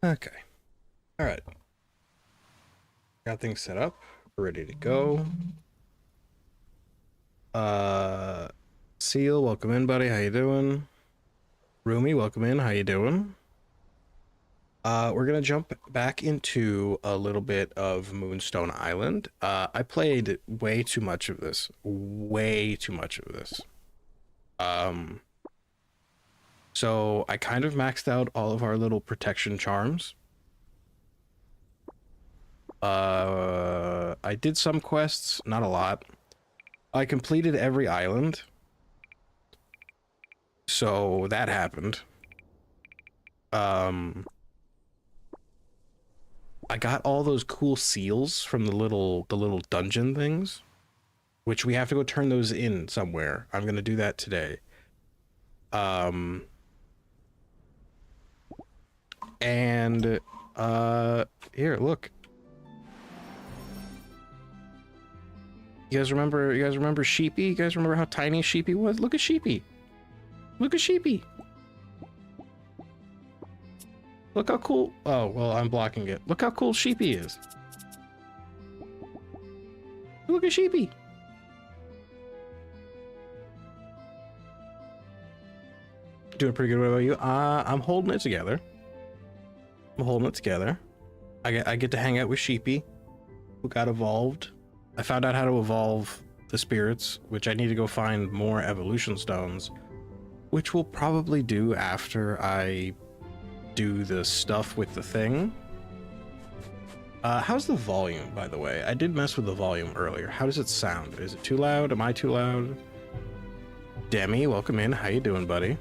Okay. All right. Got things set up. We're ready to go. Uh, Seal, welcome in, buddy. How you doing? Rumi, welcome in. How you doing? We're gonna jump back into a little bit of Moonstone Island. I played way too much of this. Way too much of this. Um, so I kind of maxed out all of our little protection charms. I did some quests, not a lot. I completed every island. So that happened. I got all those cool seals from the little dungeon things, which we have to go turn those in somewhere. I'm gonna do that today. Um, and here, look. You guys remember Sheepy? You guys remember how tiny Sheepy was? Look at Sheepy. Look at Sheepy. Look how cool. Oh, well, I'm blocking it. Look how cool Sheepy is. Look at Sheepy. Doing pretty good. What about you? I'm holding it together. I'm holding it together. I get to hang out with Sheepy, who got evolved. I found out how to evolve the spirits, which I need to go find more evolution stones, which we'll probably do after I do the stuff with the thing. How's the volume, by the way? I did mess with the volume earlier. How does it sound? Is it too loud? Am I too loud? Demi, welcome in. How you doing, buddy?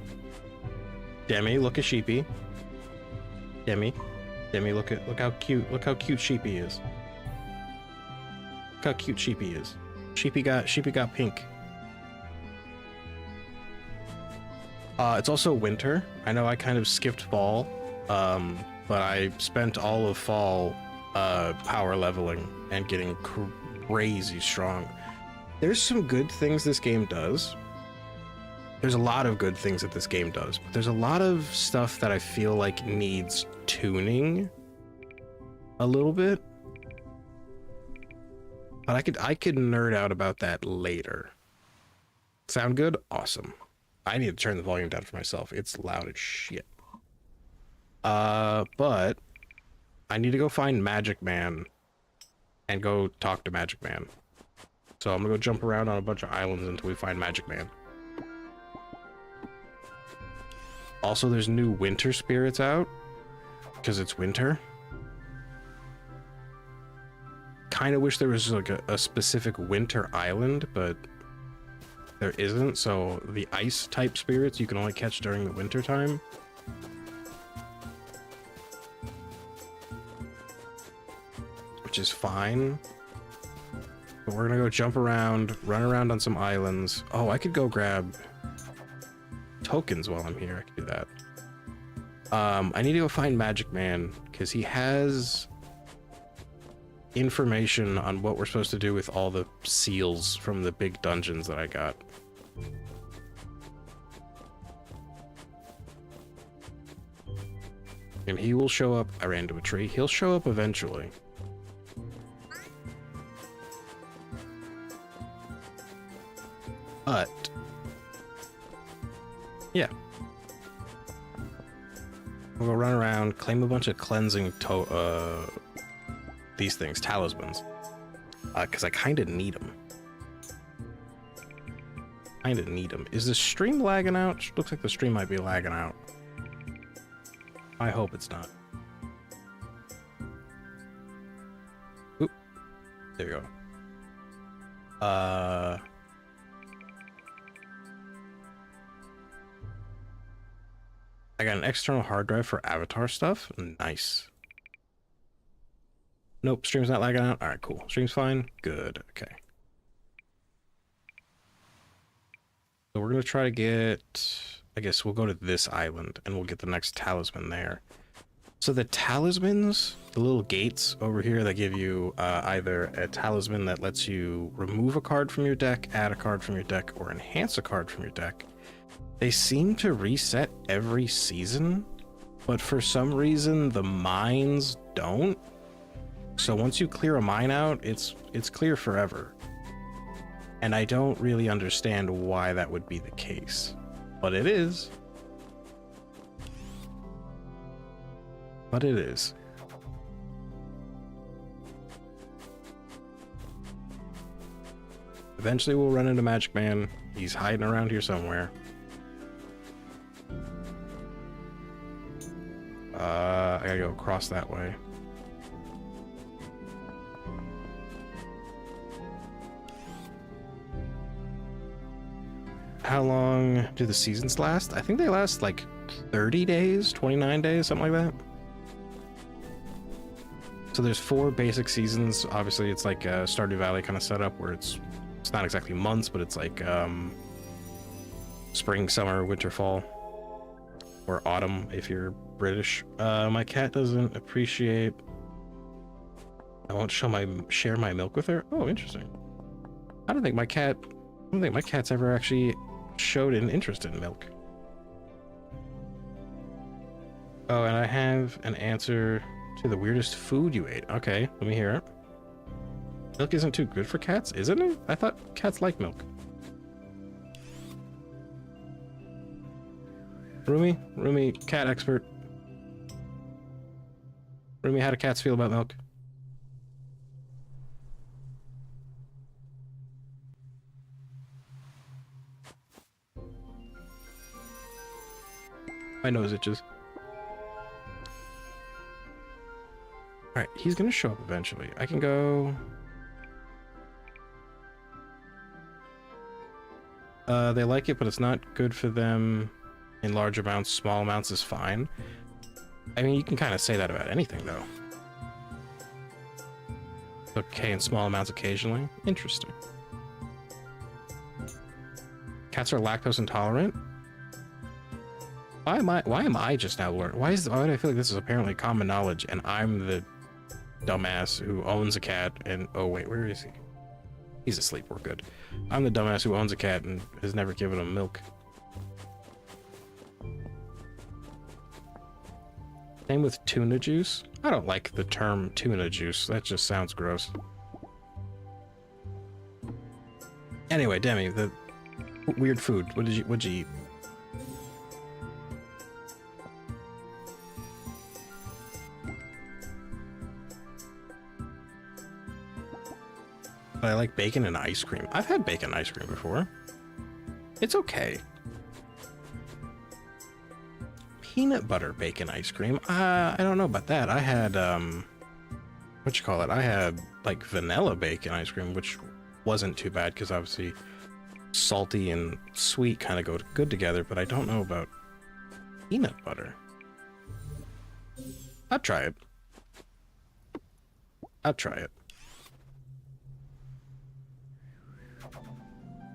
Demi, look at Sheepy. Demi, look how cute Sheepy is. Look how cute Sheepy is. Sheepy got pink. It's also winter. I know I kind of skipped fall, but I spent all of fall power leveling and getting crazy strong. There's some good things this game does. There's a lot of good things that this game does, but there's a lot of stuff that I feel like needs tuning a little bit. But I could nerd out about that later. Sound good? Awesome. I need to turn the volume down for myself. It's loud as shit. But I need to go find Magic Man and go talk to Magic Man. So I'm gonna go jump around on a bunch of islands until we find Magic Man. Also, there's new winter spirits out because it's winter. Kind of wish there was like a specific winter island, but there isn't. So the ice type spirits you can only catch during the winter time. Which is fine. But we're gonna go jump around, run around on some islands. Oh, I could go grab tokens while I'm here. I could do that. I need to go find Magic Man because he has information on what we're supposed to do with all the seals from the big dungeons that I got. And he will show up. I ran into a tree. He'll show up eventually. But yeah, we'll go run around, claim a bunch of cleansing these things, talismans, because I kind of need them. Is the stream lagging out? Looks like the stream might be lagging out. I hope it's not. Oop. There you go. I got an external hard drive for avatar stuff. Nice. Nope, stream's not lagging out. All right, cool. Stream's fine. Good. Okay. So we're gonna try to get. I guess we'll go to this island and we'll get the next talisman there. So the talismans, the little gates over here that give you either a talisman that lets you remove a card from your deck, add a card from your deck, or enhance a card from your deck. They seem to reset every season. but for some reason the mines don't. So once you clear a mine out, it's clear forever. And I don't really understand why that would be the case, but it is. But it is. Eventually we'll run into Magic Man. He's hiding around here somewhere. I gotta go across that way. How long do the seasons last? I think they last like 30 days, 29 days, something like that. So there's 4 basic seasons. Obviously it's like a Stardew Valley kind of setup where it's not exactly months, but it's like spring, summer, winter, fall, or autumn if you're British. My cat doesn't appreciate. I won't share my milk with her. Oh, interesting. I don't think my cat's ever actually showed an interest in milk. Oh, and I have an answer to the weirdest food you ate. Okay, let me hear it. Milk isn't too good for cats, isn't it? I thought cats like milk. Rumi, cat expert. Rumi, how do cats feel about milk? My nose itches. Alright, he's gonna show up eventually. I can go... they like it, but it's not good for them in large amounts. Small amounts is fine. I mean, you can kind of say that about anything, though. Okay, in small amounts occasionally. Interesting. Cats are lactose intolerant? Why am I just now learning? Why do I feel like this is apparently common knowledge and I'm the dumbass who owns a cat and... Oh, wait, where is he? He's asleep, we're good. I'm the dumbass who owns a cat and has never given him milk. Same with tuna juice. I don't like the term tuna juice. That just sounds gross. Anyway, Demi, the weird food. What'd you eat? I like bacon and ice cream. I've had bacon and ice cream before. It's okay. Peanut butter bacon ice cream. I don't know about that. I had what you call it? I had like vanilla bacon ice cream, which wasn't too bad because obviously salty and sweet kind of go good together, but I don't know about peanut butter. I'd try it. I'd try it.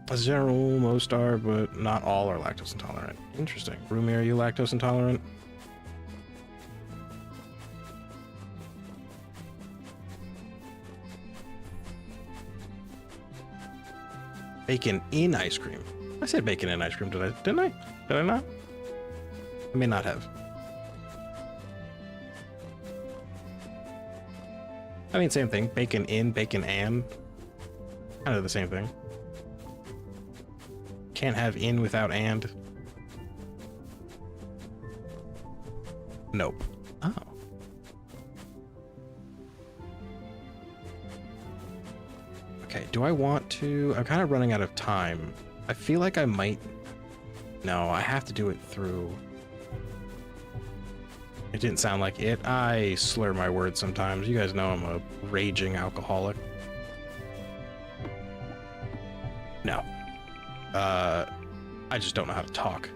As general, most are, but not all are lactose intolerant. Interesting. Rumi, are you lactose intolerant? Bacon in ice cream. I said bacon in ice cream, didn't I? Did I not? I may not have. I mean, same thing. Bacon in, bacon and. Kind of the same thing. Can't have in without and. Nope. Oh. Okay, do I want to... I'm kind of running out of time. I feel like I might... No, I have to do it through... It didn't sound like it. I slur my words sometimes. You guys know I'm a raging alcoholic. No. I just don't know how to talk.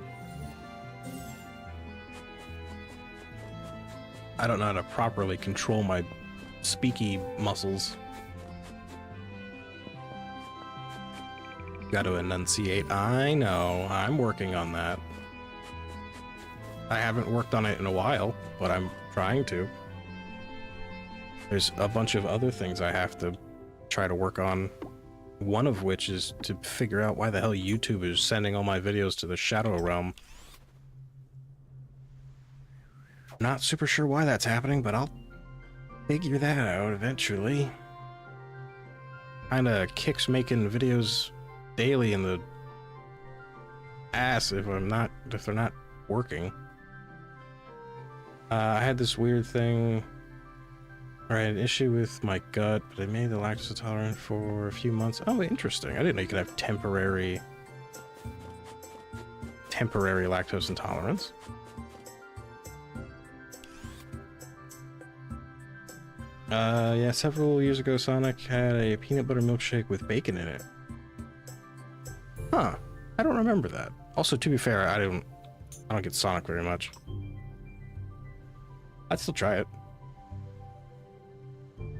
I don't know how to properly control my speaky muscles. Got to enunciate. I know. I'm working on that. I haven't worked on it in a while, but I'm trying to. There's a bunch of other things I have to try to work on. One of which is to figure out why the hell YouTube is sending all my videos to the Shadow Realm. Not super sure why that's happening, but I'll figure that out eventually. Kinda kicks making videos daily in the ass if they're not working. I had this weird thing where I had an issue with my gut, but I made the lactose intolerant for a few months. Oh, interesting. I didn't know you could have temporary lactose intolerance. Yeah, several years ago, Sonic had a peanut butter milkshake with bacon in it. Huh. I don't remember that. Also, to be fair, I don't get Sonic very much. I'd still try it.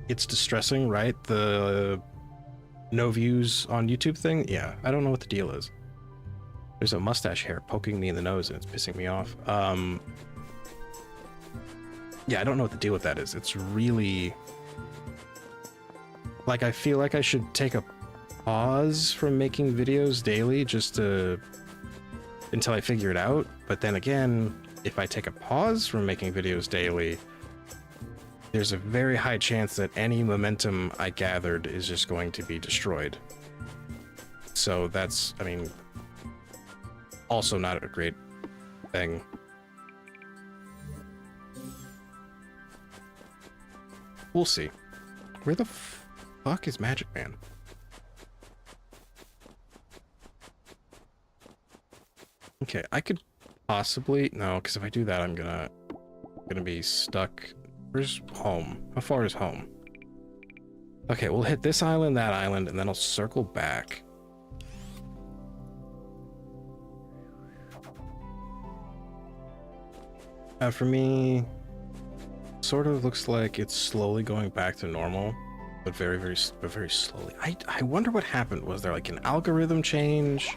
It's distressing, right? The no views on YouTube thing? Yeah, I don't know what the deal is. There's a mustache hair poking me in the nose and it's pissing me off. Yeah, I don't know what the deal with that is. It's really... like, I feel like I should take a pause from making videos daily just to... until I figure it out. But then again, if I take a pause from making videos daily, there's a very high chance that any momentum I gathered is just going to be destroyed. So that's, I mean, also not a great thing. We'll see. Where the fuck is Magic Man? Okay, I could possibly... no, because if I do that, I'm gonna be stuck. Where's home? How far is home? Okay, we'll hit this island, that island, and then I'll circle back. For me, sort of looks like it's slowly going back to normal, but very slowly. I wonder what happened. Was there like an algorithm change?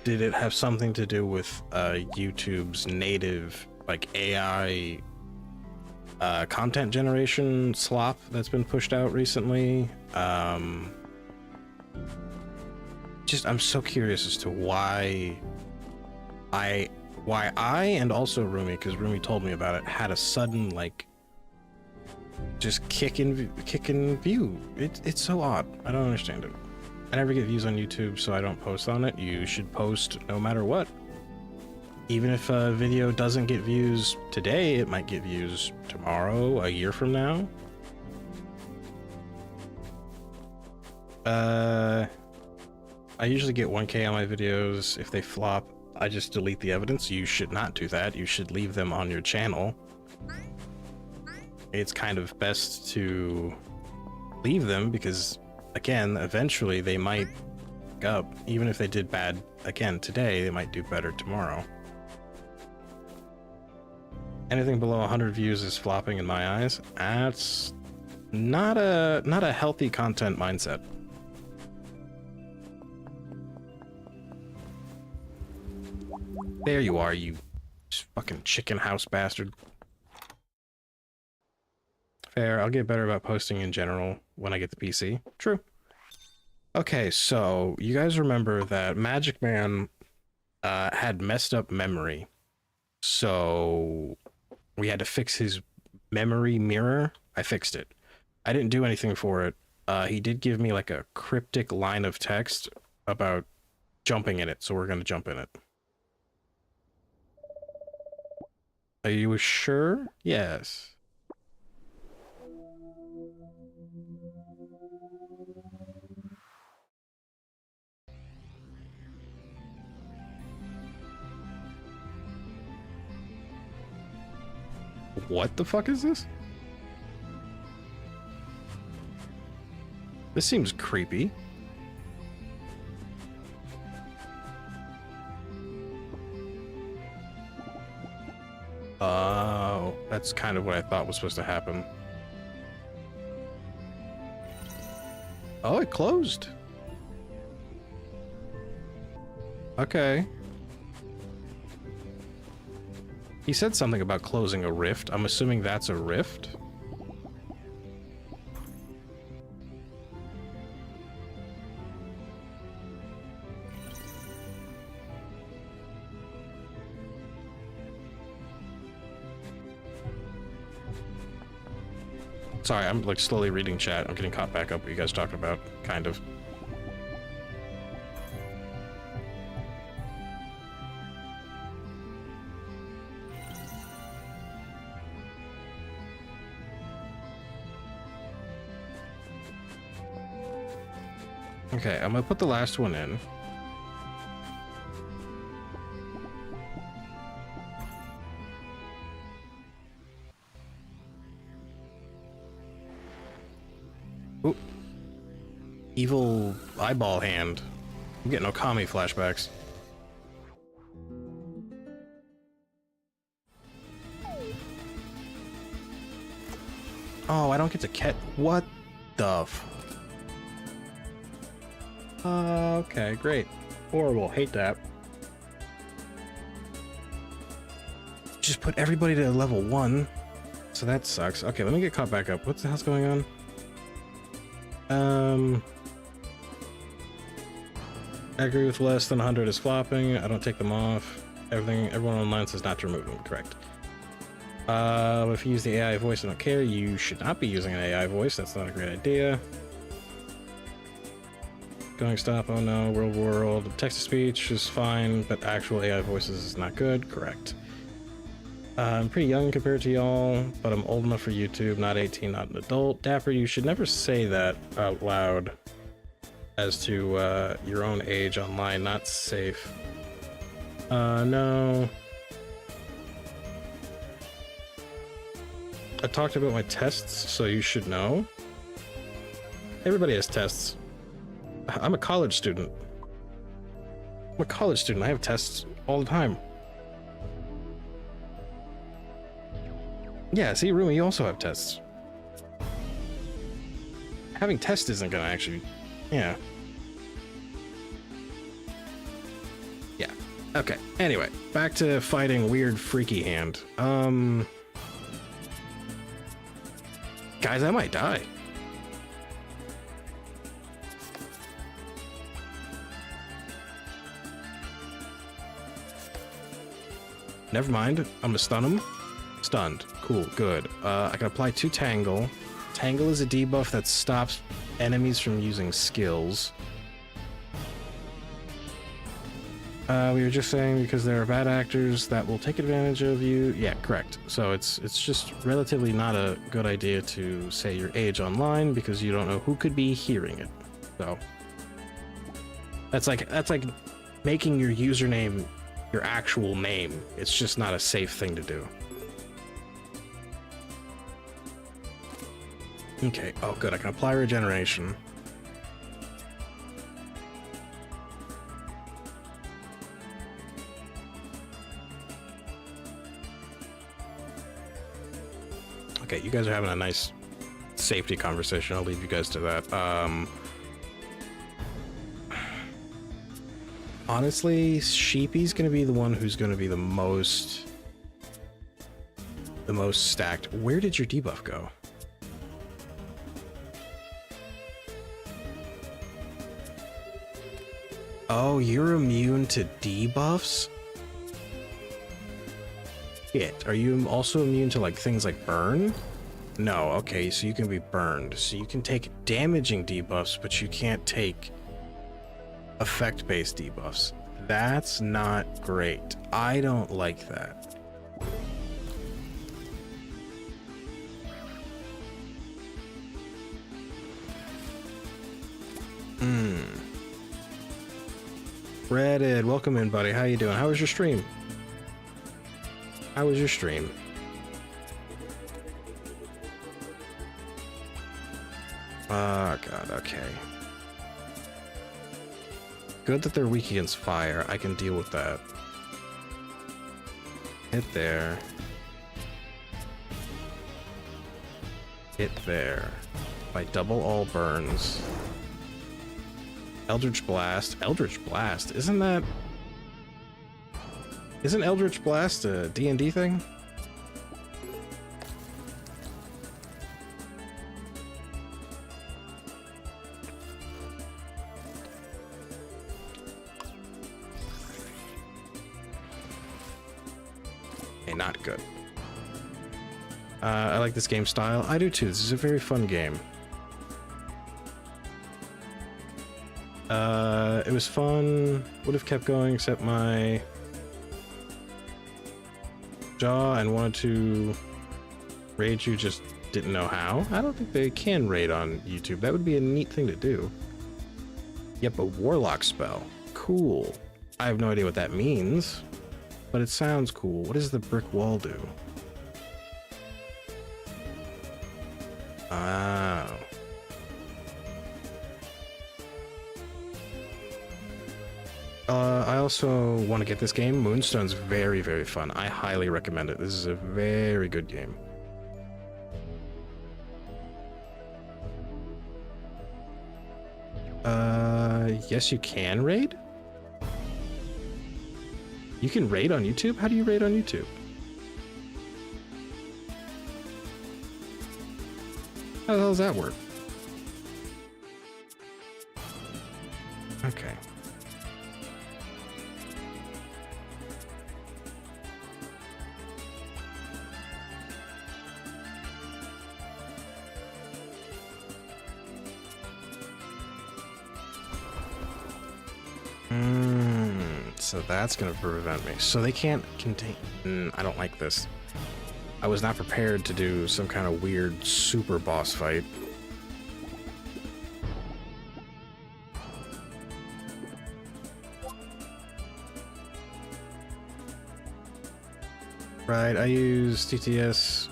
Did it have something to do with YouTube's native like AI content generation slop that's been pushed out recently? Just I'm so curious as to why I and also Rumi, because Rumi told me about it, had a sudden like just kick in view. It's so odd. I don't understand it. I never get views on YouTube, so I don't post on it. You should post no matter what. Even if a video doesn't get views today, it might get views tomorrow, a year from now. I usually get 1K on my videos. If they flop, I just delete the evidence. You should not do that. You should leave them on your channel. It's kind of best to leave them because, again, eventually they might pick up. Even if they did bad again today, they might do better tomorrow. Anything below 100 views is flopping in my eyes. That's not a healthy content mindset. There you are, you fucking chicken house bastard. Fair, I'll get better about posting in general when I get the PC. True. Okay, so you guys remember that Magic Man had messed up memory. So we had to fix his memory mirror. I fixed it. I didn't do anything for it. He did give me like a cryptic line of text about jumping in it, so we're gonna jump in it. Are you sure? Yes. What the fuck is this? This seems creepy. Oh, that's kind of what I thought was supposed to happen. Oh, it closed. Okay. He said something about closing a rift. I'm assuming that's a rift. Sorry, I'm like slowly reading chat. I'm getting caught back up what you guys talking about, kind of. Okay, I'm gonna put the last one in. Ooh. Evil eyeball hand. I'm getting Okami flashbacks. Oh, I don't get to catch. What the f... okay, great. Horrible. Hate that. Just put everybody to level 1. So that sucks. Okay, let me get caught back up. What the hell's going on? I agree with less than 100 is flopping. I don't take them off. Everyone online says not to remove them. Correct. If you use the AI voice, I don't care. You should not be using an AI voice. That's not a great idea. Going stop. Oh no. World. Text-to-speech is fine, but actual AI voices is not good. Correct. I'm pretty young compared to y'all, but I'm old enough for YouTube. Not 18, not an adult. Dapper, you should never say that out loud as to your own age online. Not safe. No. I talked about my tests, so you should know. Everybody has tests. I'm a college student. I have tests all the time. Yeah, see, Rumi, you also have tests. Having tests isn't gonna actually... Yeah. Yeah. Okay. Anyway, back to fighting weird freaky hand. Guys, I might die. Never mind. I'm gonna stun him. Stunned. Cool. Good. I can apply 2 Tangle. Tangle is a debuff that stops enemies from using skills. We were just saying because there are bad actors that will take advantage of you. Yeah, correct. So it's just relatively not a good idea to say your age online because you don't know who could be hearing it. So that's like making your username your actual name. It's just not a safe thing to do. Okay. Oh, good. I can apply regeneration. Okay, you guys are having a nice safety conversation. I'll leave you guys to that. Honestly, Sheepy's gonna be the one who's gonna be the most stacked. Where did your debuff go? Oh, you're immune to debuffs? Shit. Are you also immune to like things like burn? No, okay, so you can be burned. So you can take damaging debuffs, but you can't take effect-based debuffs. That's not great. I don't like that. Reddit, welcome in, buddy. How you doing? How was your stream? How was your stream? Oh god, okay. Good that they're weak against fire. I can deal with that. Hit there. Hit there. By double all burns. Eldritch Blast. Eldritch Blast? Isn't Eldritch Blast a D&D thing? Okay, not good. I like this game style. I do too. This is a very fun game. It was fun. Would have kept going, except my jaw and wanted to raid you, just didn't know how. I don't think they can raid on YouTube. That would be a neat thing to do. Yep, a warlock spell. Cool. I have no idea what that means, but it sounds cool. What does the brick wall do? Oh. I also want to get this game. Moonstone's very, very fun. I highly recommend it. This is a very good game. Yes, you can raid? You can raid on YouTube? How do you raid on YouTube? How the hell does that work? Okay. So that's gonna prevent me. So they can't contain... I don't like this. I was not prepared to do some kind of weird super boss fight. Right, I use TTS.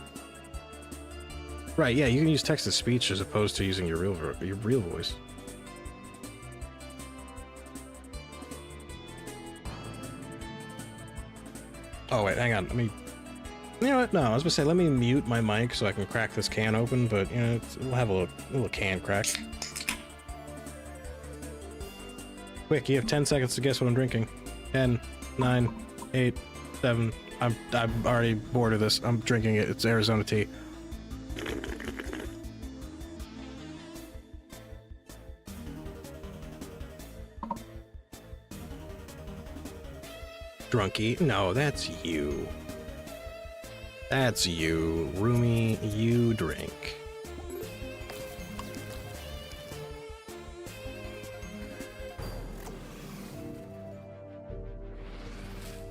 Right, yeah, you can use text-to-speech as opposed to using your real voice. Oh wait, hang on. Let me. You know what? No, I was gonna say let me mute my mic so I can crack this can open, but you know we'll have a little can crack. Quick, you have 10 seconds to guess what I'm drinking. 10, 9, 8, 7. I'm already bored of this. I'm drinking it. It's Arizona tea. Drunky? No, that's you. That's you. Roomy, you drink.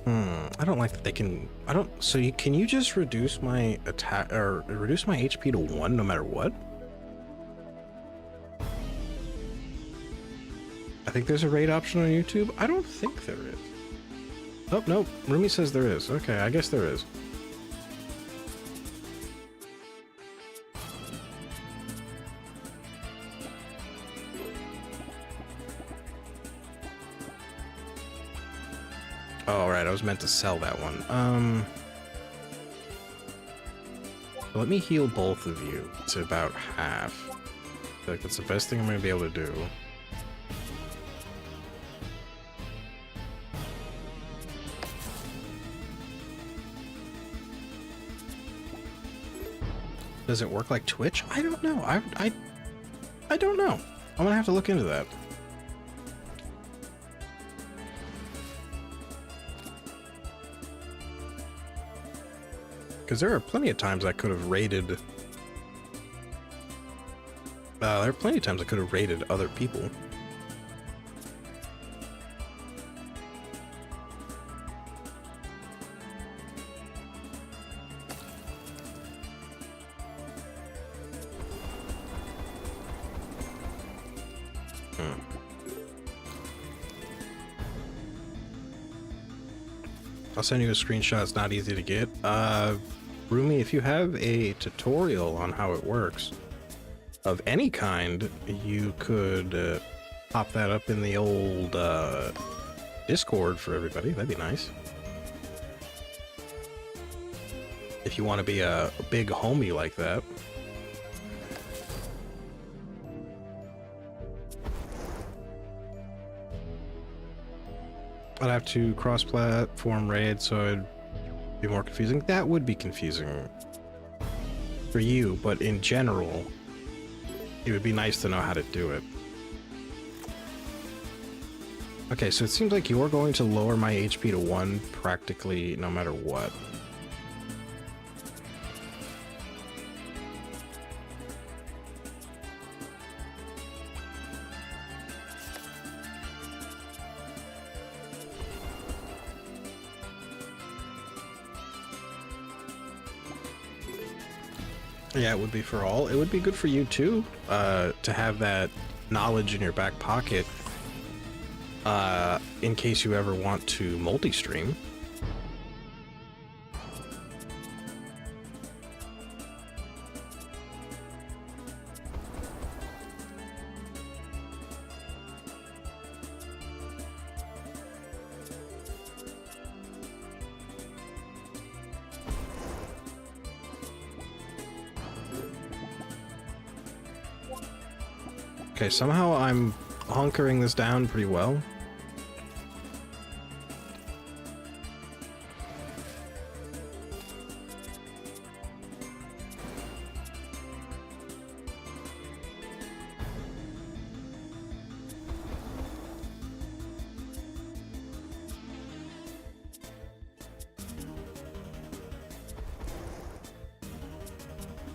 I don't like that they can... I don't... So you, can you just reduce my attack... or reduce my HP to 1 no matter what? I think there's a raid option on YouTube. I don't think there is. Oh, no. Rumi says there is. Okay, I guess there is. Oh, right. I was meant to sell that one. Let me heal both of you to about half. I feel like that's the best thing I'm going to be able to do. Does it work like Twitch? I don't know. I don't know. I'm gonna have to look into that. Because there are plenty of times I could have raided. There are plenty of times I could have raided other people. I'll send you a screenshot. It's not easy to get. Rumi, if you have a tutorial on how it works of any kind, you could pop that up in the old Discord for everybody. That'd be nice. If you want to be a big homie like that. I'd have to cross-platform raid, so it'd be more confusing. That would be confusing for you, but in general, it would be nice to know how to do it. Okay, so it seems like you're going to lower my HP to 1 practically no matter what. Yeah, it would be for all. It would be good for you too, to have that knowledge in your back pocket, in case you ever want to multi-stream. Okay, somehow I'm hunkering this down pretty well.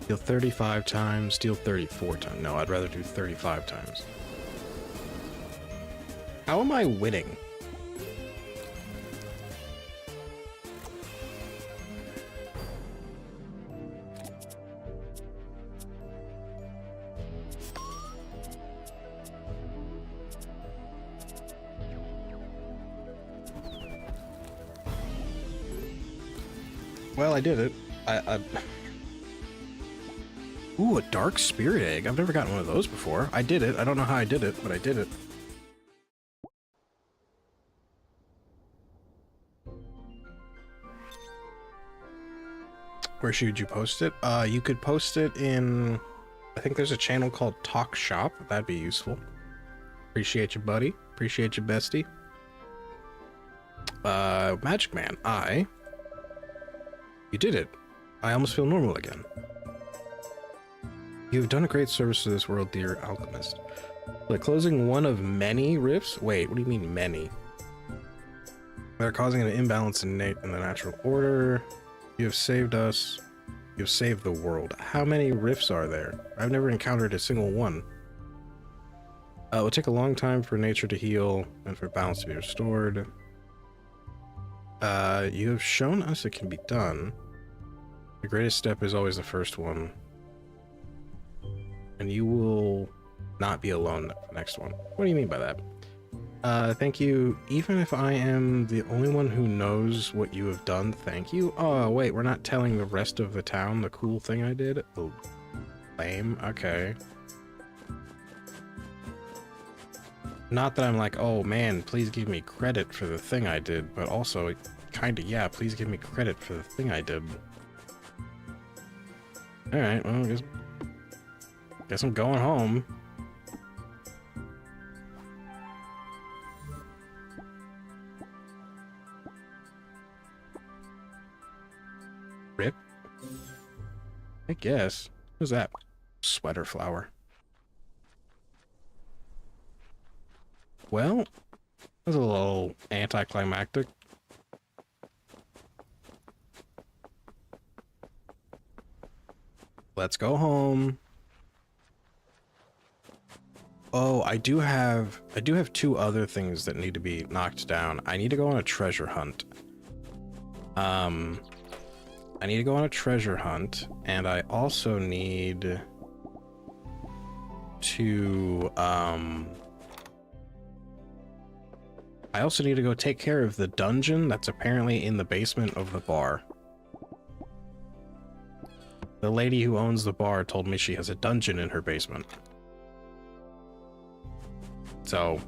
Steal 35 times, steal 34 times. No, I'd rather do 35 times. How am I winning? Well, I did it. Ooh, a dark spirit egg. I've never gotten one of those before. I did it. I don't know how I did it, but I did it. Where should you post it? You could post it in... I think there's a channel called Talk Shop. That'd be useful. Appreciate you, buddy. Appreciate you, bestie. Magic Man, You did it. I almost feel normal again. You have done a great service to this world, dear alchemist. By closing one of many rifts? Wait, what do you mean many? They're causing an imbalance in the natural order. You have saved us. You have saved the world. How many rifts are there? I've never encountered a single one. It will take a long time for nature to heal and for balance to be restored. You have shown us it can be done. The greatest step is always the first one. And you will not be alone next one. What do you mean by that? Thank you. Even if I am the only one who knows what you have done, thank you. Oh, wait, we're not telling the rest of the town the cool thing I did? Oh, lame. Okay. Not that I'm like, oh man, please give me credit for the thing I did, but also, kinda, yeah, please give me credit for the thing I did. Alright, well, guess I'm going home. Rip? I guess. What's that? Sweater flower. Well, that was a little anticlimactic. Let's go home. Oh, I do have two other things that need to be knocked down. I need to go on a treasure hunt. I need to go on a treasure hunt, and I also need to I also need to go take care of the dungeon that's apparently in the basement of the bar. The lady who owns the bar told me she has a dungeon in her basement. So,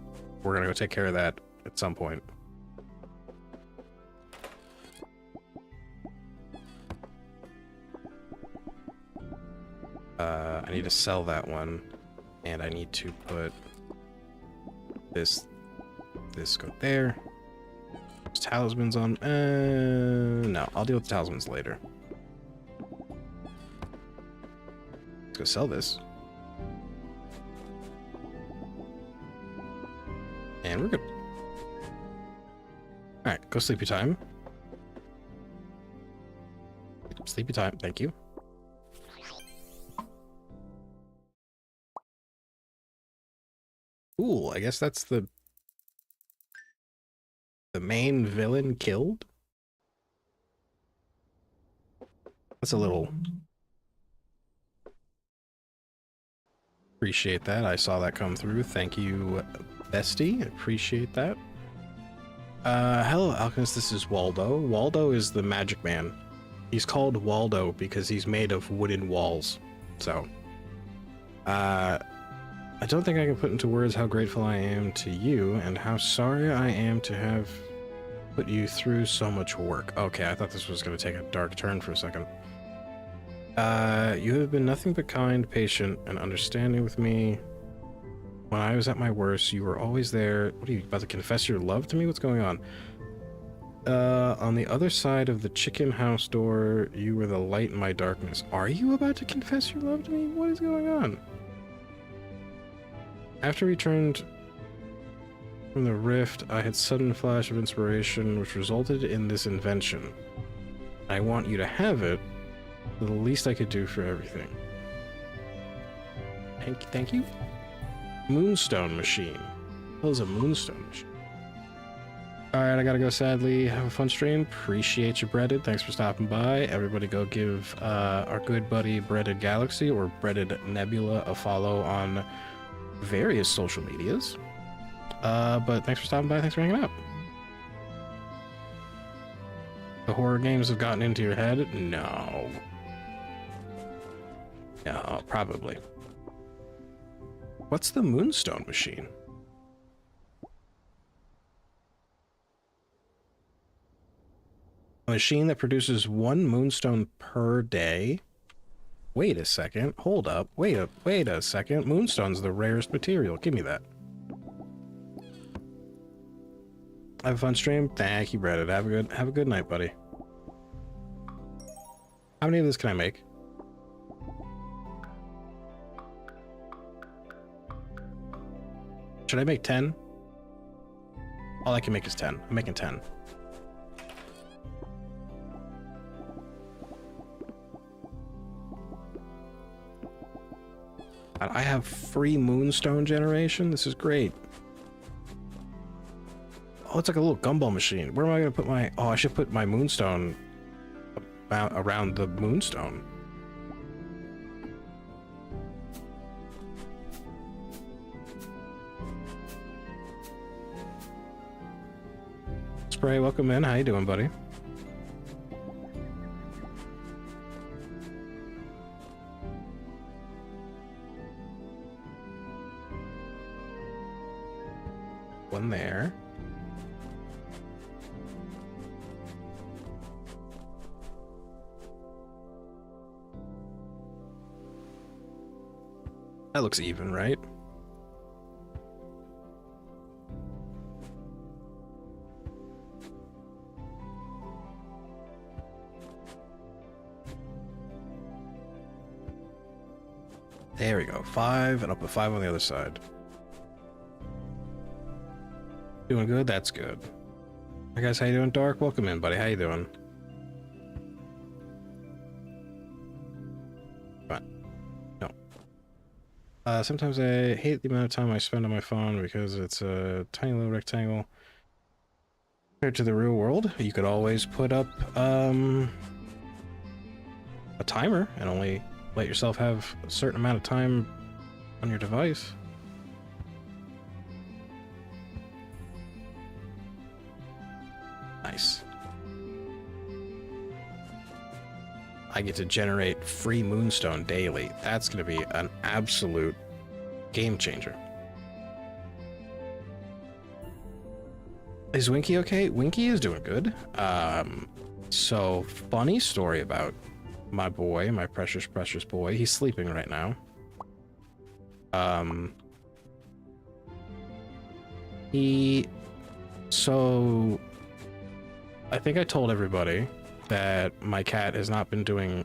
we're gonna go take care of that at some point. I need to sell that one, and I need to put this go there. There's talismans on. No, I'll deal with the talismans later. Let's go sell this. And we're good. Alright, go sleepy time. Sleepy time, thank you. Cool, I guess that's the main villain killed? That's a little Appreciate that. I saw that come through. Thank you, bestie. Appreciate that. Hello, Alchemist. This is Waldo. Waldo is the magic man. He's called Waldo because he's made of wooden walls. So, I don't think I can put into words how grateful I am to you and how sorry I am to have put you through so much work. Okay, I thought this was going to take a dark turn for a second. You have been nothing but kind, patient, and understanding with me. When I was at my worst, you were always there. What are you about to confess your love to me? What's going on? On the other side of the chicken house door, you were the light in my darkness. Are you about to confess your love to me? What is going on? After we returned from the rift, I had a sudden flash of inspiration, which resulted in this invention. I want you to have it. The least I could do for everything. Thank you. Moonstone machine. What is a moonstone machine? Alright, I gotta go sadly. Have a fun stream. Appreciate you, Breaded. Thanks for stopping by. Everybody go give our good buddy Breaded Galaxy or Breaded Nebula a follow on various social medias. But thanks for stopping by. Thanks for hanging out. The horror games have gotten into your head? No. No, probably. What's the Moonstone machine? A machine that produces 1 moonstone per day? Wait a second. Hold up. Wait a second. Moonstone's the rarest material. Give me that. Have a fun stream. Thank you, Reddit. Have a good night, buddy. How many of this can I make? Should I make 10? All I can make is 10. I'm making 10. I have free moonstone generation. This is great. Oh, it's like a little gumball machine. Where am I going to put my... Oh, I should put my moonstone around the moonstone. Spray, welcome in. How you doing, buddy? One there. That looks even, right? There we go. 5, and I'll put 5 on the other side. Doing good? That's good. Hey guys, how you doing? Dark, welcome in, buddy. How you doing? Fine. No. Sometimes I hate the amount of time I spend on my phone because it's a tiny little rectangle. Compared to the real world, you could always put up a timer and only let yourself have a certain amount of time on your device. Nice. I get to generate free moonstone daily. That's going to be an absolute game changer. Is Winky okay? Winky is doing good. So funny story about my boy, my precious boy. He's sleeping right now. So I think I told everybody that my cat has not been doing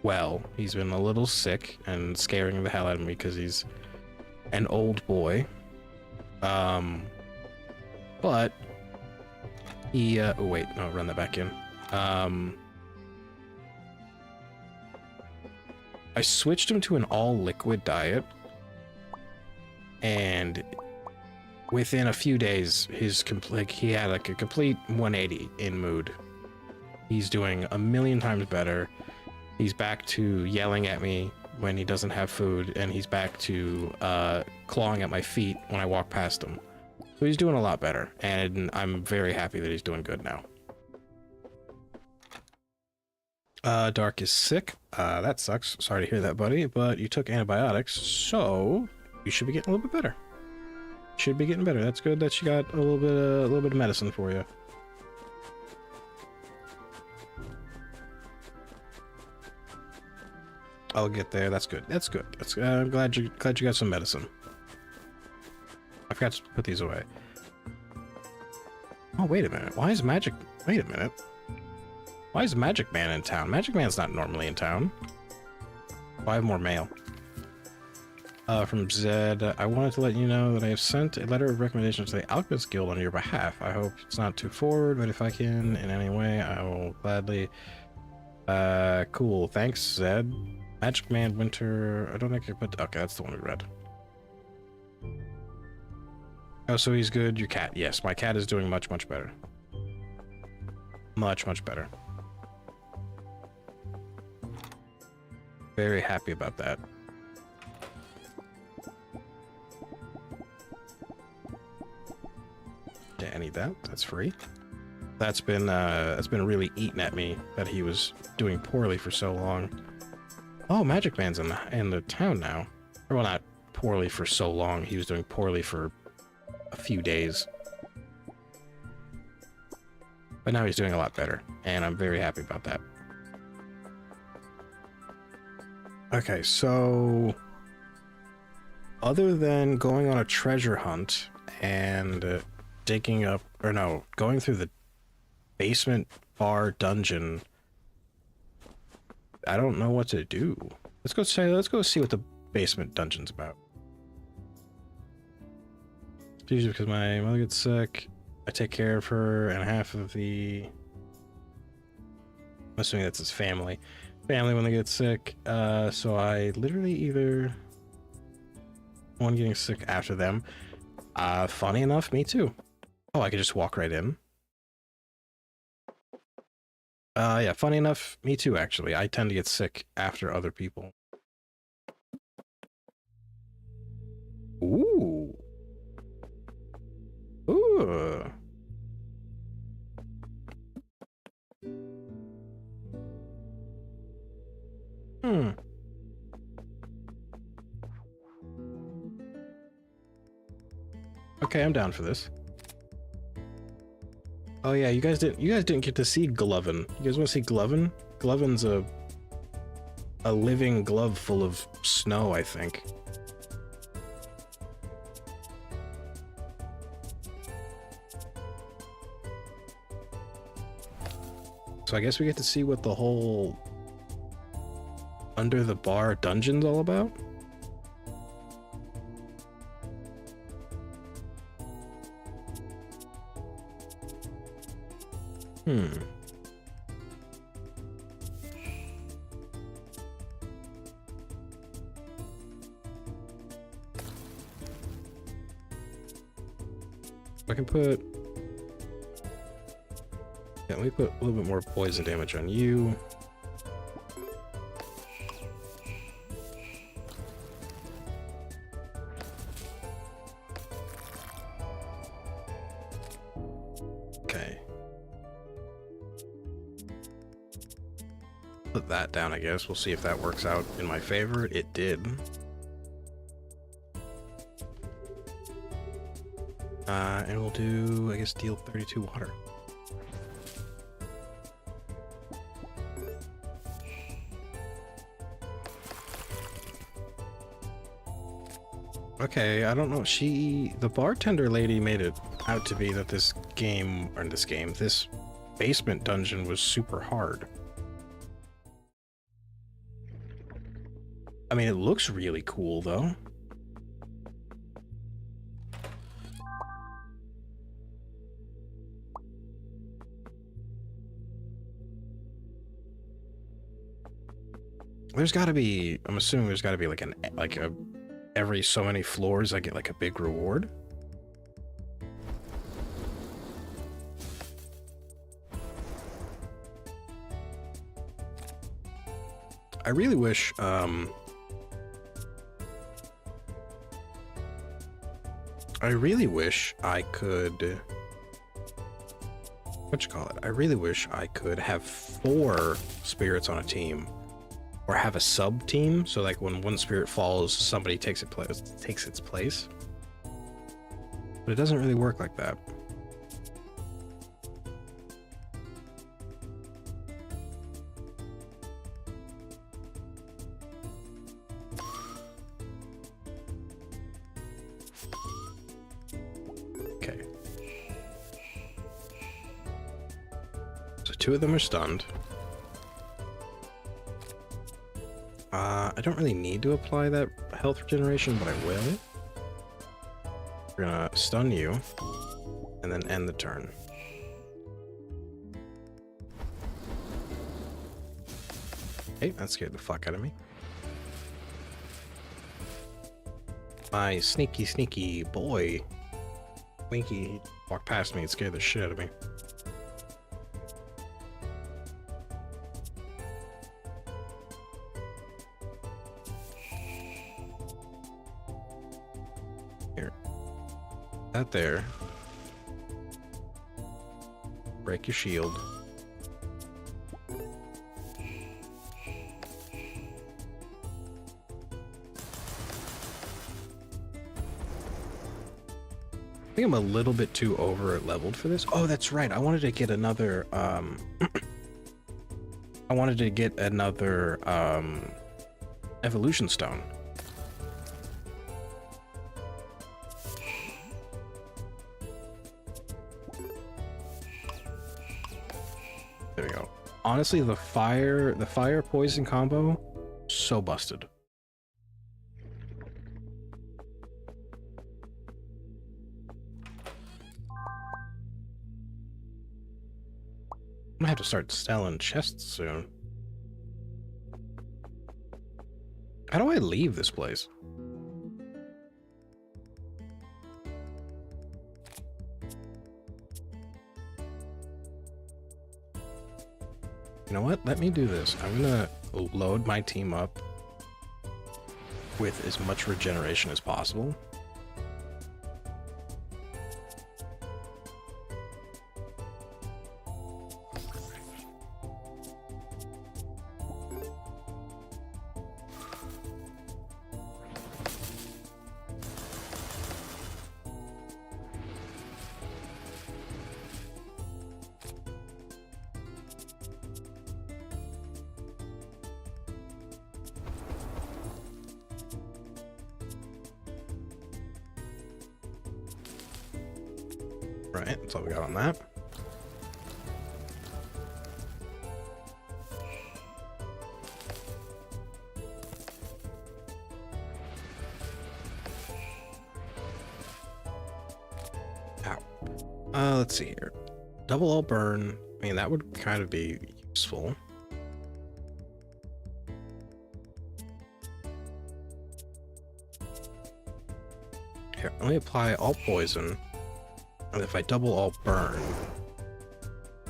well. He's been a little sick and scaring the hell out of me because he's an old boy. But he oh wait, no, run that back in. I switched him to an all liquid diet, and within a few days he had like a complete 180 in mood. He's doing a million times better. He's back to yelling at me when he doesn't have food and he's back to clawing at my feet when I walk past him. So he's doing a lot better, and I'm very happy that he's doing good now. Dark is sick. That sucks. Sorry to hear that, buddy, but you took antibiotics, so you should be getting a little bit better. Should be getting better. That's good that she got a little bit of medicine for you. I'll get there. That's good. That's good. I'm glad you got some medicine. I forgot to put these away. Oh, wait a minute. Why is Magic... Wait a minute. Why is Magic Man in town? Magic Man's not normally in town. Oh, I have more mail. From Zed, I wanted to let you know that I have sent a letter of recommendation to the Alchemist Guild on your behalf. I hope it's not too forward, but if I can in any way, I will gladly... cool. Thanks, Zed. Magic Man Winter... I don't think I put... Okay, that's the one we read. Oh, so he's good. Your cat. Yes, my cat is doing much, much better. Much, much better. Very happy about that. Yeah, I need that. That's free. That's been really eating at me that he was doing poorly for so long. Oh, Magic Man's in the town now. Or, well, not poorly for so long. He was doing poorly for a few days. But now he's doing a lot better, and I'm very happy about that. Okay, so other than going on a treasure hunt and digging up, or no, going through the basement bar dungeon, I don't know what to do. Let's go see what the basement dungeon's about. It's usually because my mother gets sick. I take care of her and half of the... I'm assuming that's his family. Family when they get sick. So I literally either... one getting sick after them. Funny enough, me too. Oh, I could just walk right in. Yeah, funny enough, me too, actually. I tend to get sick after other people. Ooh. Ooh. Hmm. Okay, I'm down for this. Oh yeah, you guys didn't get to see Gloven. You guys want to see Gloven? Gloven's a living glove full of snow, I think. So I guess we get to see what the whole under the bar dungeon's all about. I can put... Yeah, let me put a little bit more poison damage on you. Okay. Put that down, I guess. We'll see if that works out in my favor. It did. And we'll do, I guess, deal 32 water. Okay, I don't know. The bartender lady made it out to be that this basement dungeon was super hard. I mean, it looks really cool, though. There's gotta be, I'm assuming there's gotta be like every so many floors I get like a big reward. I really wish I really wish I could... What you call it? I really wish I could have 4 spirits on a team. Or have a sub-team, so like when one spirit falls, somebody takes its place. But it doesn't really work like that. Okay. So 2 of them are stunned. I don't really need to apply that health regeneration, but I will. We're gonna stun you, and then end the turn. Hey, that scared the fuck out of me. My sneaky, sneaky boy. Winky walked past me and scared the shit out of me. That there. Break your shield. I think I'm a little bit too over leveled for this. Oh, that's right. I wanted to get another I wanted to get another evolution stone. There we go. Honestly, the fire poison combo, so busted. I'm gonna have to start selling chests soon. How do I leave this place? You know what? Let me do this. I'm gonna load my team up with as much regeneration as possible. Right, that's all we got on that. Ow. Let's see here. Double all burn. I mean, that would kind of be useful. Here, let me apply all poison. And if I double all burn,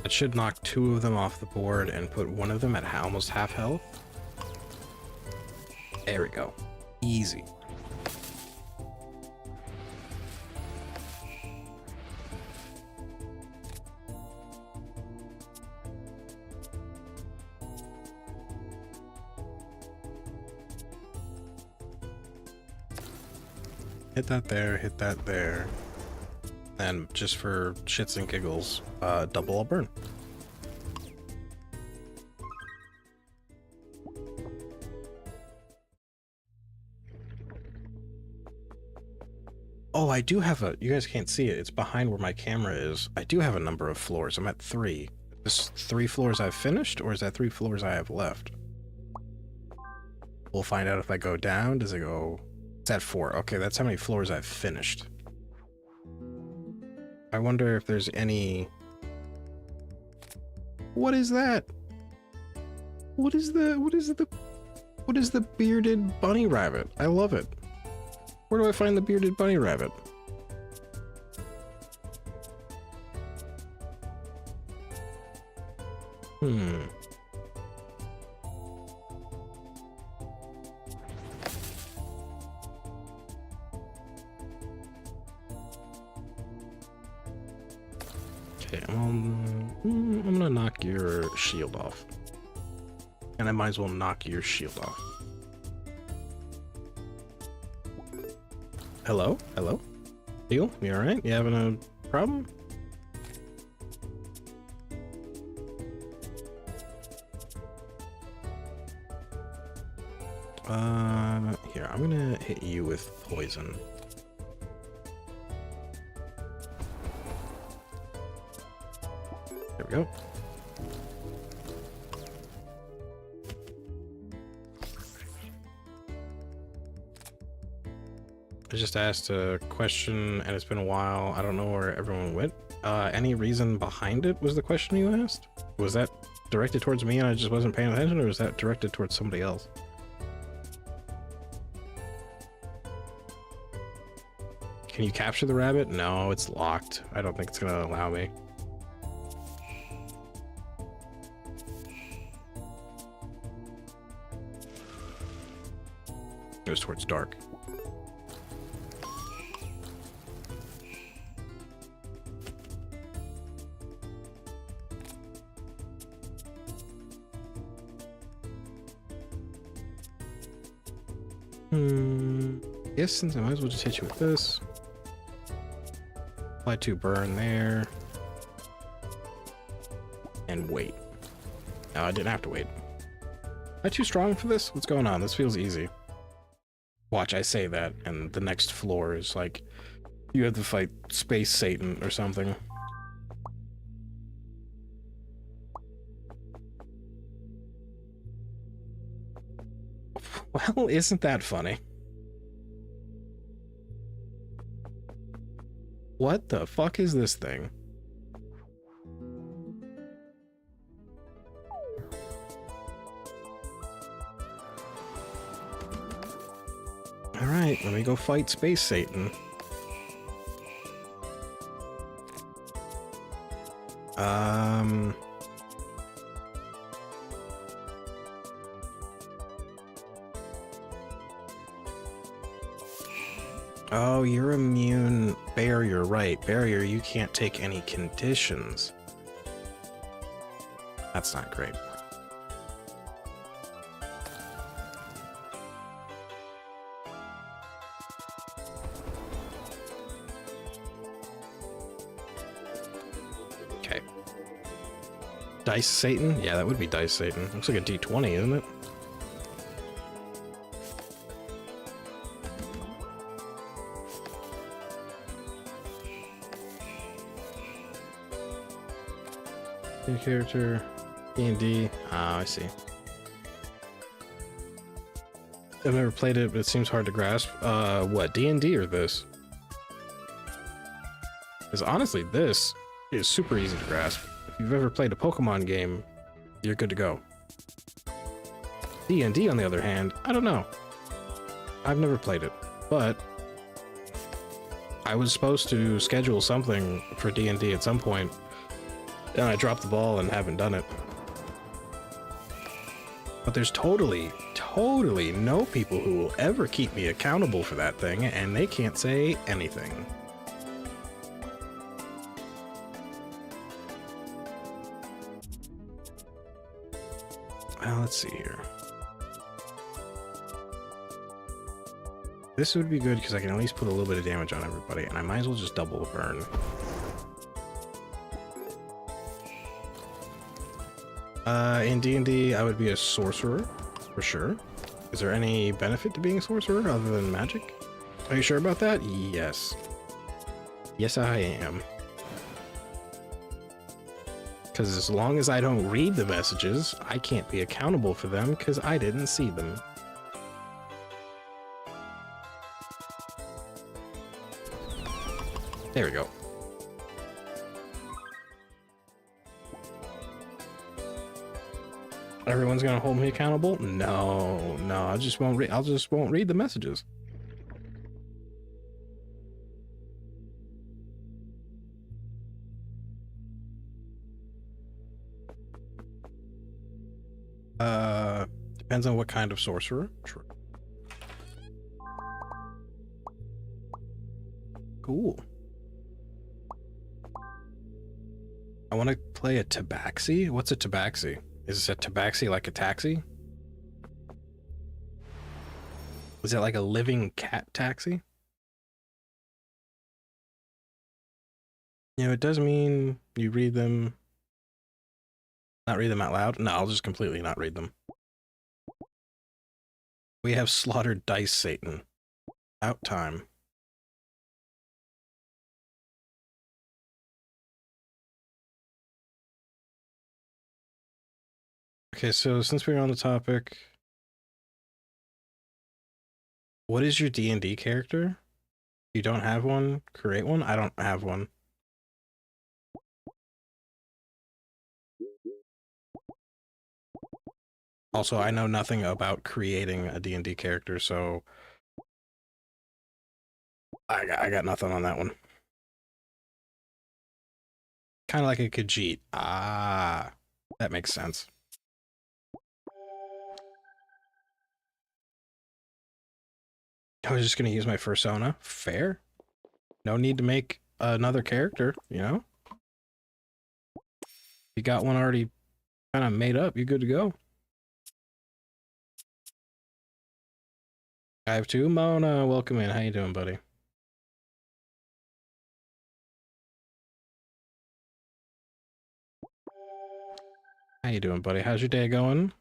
it should knock 2 of them off the board and put 1 of them at almost half health. There we go. Easy. Hit that there, hit that there. And just for shits and giggles, double all burn. Oh, I do have a... You guys can't see it. It's behind where my camera is. I do have a number of floors. I'm at 3. Is 3 floors I've finished, or is that 3 floors I have left? We'll find out if I go down. Does it go... It's at 4. Okay, that's how many floors I've finished. I wonder if there's any... What is that? What is the bearded bunny rabbit? I love it. Where do I find the bearded bunny rabbit? Okay, I'm gonna knock your shield off. And I might as well knock your shield off. Hello? Hello? You alright? You having a problem? Here, I'm gonna hit you with poison. There we go. I just asked a question and it's been a while. I don't know where everyone went. Any reason behind it was the question you asked? Was that directed towards me and I just wasn't paying attention, or was that directed towards somebody else? Can you capture the rabbit? No, it's locked. I don't think it's gonna allow me. It was towards dark. Yes, since I might as well just hit you with this. Apply 2 burn there. And wait. No, I didn't have to wait. Am I too strong for this? What's going on? This feels easy. Watch, I say that, and the next floor is like, you have to fight Space Satan or something. Well, isn't that funny? What the fuck is this thing? Alright, let me go fight Space Satan. Oh, you're immune. Barrier, right. Barrier, you can't take any conditions. That's not great. Okay. Dice Satan? Yeah, that would be Dice Satan. Looks like a D20, isn't it? New character, D&D. Ah, I see. I've never played it, but it seems hard to grasp. What, D&D or this? Because honestly, this is super easy to grasp. If you've ever played a Pokemon game, you're good to go. D&D, on the other hand, I don't know. I've never played it, but I was supposed to schedule something for D&D at some point, and I dropped the ball and haven't done it. But there's totally no people who will ever keep me accountable for that thing, and they can't say anything. Well, let's see here. This would be good because I can at least put a little bit of damage on everybody, and I might as well just double the burn. In D&D, I would be a sorcerer, for sure. Is there any benefit to being a sorcerer other than magic? Are you sure about that? Yes. Yes, I am. Because as long as I don't read the messages, I can't be accountable for them because I didn't see them. There we go. Everyone's gonna hold me accountable? No, I just won't read. I'll just won't read the messages. Depends on what kind of sorcerer. True. Cool. I want to play a tabaxi. What's a tabaxi? Is a tabaxi like a taxi? Is it like a living cat taxi? You know, it does mean you read them. Not read them out loud? No, I'll just completely not read them. We have slaughtered dice Satan. Out time. Okay, so since we're on the topic, what is your D&D character? You don't have one? Create one? I don't have one. Also, I know nothing about creating a D&D character, so I got nothing on that one. Kind of like a Khajiit. Ah, that makes sense. I was just going to use my fursona. Fair. No need to make another character, you know? You got one already kind of made up, you're good to go. I have two. Mona, welcome in. How you doing, buddy? How you doing, buddy? How's your day going?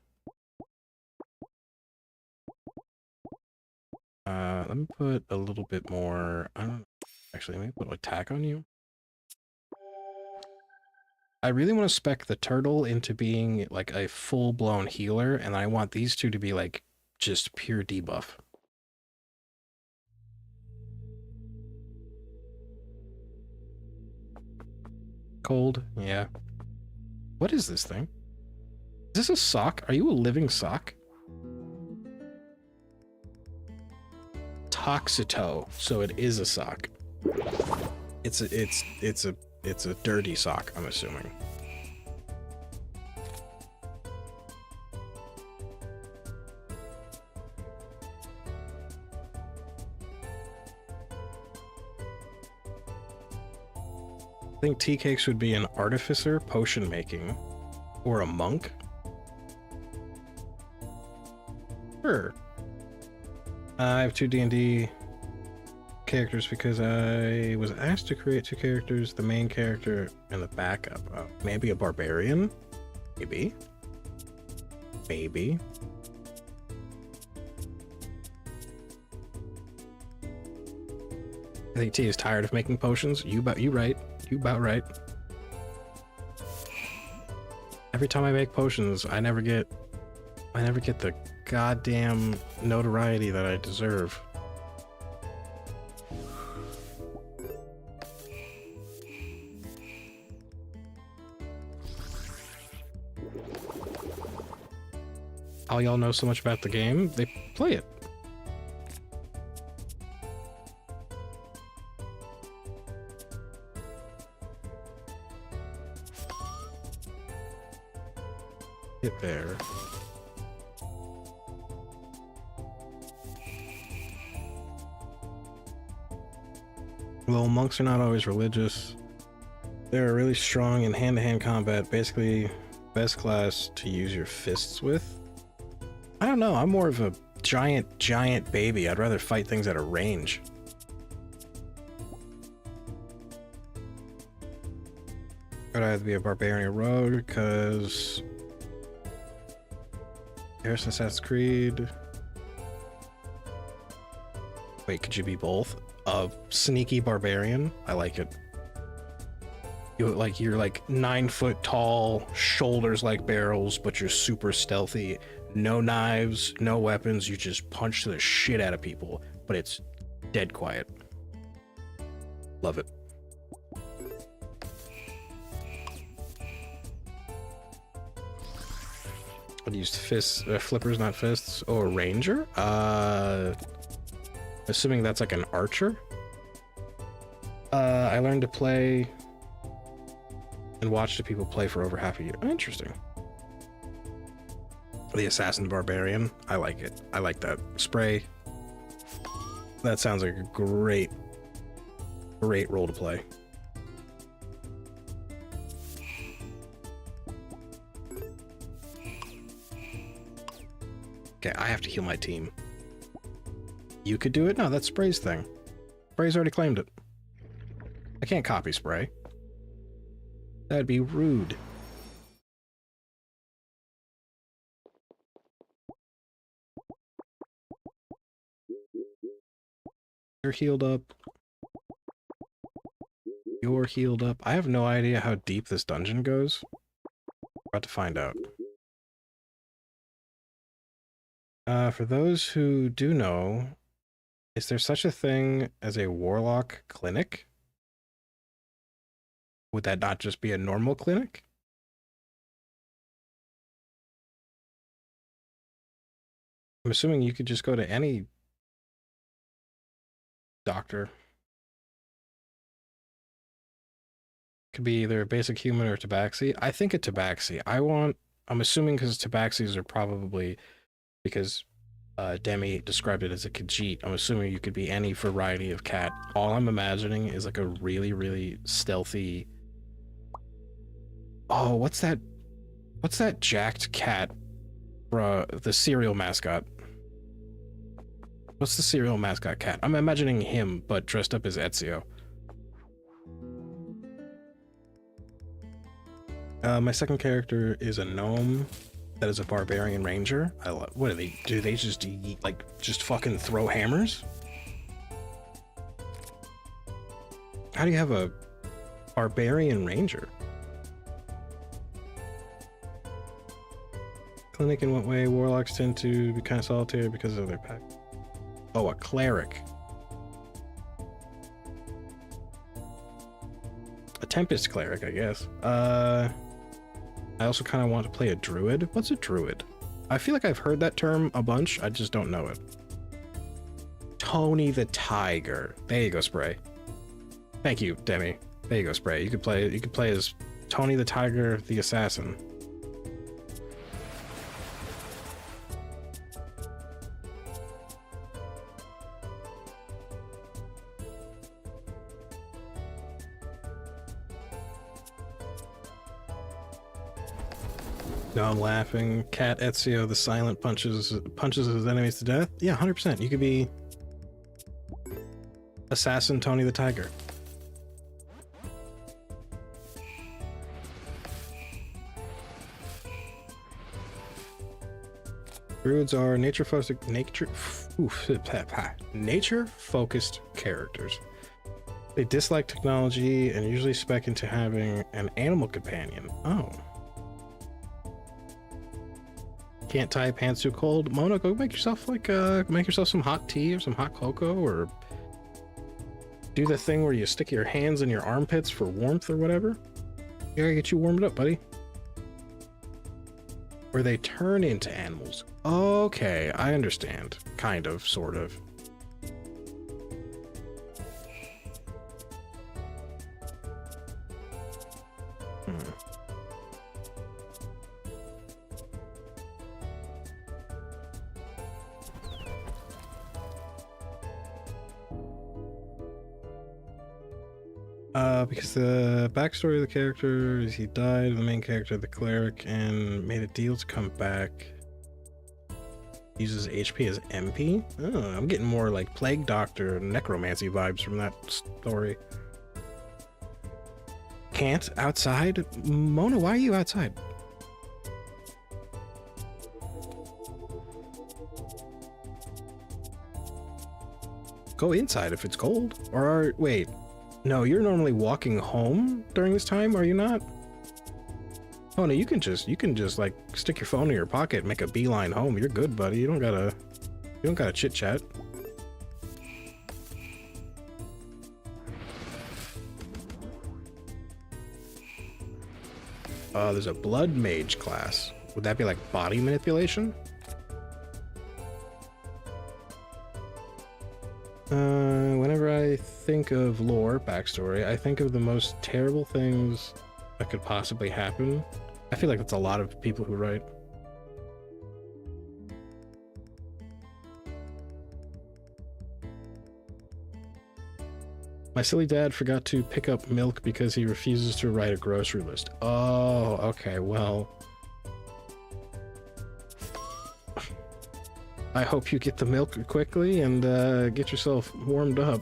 Let me put a little bit more. I don't know. Actually, let me put attack on you. I really want to spec the turtle into being like a full-blown healer, and I want these two to be like just pure debuff. Cold, yeah. What is this thing? Is this a sock? Are you a living sock? Toxito, so it is a sock. It's a dirty sock, I'm assuming. I think tea cakes would be an artificer, potion making, or a monk. Sure. I have two D&D characters because I was asked to create two characters, the main character and the backup. Maybe a barbarian? Maybe. Maybe. I think T is tired of making potions. You about right. Every time I make potions, I never get the goddamn notoriety that I deserve. All y'all know so much about the game, they play it. Get there. Well, monks are not always religious. They're really strong in hand-to-hand combat, basically best class to use your fists with. I don't know, I'm more of a giant baby. I'd rather fight things at a range. I'd either be a barbarian or rogue, because here's Assassin's Creed. Wait, could you be both? A sneaky barbarian? I like it. You're like 9 foot tall, shoulders like barrels, but you're super stealthy. No knives, no weapons. You just punch the shit out of people, but it's dead quiet. Love it. I'd use fists, flippers, not fists. Oh, a ranger? Assuming that's like an archer. I learned to play and watched the people play for over half a year. Oh, interesting. The assassin barbarian. I like it. I like that. Spray. That sounds like a great role to play. Okay, I have to heal my team. You could do it? No, that's Spray's thing. Spray's already claimed it. I can't copy Spray. That'd be rude. You're healed up. You're healed up. I have no idea how deep this dungeon goes. We're about to find out. For those who do know, is there such a thing as a warlock clinic? Would that not just be a normal clinic? I'm assuming you could just go to any doctor. Could be either a basic human or tabaxi. I think a tabaxi. I'm assuming because tabaxis are probably, because Demi described it as a Khajiit, I'm assuming you could be any variety of cat. All I'm imagining is like a really, really stealthy... Oh, what's that jacked cat? Bruh, the cereal mascot. What's the cereal mascot cat? I'm imagining him, but dressed up as Ezio. My second character is a gnome that is a barbarian ranger. What do they do? They just just fucking throw hammers? How do you have a barbarian ranger? Clinic in what way? Warlocks tend to be kind of solitary because of their pack. Oh, a cleric. A Tempest cleric, I guess. I also kind of want to play a druid. What's a druid? I feel like I've heard that term a bunch. I just don't know it. Tony the Tiger. There you go, Spray. Thank you, Demi. There you go, Spray. You could play as Tony the Tiger, the assassin. No, I'm laughing. Cat Ezio, the silent punches his enemies to death. Yeah, 100%. You could be Assassin Tony the Tiger. Druids are nature-focused characters. They dislike technology and usually spec into having an animal companion. Oh. Can't tie your pants too cold. Mona, go make yourself some hot tea or some hot cocoa, or do the thing where you stick your hands in your armpits for warmth or whatever. You gotta get you warmed up, buddy. Where they turn into animals. Okay, I understand. Kind of, sort of. Because the backstory of the character is he died, the main character, the cleric, and made a deal to come back. Uses HP as MP? Oh, I'm getting more like Plague Doctor, necromancy vibes from that story. Can't outside? Mona, why are you outside? Go inside if it's cold. Wait. No, you're normally walking home during this time, are you not? Oh no, you can just like stick your phone in your pocket and make a beeline home. You're good, buddy. You don't gotta chit chat. There's a blood mage class. Would that be like body manipulation? Whenever I think of lore, backstory, I think of the most terrible things that could possibly happen. I feel like that's a lot of people who write. My silly dad forgot to pick up milk because he refuses to write a grocery list. Oh, okay, well. I hope you get the milk quickly and get yourself warmed up.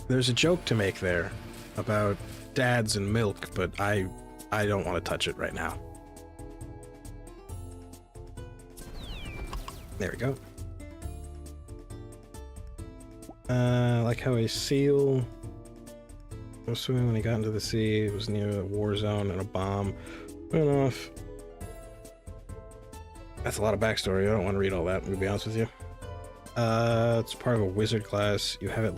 There's a joke to make there about dads and milk, but I don't want to touch it right now. There we go. Like how a seal was swimming when he got into the sea. It was near a war zone and a bomb went off. That's a lot of backstory. I don't want to read all that, to be honest with you. It's part of a wizard class. You have to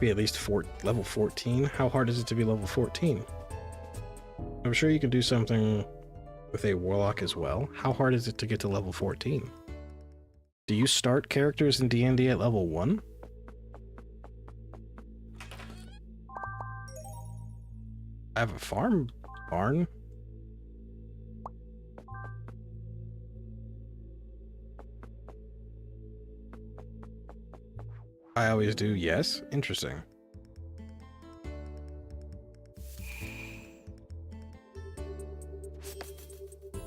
be at least level 14. How hard is it to be level 14? I'm sure you can do something with a warlock as well. How hard is it to get to level 14? Do you start characters in D&D at level 1? I have a farm barn. I always do, yes. Interesting.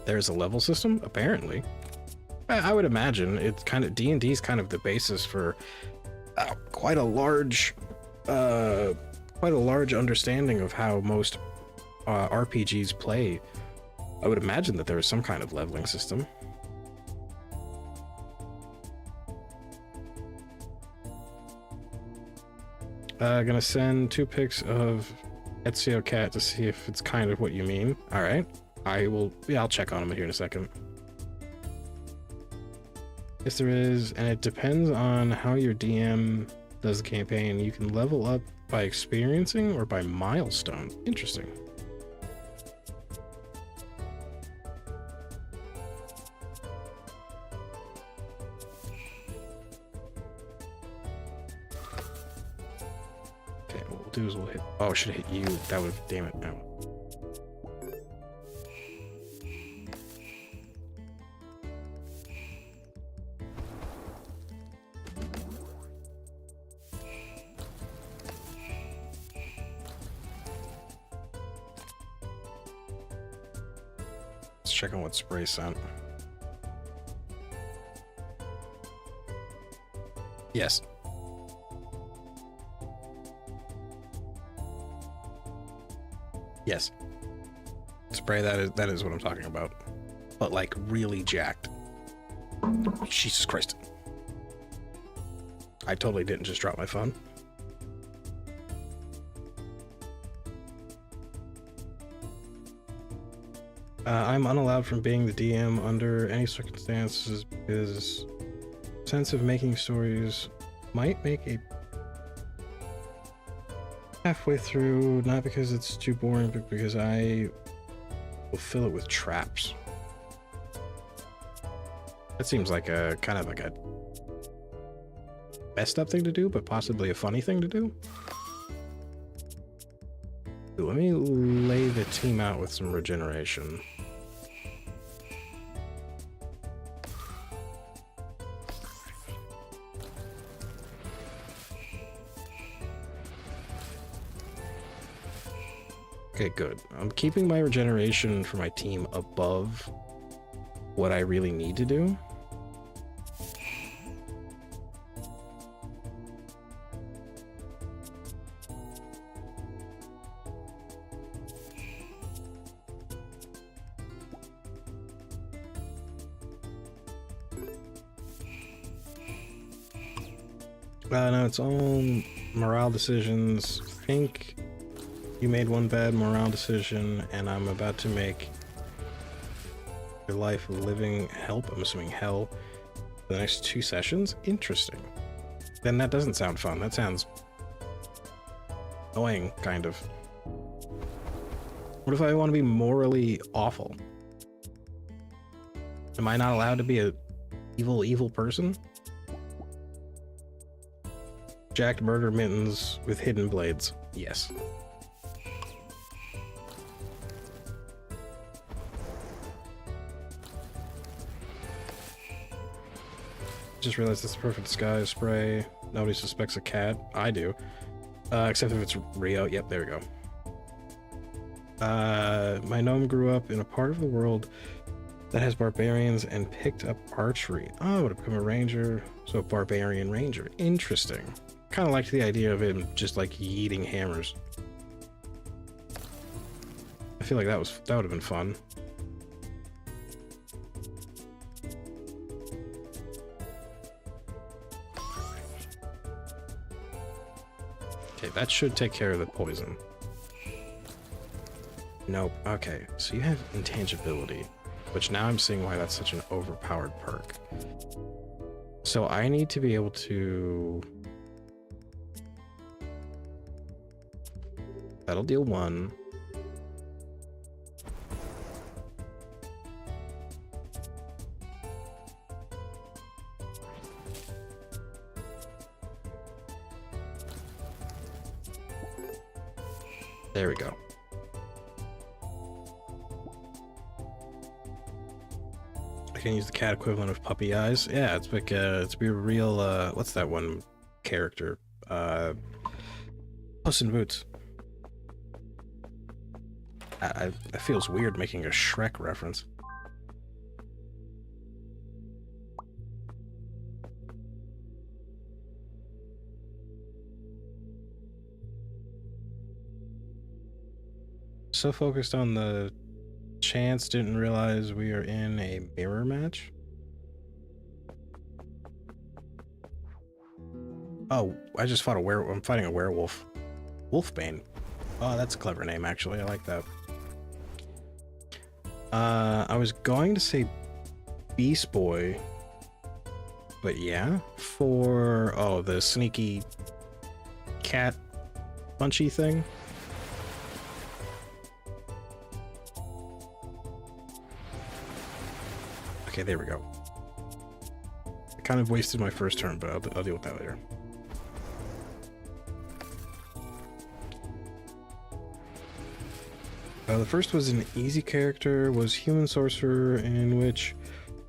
There's a level system, apparently. I would imagine it's kind of D&D is kind of the basis for quite a large understanding of how most RPGs play. I would imagine that there is some kind of leveling system. Gonna send 2 pics of Ezio Cat to see if it's kind of what you mean. All right, I'll check on him here in a second. Yes, there is, and it depends on how your DM does the campaign. You can level up by experiencing or by milestone. Interesting. Okay, what we'll do is we'll hit... Oh, I should have hit you. That would... Damn it. No. Check on what spray sent. Yes. Yes. Spray, that is what I'm talking about. But like really jacked. Jesus Christ. I totally didn't just drop my phone. I'm unallowed from being the DM under any circumstances because sense of making stories might make a halfway through, not because it's too boring, but because I will fill it with traps. That seems like a kind of like a messed up thing to do, but possibly a funny thing to do. Let me lay the team out with some regeneration. Okay, good. I'm keeping my regeneration for my team above what I really need to do. No, it's all morale decisions. I think you made one bad morale decision, and I'm about to make your life living help. I'm assuming hell for the next 2 sessions. Interesting. Then that doesn't sound fun. That sounds annoying, kind of. What if I want to be morally awful? Am I not allowed to be a evil person? Jacked murder mittens with hidden blades. Yes. Just realized it's the perfect disguise spray. Nobody suspects a cat. I do. Except if it's Rio. Yep, there we go. My gnome grew up in a part of the world that has barbarians and picked up archery. Oh, to become a ranger. So barbarian ranger. Interesting. Kind of liked the idea of him just like yeeting hammers. I feel like that would have been fun. Okay, that should take care of the poison. Nope. Okay, so you have intangibility, which now I'm seeing why that's such an overpowered perk. So I need to be able to... That'll deal 1. There we go. I can use the cat equivalent of puppy eyes. Yeah, it's like it's be a real what's that one character? Puss in Boots. It feels weird making a Shrek reference. So focused on the chance, didn't realize we are in a mirror match. Oh, I just fought a werewolf. I'm fighting a werewolf. Wolfbane. Oh, that's a clever name, actually. I like that. I was going to say Beast Boy, but yeah, for the sneaky cat punchy thing. Okay, there we go. I kind of wasted my first turn, but I'll deal with that later. The first was an easy character, was human sorcerer, in which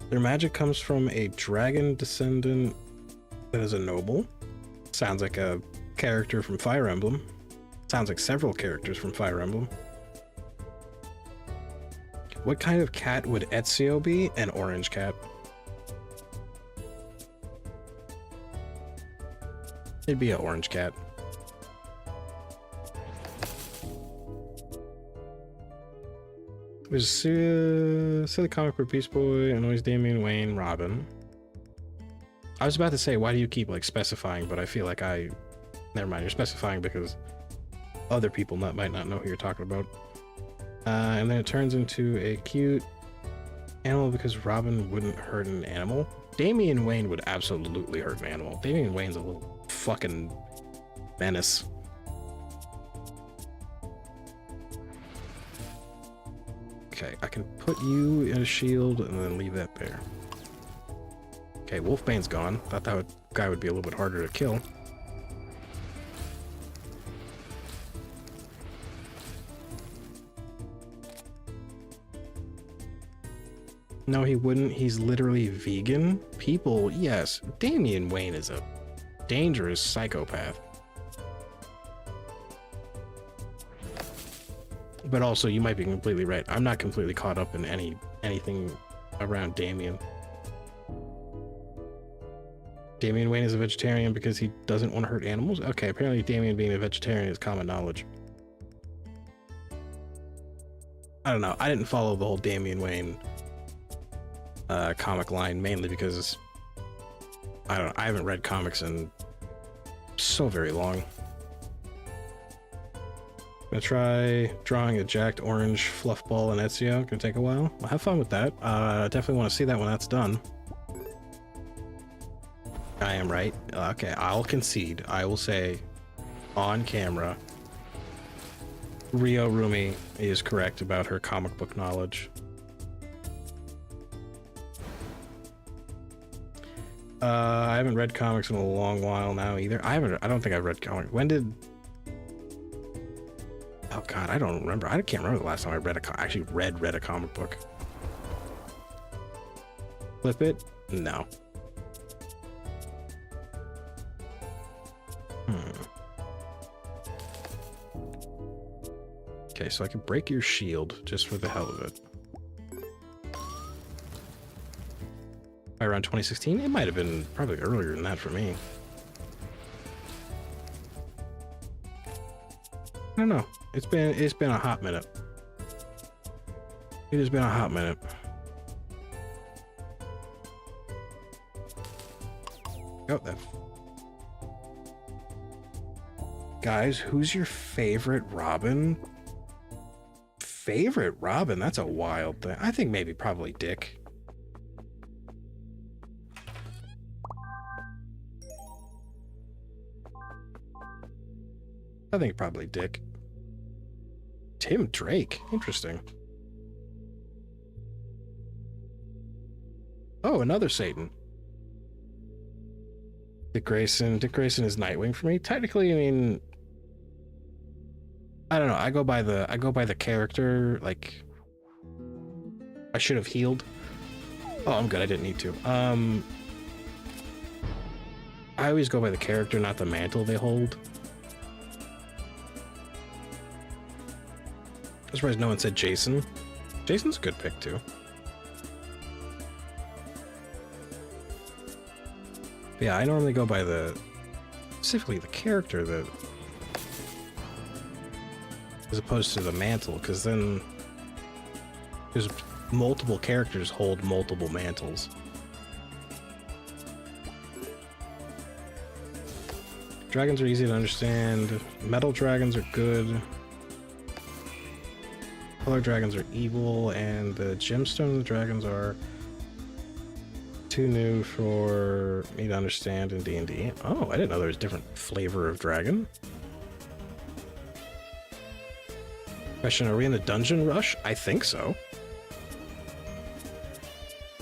their magic comes from a dragon descendant that is a noble. Sounds like a character from Fire Emblem. Sounds like several characters from Fire Emblem. What kind of cat would Ezio be? An orange cat. It'd be an orange cat. There's silly comic book Beast Boy, annoys Damian Wayne, Robin. I was about to say, why do you keep like specifying, but I feel like never mind, you're specifying because other people might not know who you're talking about. And then it turns into a cute animal because Robin wouldn't hurt an animal. Damian Wayne would absolutely hurt an animal. Damian Wayne's a little fucking menace. Okay, I can put you in a shield and then leave that there. Okay, Wolfbane's gone. Thought that guy would be a little bit harder to kill. No, he wouldn't. He's literally vegan. People, yes. Damian Wayne is a dangerous psychopath. But also, you might be completely right. I'm not completely caught up in anything around Damian. Damian Wayne is a vegetarian because he doesn't want to hurt animals? Okay, apparently Damian being a vegetarian is common knowledge. I don't know. I didn't follow the whole Damian Wayne comic line mainly because I haven't read comics in so very long. Gonna try drawing a jacked orange fluff ball in Ezio. Gonna take a while. Well, have fun with that. Definitely want to see that when that's done. I am right. Okay, I'll concede. I will say on camera, Rio Rumi is correct about her comic book knowledge. I haven't read comics in a long while now either. I don't think I've read comics. When did... Oh god, I don't remember. I can't remember the last time I actually read a comic book. Flip it? No. so I can break your shield just for the hell of it. By around 2016? It might have been probably earlier than that for me. I don't know. It's been a hot minute. It has been a hot minute. Oh, that. Guys, who's your favorite Robin? Favorite Robin? That's a wild thing. I think maybe probably Dick. I think probably Dick. Tim Drake. Interesting. Oh, another Satan. Dick Grayson. Dick Grayson is Nightwing for me. Technically, I mean, I don't know. I go by the character. Like, I should have healed. Oh, I'm good. I didn't need to. I always go by the character, not the mantle they hold. I'm surprised no one said Jason. Jason's a good pick too. But yeah, I normally go by specifically the character that, as opposed to the mantle, because then there's multiple characters hold multiple mantles. Dragons are easy to understand. Metal dragons are good. Color dragons are evil, and the gemstone dragons are too new for me to understand in D&D. Oh, I didn't know there was a different flavor of dragon. Question, are we in a dungeon rush? I think so.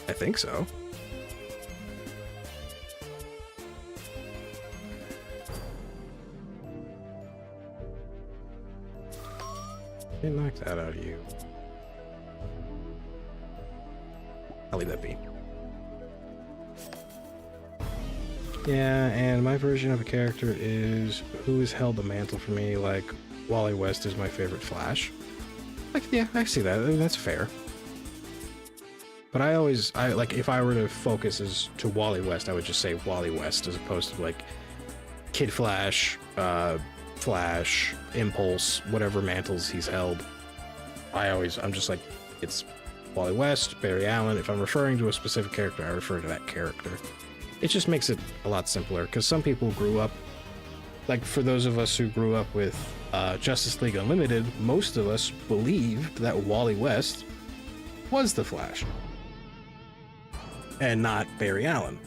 I think so. Didn't knock that out of you. I'll leave that be. Yeah, and my version of a character is who has held the mantle for me. Like, Wally West is my favorite Flash. Like, yeah, I see that. That's fair. But I like, if I were to focus as to Wally West, I would just say Wally West as opposed to like Kid Flash, Flash, Impulse, whatever mantles he's held. I'm just like, it's Wally West, Barry Allen. If I'm referring to a specific character, I refer to that character. It just makes it a lot simpler, because some people grew up, like for those of us who grew up with Justice League Unlimited, most of us believed that Wally West was the Flash and not Barry Allen,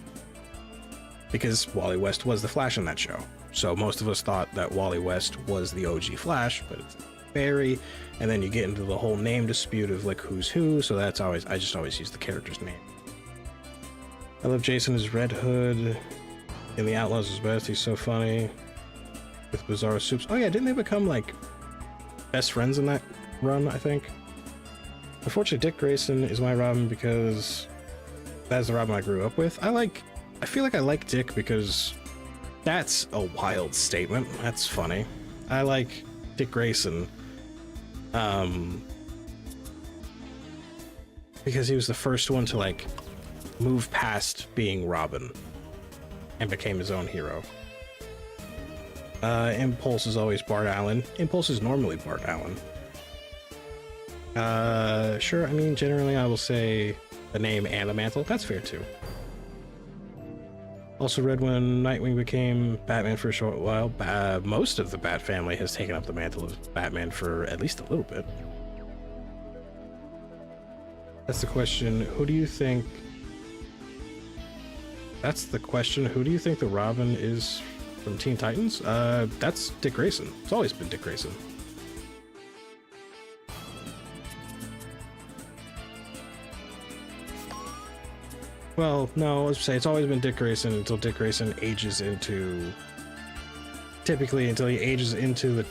because Wally West was the Flash in that show. So most of us thought that Wally West was the OG Flash, but it's Barry. And then you get into the whole name dispute of like who's who. So that's always, I just always use the character's name. I love Jason as Red Hood. In The Outlaws is best. He's so funny. With Bizarro Soups. Oh yeah, didn't they become like best friends in that run, I think? Unfortunately, Dick Grayson is my Robin because that's the Robin I grew up with. I feel like I like Dick because that's a wild statement. That's funny. I like Dick Grayson because he was the first one to like move past being Robin and became his own hero. Impulse is always Bart Allen. Impulse is normally Bart Allen. Sure, I mean, generally I will say the name and the mantle. That's fair too. Also read when Nightwing became Batman for a short while. Most of the Bat family has taken up the mantle of Batman for at least a little bit. That's the question. Who do you think... That's the question. Who do you think the Robin is from Teen Titans? That's Dick Grayson. It's always been Dick Grayson. Well, no, let's say it's always been Dick Grayson until Dick Grayson ages into... Typically until he ages into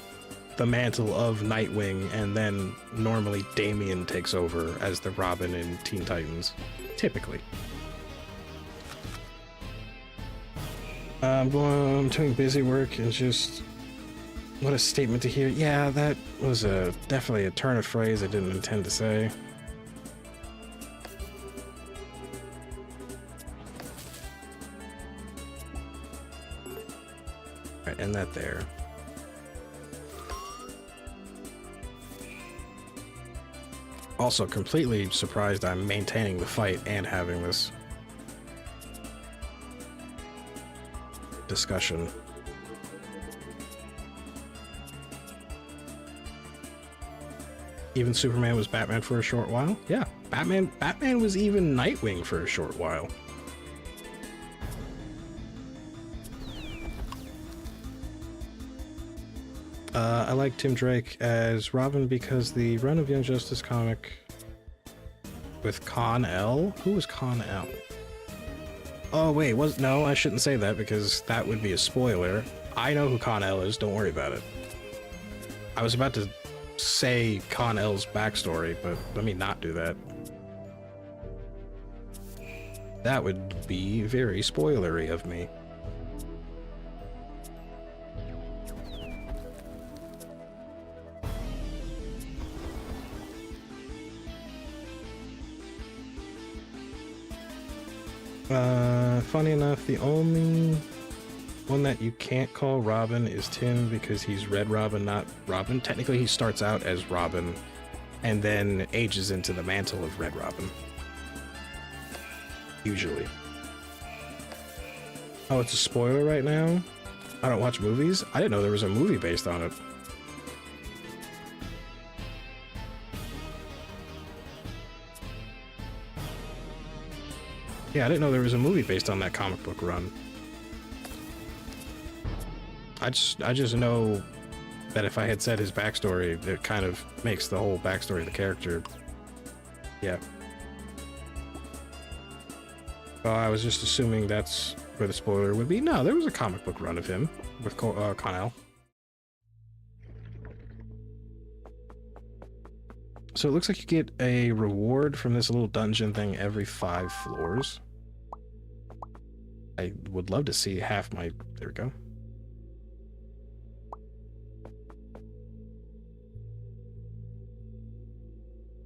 the mantle of Nightwing, and then normally Damian takes over as the Robin in Teen Titans. Typically. I'm doing busy work and just What a statement to hear. Yeah, that was definitely a turn of phrase I didn't intend to say. Alright, end that there. Also, completely surprised I'm maintaining the fight and having this discussion. Even Superman was Batman for a short while? Yeah, Batman was even Nightwing for a short while. I like Tim Drake as Robin because the run of Young Justice comic with Con-El? Who was Con-El? Oh wait, no, I shouldn't say that because that would be a spoiler. I know who Con-El is, don't worry about it. I was about to say Con-El's backstory, but let me not do that. That would be very spoilery of me. Funny enough, the only one that you can't call Robin is Tim because he's Red Robin, not Robin. Technically, he starts out as Robin and then ages into the mantle of Red Robin. Usually. Oh, it's a spoiler right now? I don't watch movies? I didn't know there was a movie based on it. Yeah, I didn't know there was a movie based on that comic book run. I just know that if I had said his backstory, it kind of makes the whole backstory of the character. Yeah. Oh, I was just assuming that's where the spoiler would be. No, there was a comic book run of him with Con-El. So it looks like you get a reward from this little dungeon thing every 5 floors. I would love to see half my... There we go.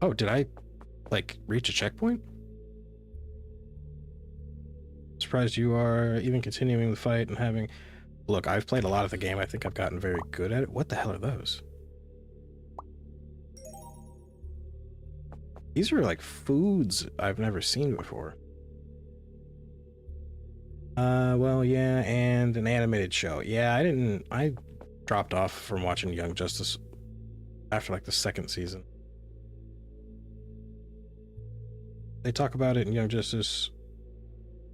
Oh, did I, like, reach a checkpoint? Surprised you are even continuing the fight and having... Look, I've played a lot of the game. I think I've gotten very good at it. What the hell are those? These are like foods I've never seen before. Well, yeah, and an animated show. Yeah, I dropped off from watching Young Justice after like the 2nd season. They talk about it in Young Justice.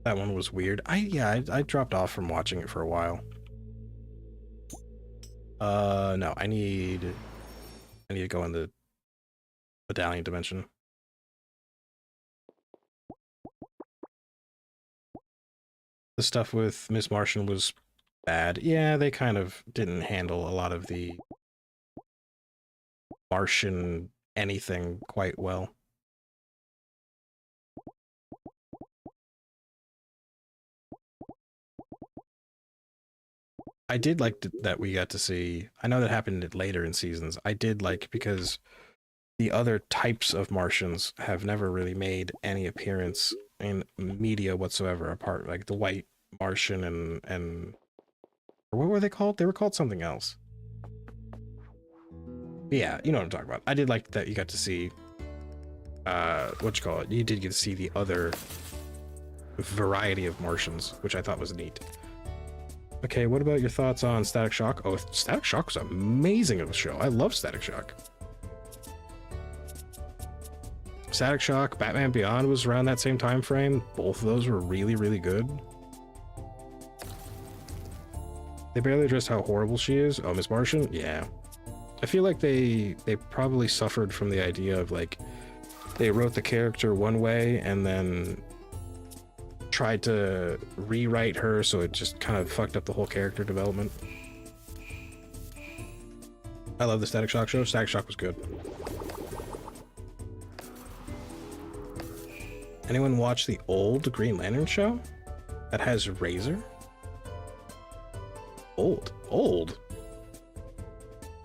That one was weird. I dropped off from watching it for a while. No, I need to go in the medallion dimension. The stuff with Miss Martian was bad. Yeah, they kind of didn't handle a lot of the Martian anything quite well. I did like that we got to see... I know that happened later in seasons. I did like because the other types of Martians have never really made any appearance in media whatsoever, apart like the white Martian and what were they called? They were called something else. Yeah, you know what I'm talking about. I did like that you got to see what you call it. You did get to see the other variety of Martians, which I thought was neat. Okay, what about your thoughts on Static Shock? Oh, Static Shock was amazing of a show. I love Static Shock. Static Shock, Batman Beyond was around that same time frame. Both of those were really, really good. They barely addressed how horrible she is. Oh, Miss Martian? Yeah. I feel like they probably suffered from the idea of, like, they wrote the character one way and then tried to rewrite her, so it just kind of fucked up the whole character development. I love the Static Shock show. Static Shock was good. Anyone watch the old Green Lantern show that has Razor? Old.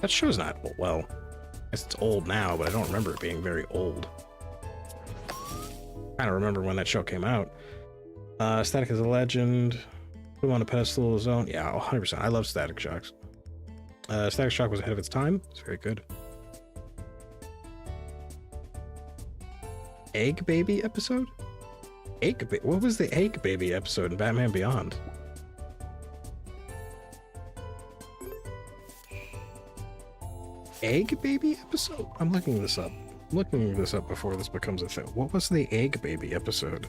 That show's not old. Well, I guess it's old now, but I don't remember it being very old. I don't remember when that show came out. Static is a legend. Put him on a pedestal zone. Yeah, 100%. I love Static Shocks. Static Shock was ahead of its time. It's very good. Egg Baby episode? What was the Egg Baby episode in Batman Beyond? Egg Baby episode? I'm looking this up. I'm looking this up before this becomes a thing. What was the Egg Baby episode?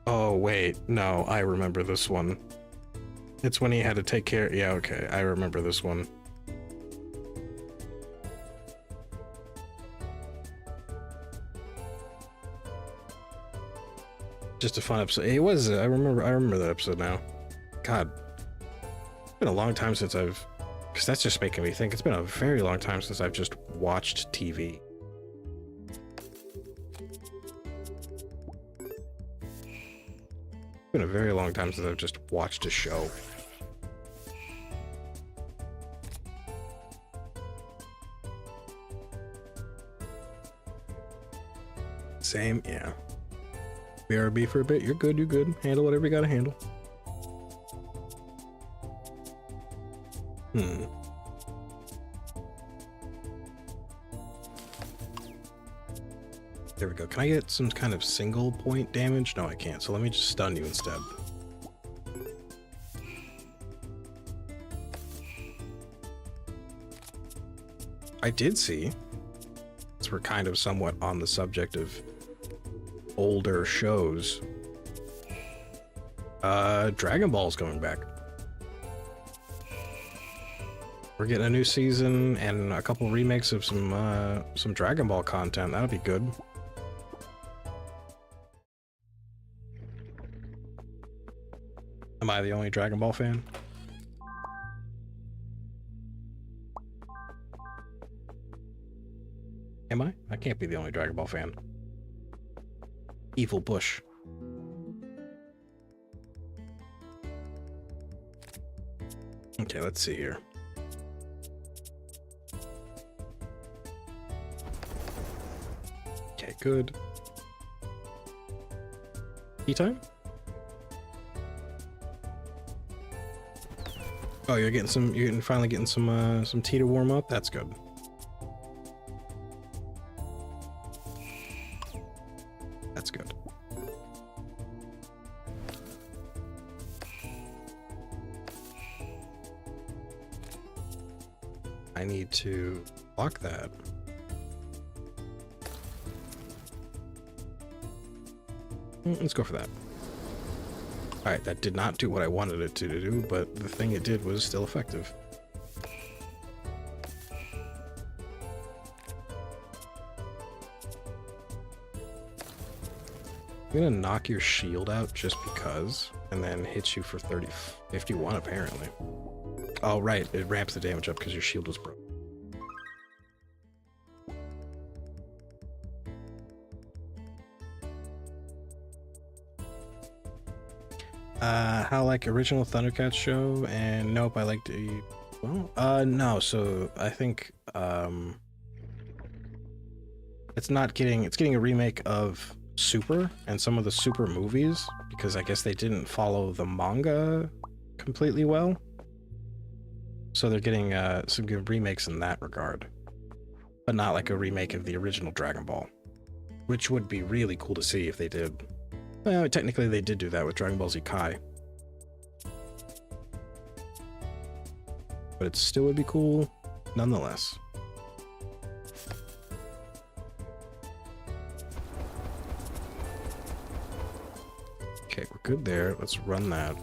Oh, wait. No, I remember this one. It's when he had to take care... Yeah, okay. I remember this one. Just a fun episode. It was... I remember that episode now. God. It's been a long time since I've... Because that's just making me think. It's been a very long time since I've just watched TV. Been a very long time since I've just watched a show. Same, yeah. BRB for a bit. You're good, you're good. Handle whatever you gotta handle. There we go. Can I get some kind of single point damage? No, I can't. So let me just stun you instead. I did see, as we're kind of somewhat on the subject of older shows, Dragon Ball's coming back. We're getting a new season and a couple remakes of some Dragon Ball content. That'll be good. Am I the only Dragon Ball fan? Am I? I can't be the only Dragon Ball fan. Evil Bush. Okay, let's see here. Okay, good. Tea time? Oh, you're finally getting some tea to warm up? That's good. That's good. I need to block that. Let's go for that. Alright, that did not do what I wanted it to do, but the thing it did was still effective. I'm gonna knock your shield out just because, and then hit you for 51 apparently. Oh right, it ramps the damage up because your shield was broken. How like original Thundercats show, and nope, I like the, well, no, so I think, it's getting a remake of Super and some of the Super movies, because I guess they didn't follow the manga completely well. So they're getting, some good remakes in that regard, but not like a remake of the original Dragon Ball, which would be really cool to see if they did. Well, technically they did do that with Dragon Ball Z Kai. But it still would be cool nonetheless. Okay, we're good there. Let's run that.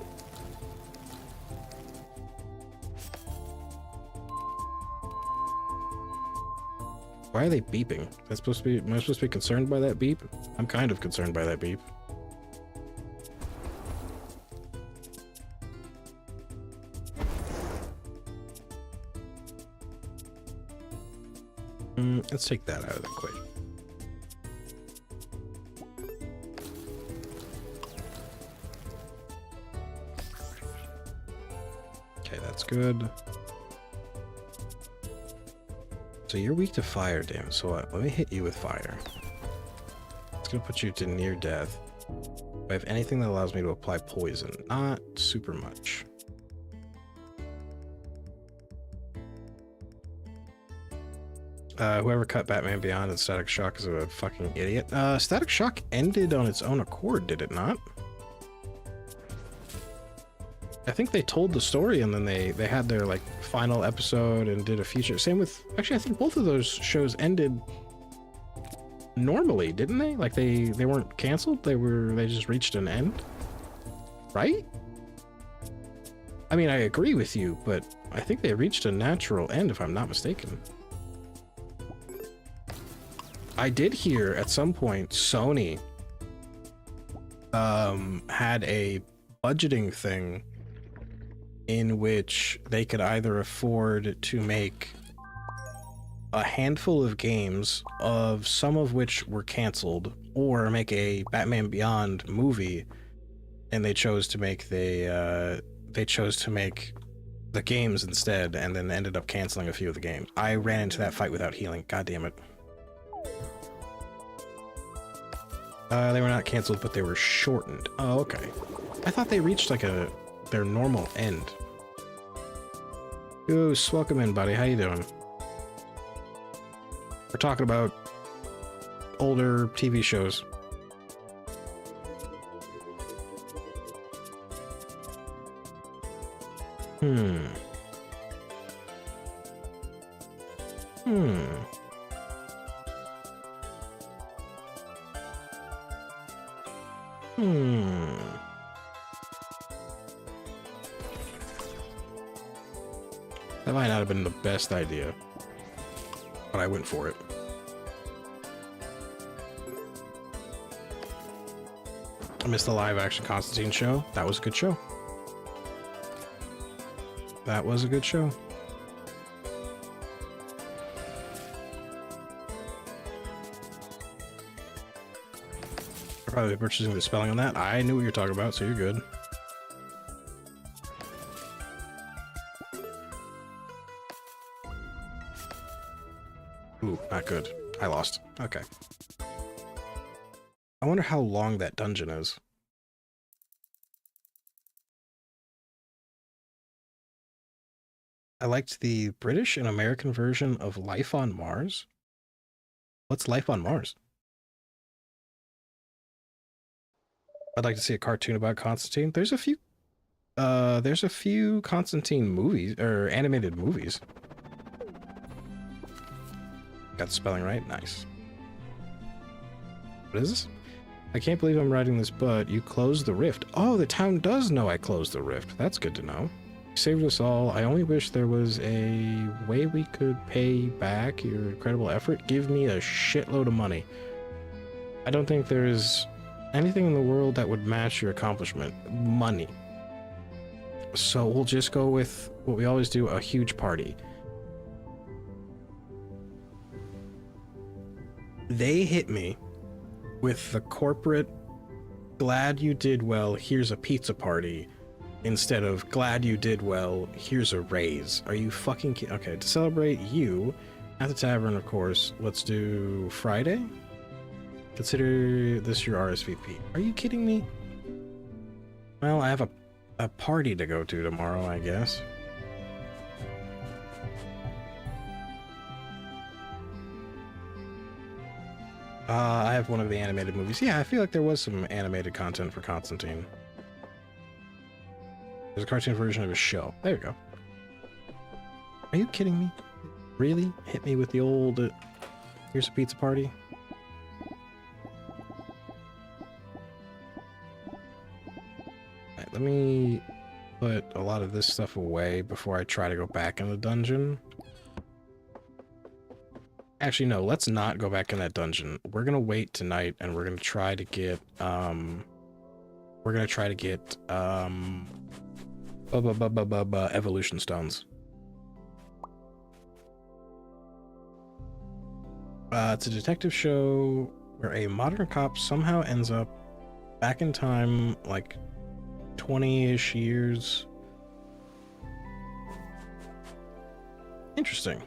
Why are they beeping? That's supposed to be, am I supposed to be concerned by that beep? I'm kind of concerned by that beep. Let's take that out of the equation. Okay, that's good. So you're weak to fire, damn. So what? Let me hit you with fire. It's gonna put you to near death. Do I have anything that allows me to apply poison? Not super much. Whoever cut Batman Beyond and Static Shock is a fucking idiot. Static Shock ended on its own accord, did it not? I think they told the story and then they had their like final episode and did a feature. Same with, actually I think both of those shows ended normally, didn't they? Like they weren't canceled, they just reached an end, right? I mean, I agree with you, but I think they reached a natural end if I'm not mistaken. I did hear at some point Sony had a budgeting thing in which they could either afford to make a handful of games, of some of which were canceled, or make a Batman Beyond movie, and they chose to make the games instead, and then ended up canceling a few of the games. I ran into that fight without healing. God damn it. They were not canceled, but they were shortened. Oh, okay. I thought they reached like their normal end. Goose, welcome in, buddy. How you doing? We're talking about older TV shows. Hmm. That might not have been the best idea, but I went for it. I missed the live action Constantine show. That was a good show. That was a good show. I'll probably be purchasing the spelling on that. I knew what you're talking about, so you're good. Ooh, not good. I lost. Okay. I wonder how long that dungeon is. I liked the British and American version of Life on Mars. What's Life on Mars? I'd like to see a cartoon about Constantine. There's a few Constantine movies, or animated movies. Got the spelling right? Nice. What is this? I can't believe I'm writing this, but you closed the rift. Oh, the town does know I closed the rift. That's good to know. You saved us all. I only wish there was a way we could pay back your incredible effort. Give me a shitload of money. I don't think there is anything in the world that would match your accomplishment. Money. So we'll just go with what we always do, a huge party. They hit me with the corporate, glad you did well, here's a pizza party, instead of glad you did well, here's a raise. Are you fucking kidding? Okay, to celebrate you at the tavern, of course, let's do Friday. Consider this your RSVP. Are you kidding me? Well, I have a party to go to tomorrow, I guess. I have one of the animated movies. Yeah, I feel like there was some animated content for Constantine. There's a cartoon version of a show. There you go. Are you kidding me? Really? Hit me with the old, here's a pizza party? Alright, let me put a lot of this stuff away before I try to go back in the dungeon. Actually, no, let's not go back in that dungeon. We're gonna wait tonight and we're gonna try to get, evolution stones. It's a detective show where a modern cop somehow ends up back in time, like 20-ish years. Interesting.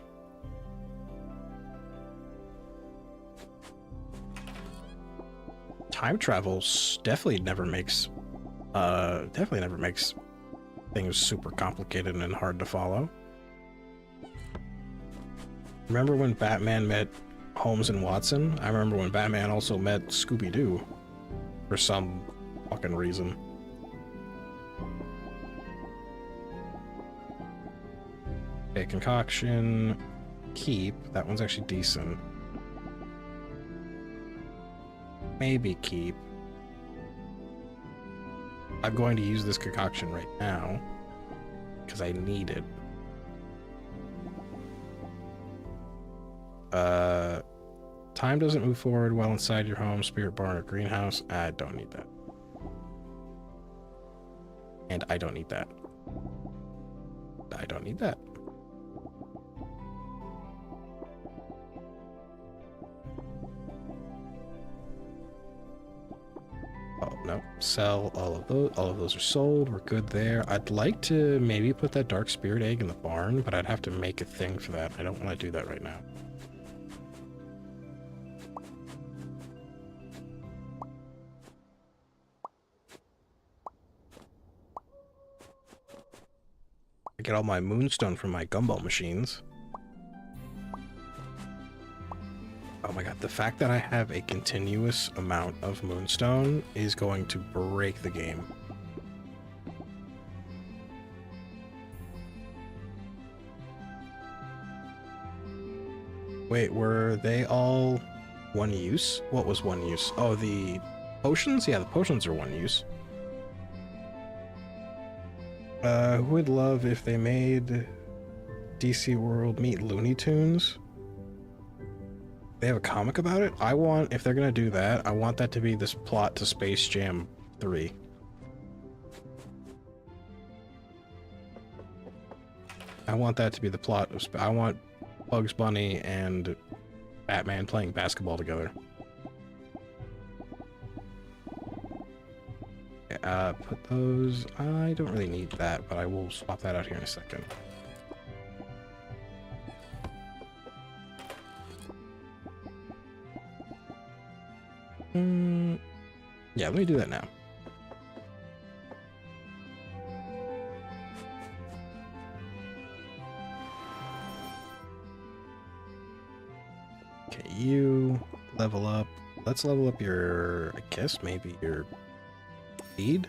Time travel definitely never makes things super complicated and hard to follow. Remember when Batman met Holmes and Watson? I remember when Batman also met Scooby-Doo for some fucking reason. Okay, concoction, keep. That one's actually decent. Maybe keep. I'm going to use this concoction right now because I need it. Time doesn't move forward while inside your home, spirit barn, or greenhouse. I don't need that. And I don't need that. I don't need that. Oh, no. Sell all of those. All of those are sold. We're good there. I'd like to maybe put that dark spirit egg in the barn, but I'd have to make a thing for that. I don't want to do that right now. I get all my moonstone from my gumball machines. Oh my god, the fact that I have a continuous amount of moonstone is going to break the game. Wait, were they all one use? What was one use? Oh, the potions? Yeah, the potions are one use. Who would love if they made DC World meet Looney Tunes? They have a comic about it? I want, if they're gonna do that, I want that to be this plot to Space Jam 3. I want that to be the plot of I want Bugs Bunny and Batman playing basketball together. Put those... I don't really need that, but I will swap that out here in a second. Yeah, let me do that now. Okay, you level up. Let's level up your, I guess maybe your speed.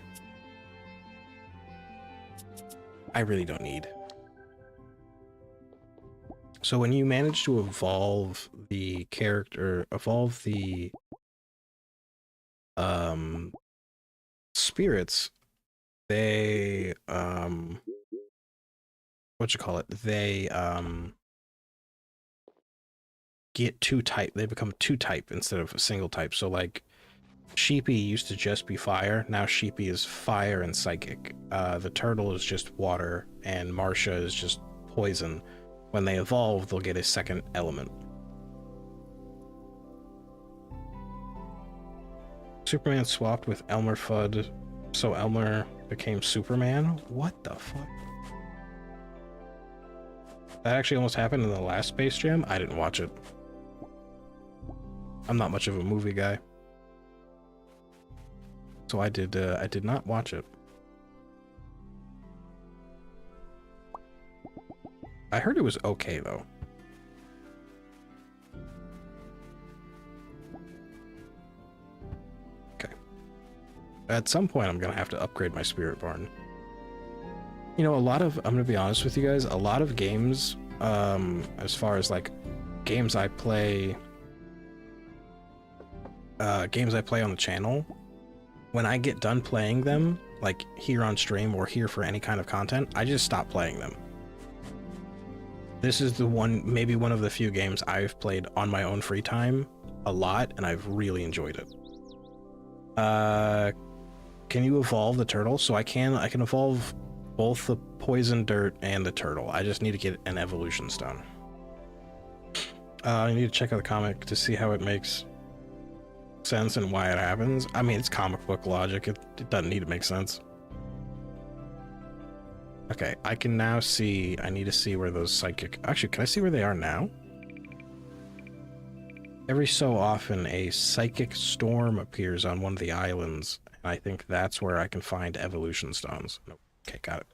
I really don't need. So when you manage to evolve the character, evolve the spirits, they they get two type, they become two type instead of a single type. So like Sheepy used to just be fire, now Sheepy is fire and psychic. The turtle is just water and Marcia is just poison. When they evolve, they'll get a second element. Superman swapped with Elmer Fudd, so Elmer became Superman? What the fuck? That actually almost happened in the last Space Jam? I didn't watch it. I'm not much of a movie guy. So I did not watch it. I heard it was okay though. Okay. At some point I'm gonna have to upgrade my spirit barn. You know, I'm gonna be honest with you guys, a lot of games, as far as like games I play on the channel, when I get done playing them, like here on stream or here for any kind of content, I just stop playing them. This is the one, maybe one of the few games I've played on my own free time a lot, and I've really enjoyed it. Can you evolve the turtle? So I can evolve both the poison dirt and the turtle. I just need to get an evolution stone. I need to check out the comic to see how it makes sense and why it happens. I mean, it's comic book logic. It doesn't need to make sense. Okay, I can now see... I need to see where those psychic... Actually, can I see where they are now? Every so often, a psychic storm appears on one of the islands, and I think that's where I can find evolution stones. Nope. Okay, got it.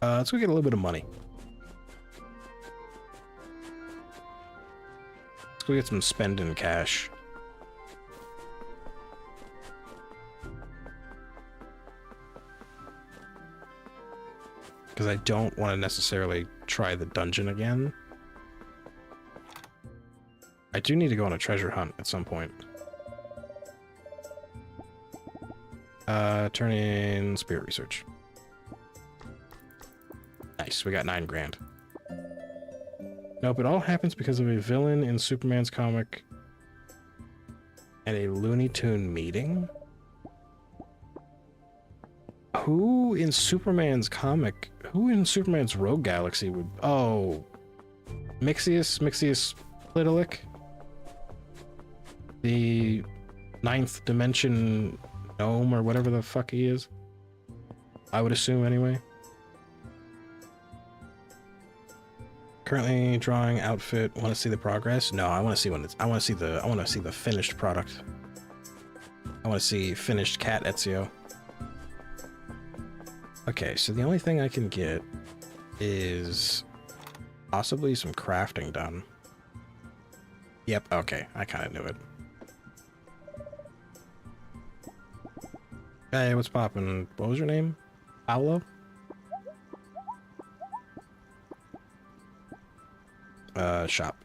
Let's go get a little bit of money. Let's go get some spending cash. Because I don't want to necessarily try the dungeon again. I do need to go on a treasure hunt at some point. Turn in spirit research. Nice, we got 9 grand. Nope, it all happens because of a villain in Superman's comic and a Looney Tune meeting? Who in Superman's comic, who in Superman's Rogue Galaxy would... Oh, Mixius Plitilic? The 9th dimension gnome or whatever the fuck he is. I would assume anyway. Currently drawing outfit. Want to see the progress? No, I want to see when it's... I want to see the finished product. I want to see finished cat Ezio. Okay, so the only thing I can get is possibly some crafting done. Yep, okay, I kind of knew it. Hey, what's poppin'? What was your name? Paolo? Shop.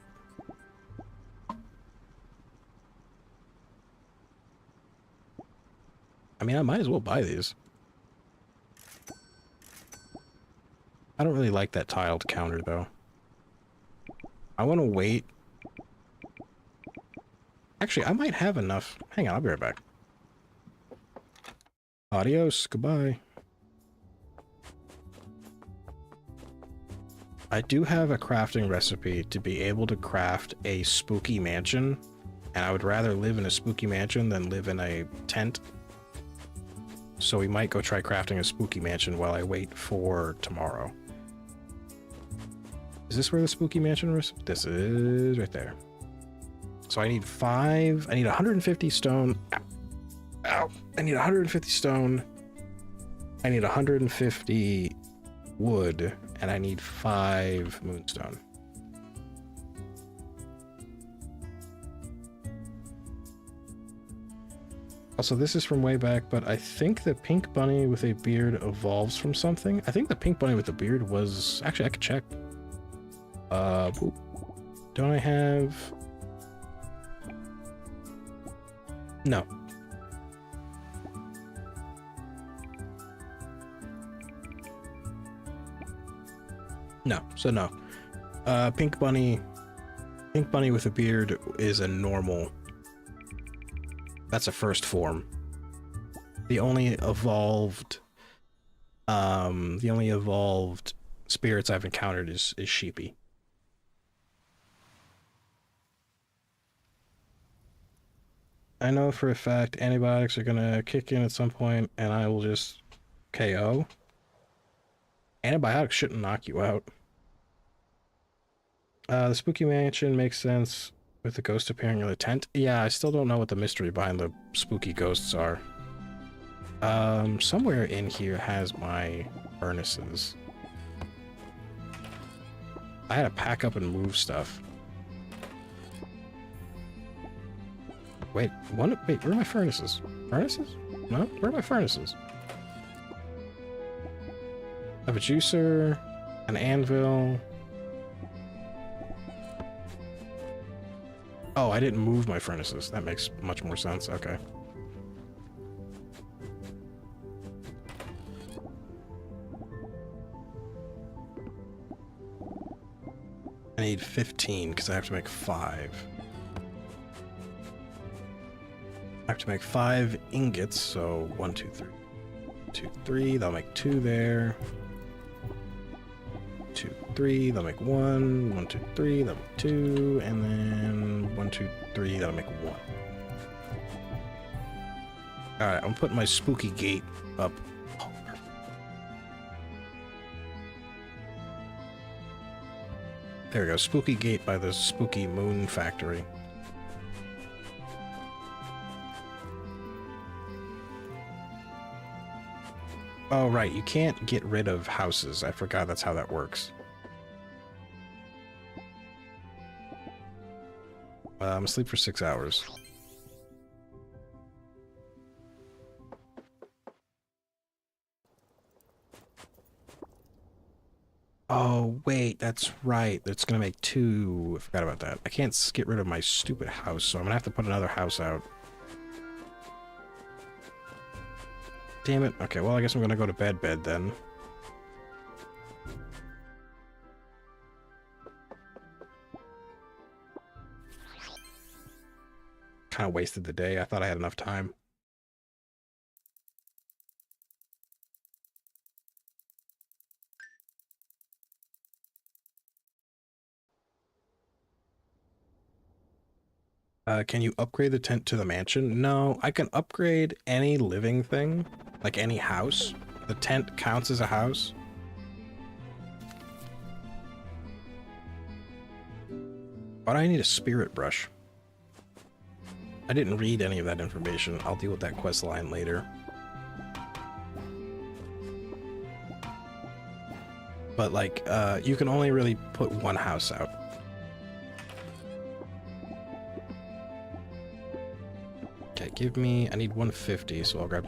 I mean, I might as well buy these. I don't really like that tiled counter, though. I want to wait. Actually, I might have enough. Hang on, I'll be right back. Adios, goodbye. I do have a crafting recipe to be able to craft a spooky mansion, and I would rather live in a spooky mansion than live in a tent. So we might go try crafting a spooky mansion while I wait for tomorrow. Is this where the spooky mansion is? This is right there. So I need 5. I need 150 stone. Ow. Ow. I need 150 stone. I need 150 wood. And I need 5 moonstone. Also, this is from way back, but I think the pink bunny with a beard evolves from something. I think the pink bunny with the beard was... Actually, I could check. Don't I have... No. No, so no. Pink bunny with a beard is a normal. That's a first form. The only evolved spirits I've encountered is sheepy. I know for a fact antibiotics are gonna kick in at some point and I will just KO. Antibiotics shouldn't knock you out. The spooky mansion makes sense with the ghost appearing in the tent. Yeah, I still don't know what the mystery behind the spooky ghosts are. Somewhere in here has my furnaces. I had to pack up and move stuff. Wait, where are my furnaces? Furnaces? No? Where are my furnaces? I have a juicer, an anvil. Oh, I didn't move my furnaces. That makes much more sense. Okay. I need 15 because I have to make 5. I have to make 5 ingots, so 1, 2, 3. 2, 3. That'll make 2 there. 2, 3, that'll make 1, 1, 2, 3, that'll make 2, and then 1, 2, 3, that'll make 1. Alright, I'm putting my spooky gate up. Oh, perfect. There we go, spooky gate by the spooky moon factory. Oh, right, you can't get rid of houses. I forgot that's how that works. I'm asleep for 6 hours. Oh, wait, that's right. It's gonna make 2. I forgot about that. I can't get rid of my stupid house, so I'm gonna have to put another house out. Damn it. Okay, well, I guess I'm gonna go to bed then. Kind of wasted the day. I thought I had enough time. Can you upgrade the tent to the mansion? No, I can upgrade any living thing, like any house. The tent counts as a house. But I need a spirit brush. I didn't read any of that information. I'll deal with that quest line later. But like, you can only really put one house out. Okay, give me, I need 150, so I'll grab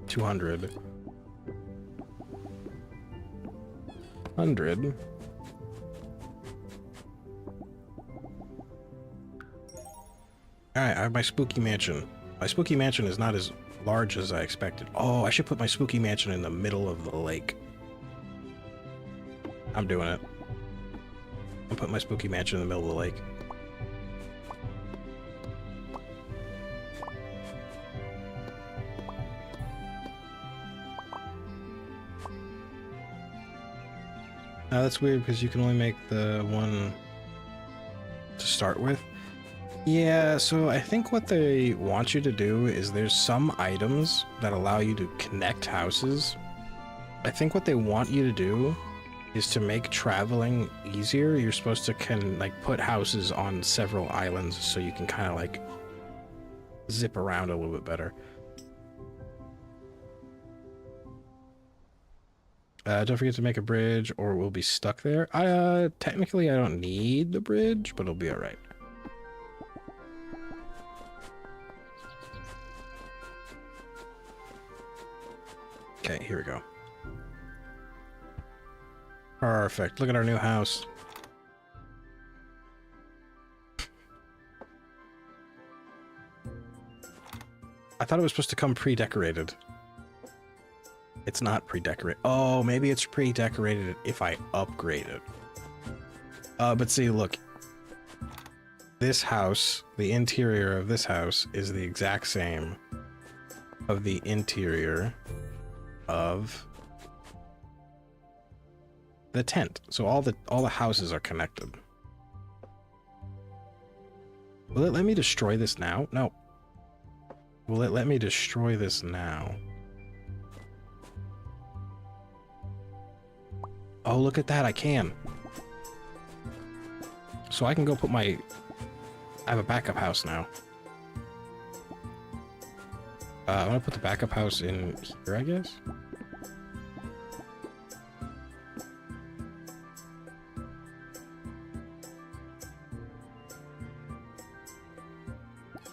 200. 100. Alright, I have my spooky mansion. My spooky mansion is not as large as I expected. Oh, I should put my spooky mansion in the middle of the lake. I'm doing it. I'll put my spooky mansion in the middle of the lake. Now that's weird because you can only make the one to start with. Yeah, so I think what they want you to do is there's some items that allow you to connect houses. I think what they want you to do is to make traveling easier. You're supposed to put houses on several islands so you can kind of like zip around a little bit better. Don't forget to make a bridge or we'll be stuck there. Technically I don't need the bridge, but it'll be all right. Okay, here we go. Perfect. Look at our new house. I thought it was supposed to come pre-decorated. It's not pre-decorated. Oh, maybe it's pre-decorated if I upgrade it. But see, look. This house, the interior of this house, is the exact same of the interior of the tent. So all the houses are connected. Will it let me destroy this now? No. Will it let me destroy this now? Oh, look at that, I can. So I can go put I have a backup house now. I'm gonna put the backup house in here, I guess.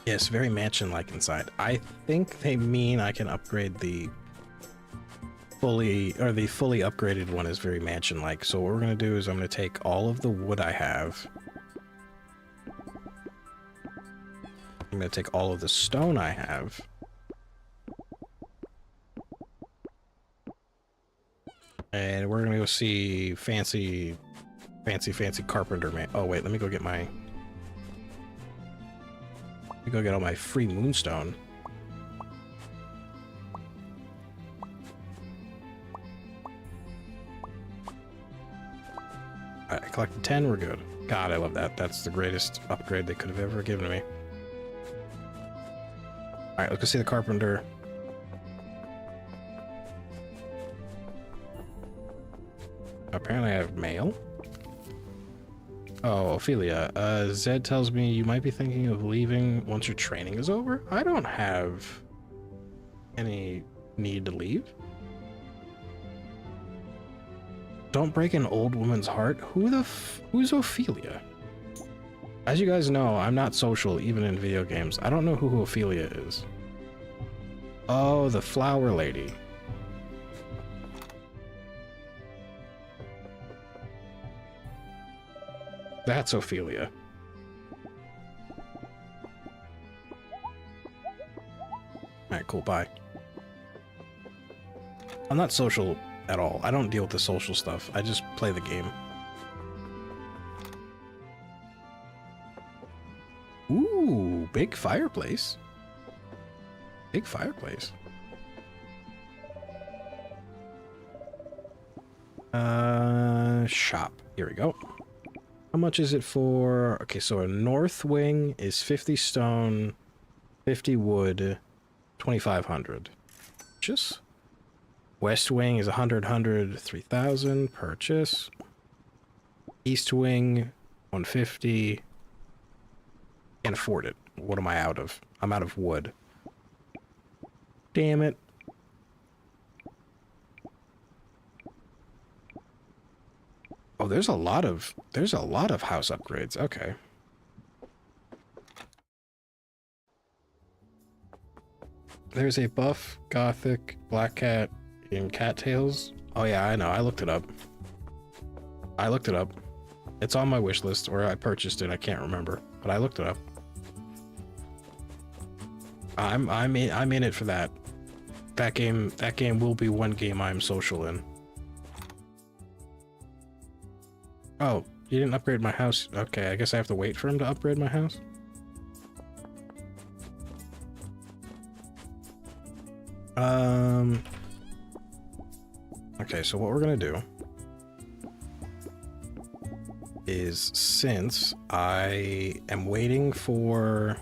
Yes, very mansion-like inside. I think they mean I can upgrade the fully upgraded one is very mansion-like. So what we're gonna do is I'm gonna take all of the wood I have. I'm gonna take all of the stone I have. And we're gonna go see fancy carpenter man. Oh wait, let me go get all my free moonstone. Alright, I collected 10, we're good. God, I love that. That's the greatest upgrade they could have ever given me. Alright, let's go see the carpenter. Apparently I have mail. Oh, Ophelia. Zed tells me you might be thinking of leaving once your training is over. I don't have any need to leave. Don't break an old woman's heart. Who's Ophelia? As you guys know, I'm not social even in video games. I don't know who Ophelia is. Oh, the flower lady. That's Ophelia. Alright, cool, bye. I'm not social at all. I don't deal with the social stuff. I just play the game. Ooh, big fireplace. Big fireplace. Shop. Here we go. How much is it for... Okay, so a north wing is 50 stone, 50 wood, 2,500. Purchase. West wing is 100, 3,000. Purchase. East wing, 150. Can't afford it. What am I out of? I'm out of wood. Damn it. Oh, there's a lot of house upgrades. Okay. There's a buff, gothic, black cat in cattails. Oh yeah, I know. I looked it up. It's on my wish list, or I purchased it. I can't remember, but I looked it up. I'm in it for that. That game will be one game I'm social in. Oh, you didn't upgrade my house. Okay, I guess I have to wait for him to upgrade my house. Okay, so what we're gonna do is, since I am waiting for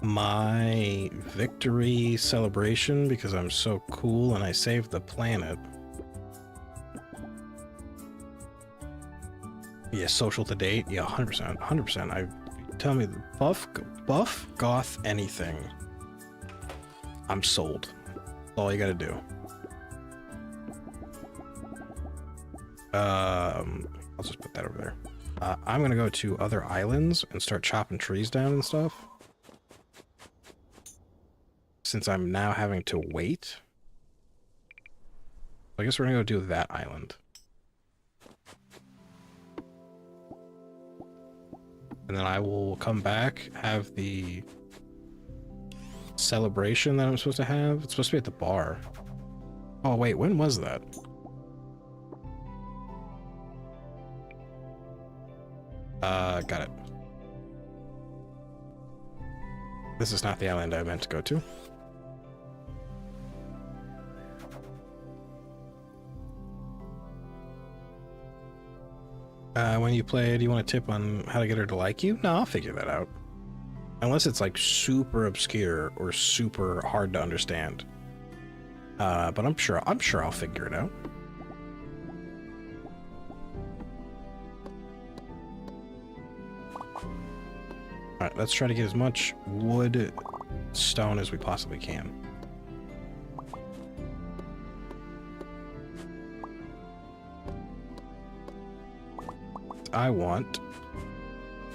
my victory celebration because I'm so cool and I saved the planet. Yeah, social to date. Yeah, 100%. 100%. Tell me, buff, goth, anything. I'm sold. That's all you gotta do. I'll just put that over there. I'm gonna go to other islands and start chopping trees down and stuff. Since I'm now having to wait. I guess we're gonna go do that island. And then I will come back, have the celebration that I'm supposed to have. It's supposed to be at the bar. Oh wait, when was that? Got it. This is not the island I meant to go to. When you play, do you want a tip on how to get her to like you? No, I'll figure that out. Unless it's like super obscure or super hard to understand. But I'm sure I'll figure it out. Alright, let's try to get as much wood, stone as we possibly can. I want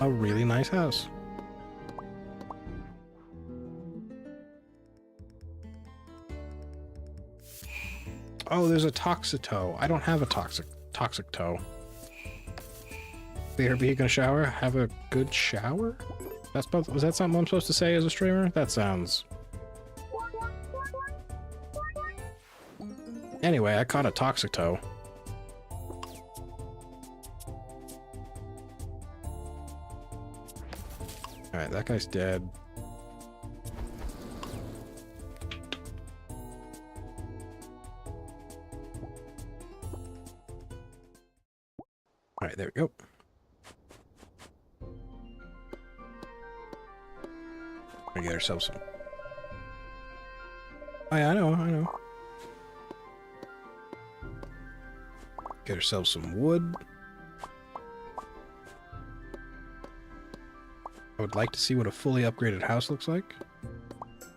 a really nice house. Oh, there's a toxic toe. I don't have a toxic toe. BRB gonna shower? Have a good shower? Was that something I'm supposed to say as a streamer? That sounds... Anyway, I caught a toxic toe. Alright, that guy's dead. right, there we go. We get ourselves some. Oh yeah, I know. Get ourselves some wood. I would like to see what a fully upgraded house looks like.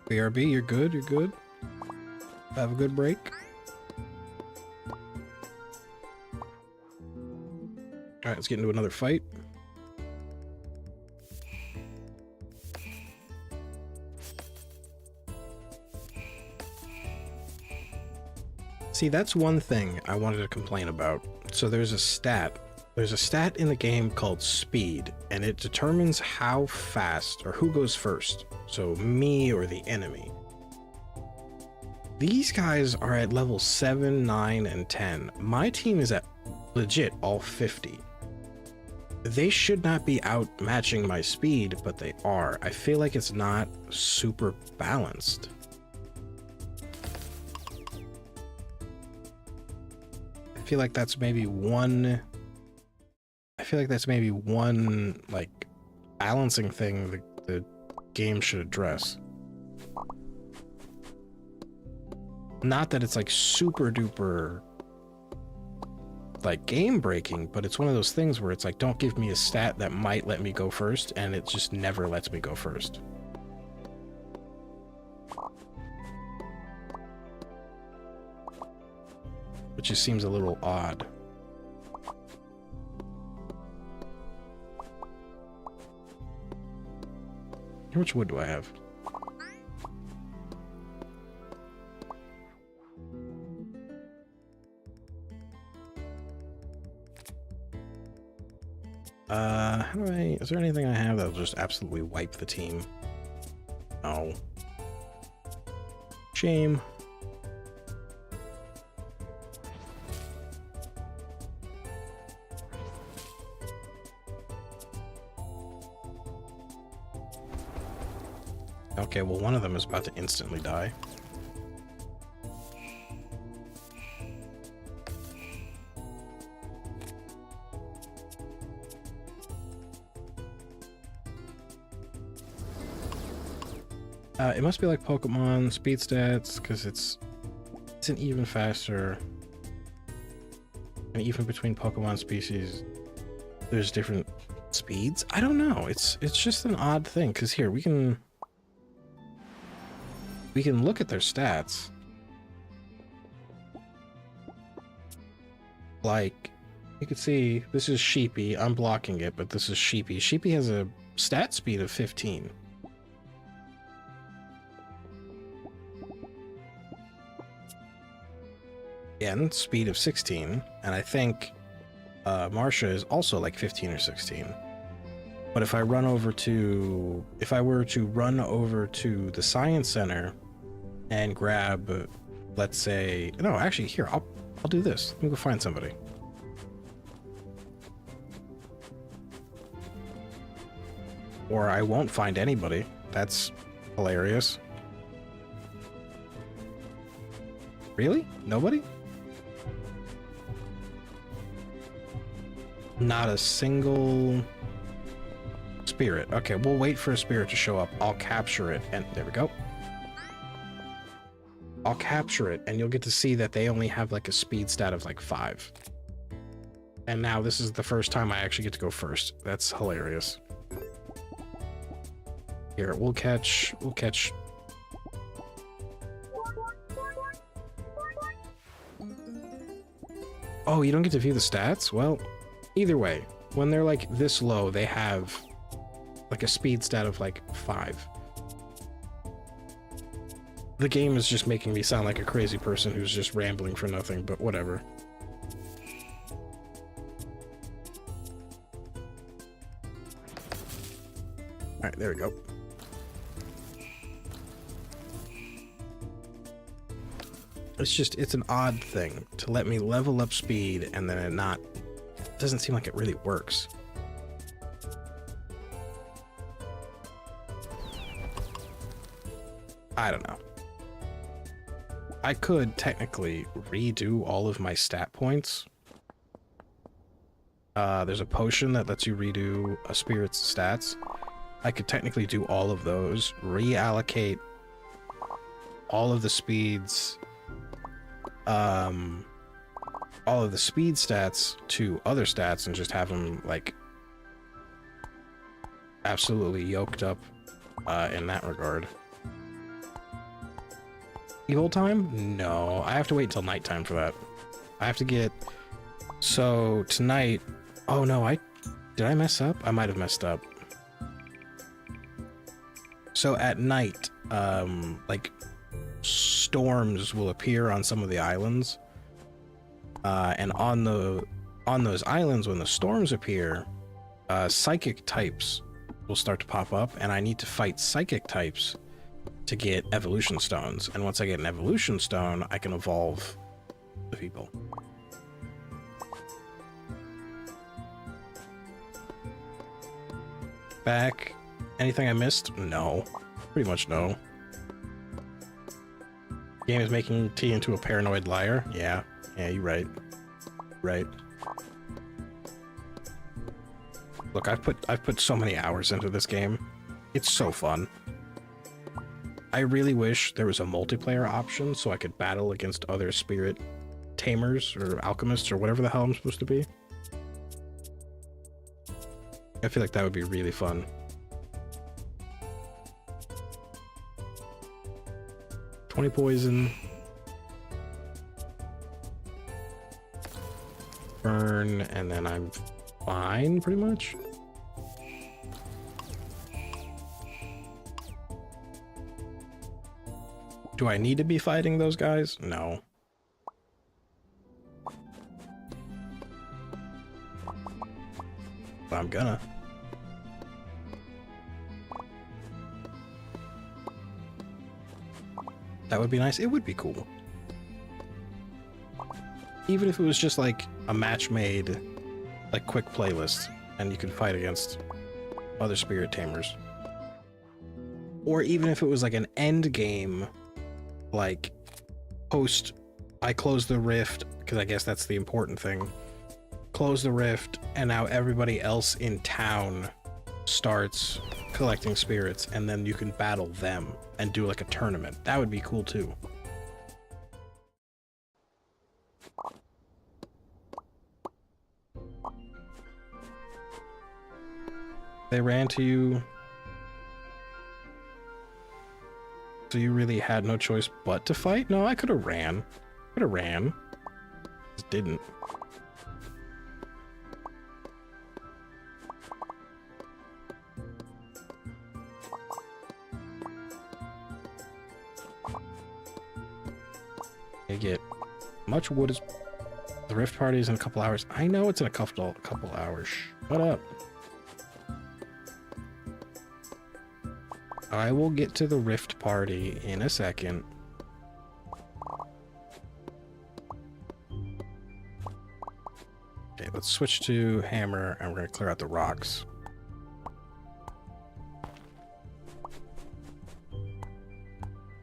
BRB, you're good, you're good. Have a good break. Alright, let's get into another fight. See, that's one thing I wanted to complain about. So there's a stat. There's a stat in the game called speed, and it determines how fast or who goes first. So me or the enemy. These guys are at level 7, 9, and 10. My team is at legit all 50. They should not be outmatching my speed, but they are. I feel like it's not super balanced. I feel like that's maybe one like balancing thing the game should address. Not that it's like super duper like game breaking, but it's one of those things where it's like, don't give me a stat that might let me go first, and it just never lets me go first. Which just seems a little odd. How much wood do I have? Is there anything I have that'll just absolutely wipe the team? No. Shame. Okay, well, one of them is about to instantly die. It must be like Pokemon speed stats, because it's an even faster. And even between Pokemon species, there's different speeds. I don't know. It's just an odd thing, because here we can look at their stats. Like, you can see this is Sheepy. I'm blocking it, but this is Sheepy. Sheepy has a stat speed of 15. Again, speed of 16, and I think Marsha is also like 15 or 16. But if I were to run over to the Science Center and grab, let's say, no, actually, here, I'll do this. Let me go find somebody. Or I won't find anybody. That's hilarious. Really? Nobody? Not a single spirit. Okay, we'll wait for a spirit to show up. I'll capture it, and there we go. I'll capture it, and you'll get to see that they only have like a speed stat of like 5. And now this is the first time I actually get to go first. That's hilarious. Here, we'll catch. Oh, you don't get to view the stats? Well, either way, when they're like this low, they have like a speed stat of like 5. The game is just making me sound like a crazy person who's just rambling for nothing, but whatever. Alright, there we go. It's an odd thing to let me level up speed and then it doesn't seem like it really works. I don't know. I could technically redo all of my stat points There's a potion that lets you redo a spirit's stats. I could technically do all of those, reallocate all of the speeds, all of the speed stats to other stats and just have them, like, absolutely yoked up in that regard. Evil time? No, I have to wait till nighttime for that. I have to get... So, tonight... Oh no, did I mess up? I might have messed up. So at night, like, storms will appear on some of the islands. And on those islands, when the storms appear, psychic types will start to pop up, and I need to fight psychic types to get evolution stones. And once I get an evolution stone, I can evolve the people. Back. Anything I missed? No. Pretty much no. Game is making T into a paranoid liar? Yeah. Yeah, you're right. Right. Look, I've put so many hours into this game. It's so fun. I really wish there was a multiplayer option so I could battle against other spirit tamers or alchemists or whatever the hell I'm supposed to be. I feel like that would be really fun. $20 poison. Burn, and then I'm fine, pretty much. Do I need to be fighting those guys? No. But I'm gonna. That would be nice. It would be cool. Even if it was just like a match made, like quick playlist, and you could fight against other spirit tamers. Or even if it was like an end game, like post I close the rift, because I guess that's the important thing. Close the rift, and now everybody else in town starts collecting spirits, and then you can battle them and do like a tournament. That would be cool too. They ran to you, so you really had no choice but to fight? No, I could have ran. Could have ran. Just didn't. You get much wood is the rift party is in a couple hours. I know it's in a couple hours. Shut up. I will get to the rift party in a second. Okay, let's switch to hammer, and we're gonna clear out the rocks.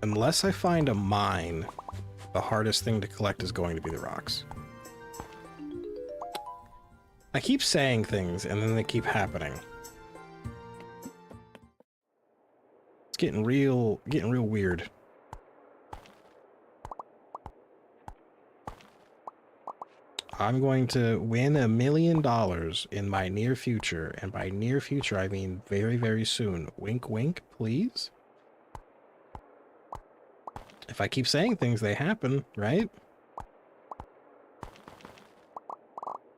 Unless I find a mine, the hardest thing to collect is going to be the rocks. I keep saying things, and then they keep happening. It's getting real weird. I'm going to win $1 million in my near future, and by near future I mean very, very soon. Wink, wink, please. If I keep saying things, they happen, right?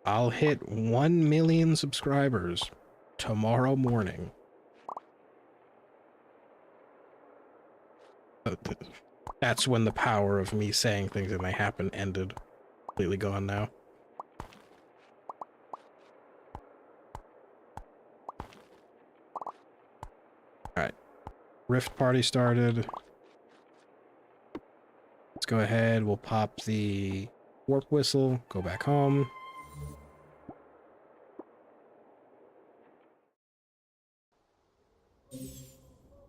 I'll hit 1 million subscribers tomorrow morning. That's when the power of me saying things and they happen ended. Completely gone now. Alright. Rift party started. Let's go ahead. We'll pop the warp whistle. Go back home.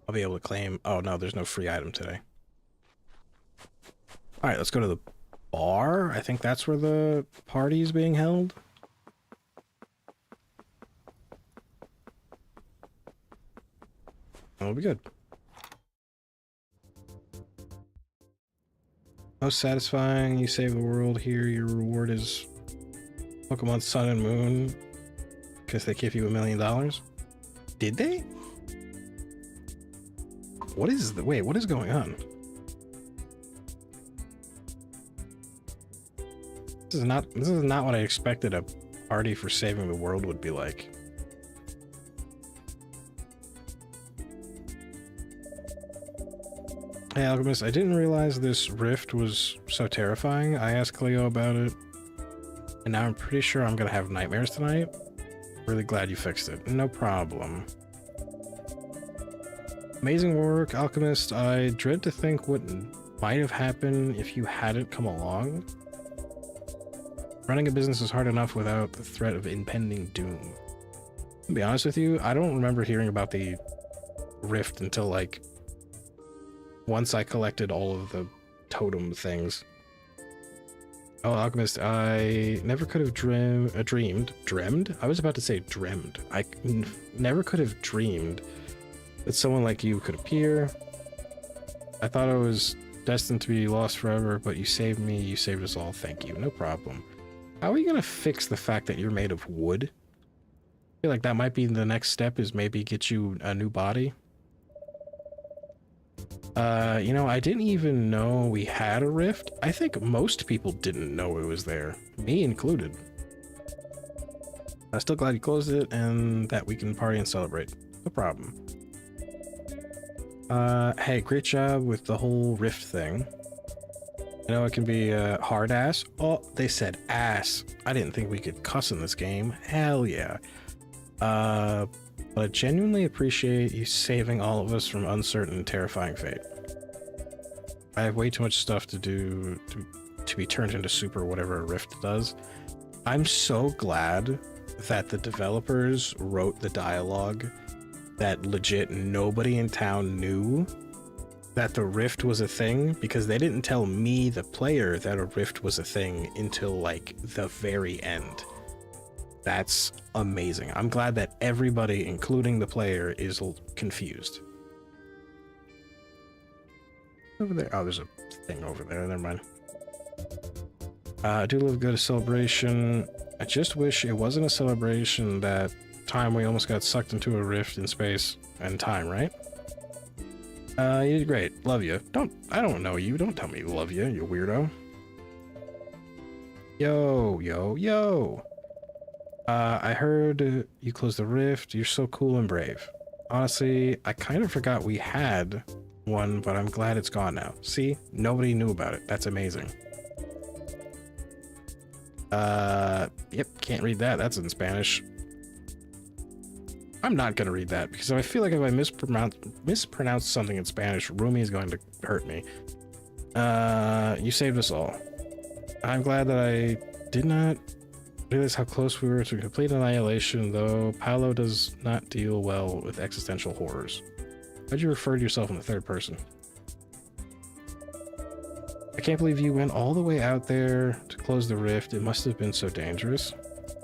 I'll be able to claim... Oh, no, there's no free item today. Alright, let's go to the bar. I think that's where the party's being held. we'll be good. Most satisfying, you save the world here. Your reward is Pokemon Sun and Moon because they give you $1 million. Did they? What is the wait? What is going on? This is not what I expected a party for saving the world would be like. Hey Alchemist, I didn't realize this rift was so terrifying. I asked Cleo about it, and now I'm pretty sure I'm gonna have nightmares tonight. Really glad you fixed it. No problem. Amazing work, Alchemist. I dread to think what might have happened if you hadn't come along. Running a business is hard enough without the threat of impending doom. To be honest with you, I don't remember hearing about the rift until like once I collected all of the totem things. Oh, Alchemist, I never could have dreamed? I was about to say dreamed. I never could have dreamed that someone like you could appear. I thought I was destined to be lost forever, but you saved me, you saved us all. Thank you. No problem. How are you gonna fix the fact that you're made of wood? I feel like that might be the next step, is maybe get you a new body. You know, I didn't even know we had a rift. I think most people didn't know it was there, me included. I'm still glad you closed it and that we can party and celebrate. No problem. Hey, great job with the whole rift thing. I know it can be hard ass. Oh, they said ass. I didn't think we could cuss in this game. Hell yeah. But I genuinely appreciate you saving all of us from uncertain and terrifying fate. I have way too much stuff to do to be turned into super whatever a rift does. I'm so glad that the developers wrote the dialogue that legit nobody in town knew that the rift was a thing, because they didn't tell me, the player, that a rift was a thing until like the very end. That's amazing. I'm glad that everybody, including the player, is confused. Over there. Oh, there's a thing over there. Never mind. I do love good celebration. I just wish it wasn't a celebration that time we almost got sucked into a rift in space and time, right? You did great. Love you. I don't know you. Don't tell me you love you, you weirdo. Yo. I heard you closed the rift. You're so cool and brave. Honestly, I kind of forgot we had one, but I'm glad it's gone now. See? Nobody knew about it. That's amazing. Yep, can't read that. That's in Spanish. I'm not gonna read that because I feel like if I mispronounce something in Spanish, Rumi is going to hurt me. You saved us all. I'm glad that I did not realize how close we were to complete annihilation, though Paolo does not deal well with existential horrors. Why'd you refer to yourself in the third person? I can't believe you went all the way out there to close the rift. It must have been so dangerous.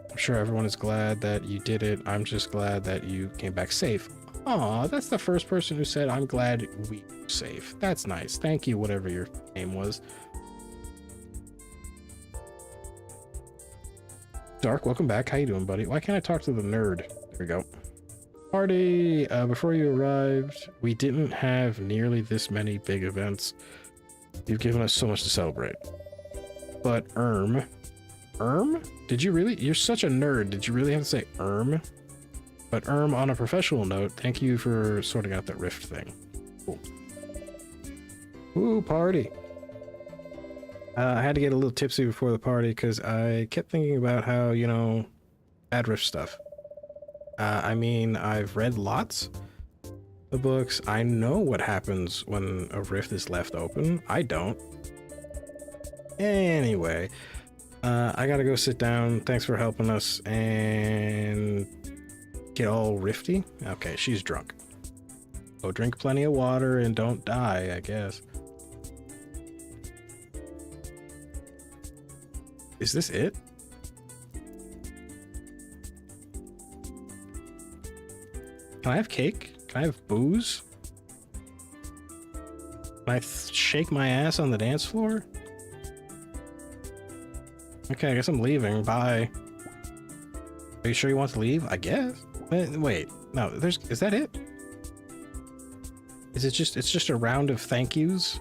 I'm sure everyone is glad that you did it. I'm just glad that you came back safe. Aw, that's the first person who said I'm glad we were safe. That's nice. Thank you, whatever your name was. Dark, welcome back. How you doing, buddy? Why can't I talk to the nerd? There we go. Party! Before you arrived, we didn't have nearly this many big events. You've given us so much to celebrate. But Erm? Did you really? You're such a nerd. Did you really have to say Erm? But on a professional note, thank you for sorting out that rift thing. Cool. Ooh, party. I had to get a little tipsy before the party because I kept thinking about how, you know, bad rift stuff. I mean, I've read lots of books. I know what happens when a rift is left open. I don't. Anyway, I gotta go sit down. Thanks for helping us and get all rifty. Okay, she's drunk. Go drink plenty of water and don't die, I guess. Is this it? Can I have cake? Can I have booze? Can I shake my ass on the dance floor? Okay, I guess I'm leaving. Bye. Are you sure you want to leave? I guess. Wait, no, is that it? It's just a round of thank yous?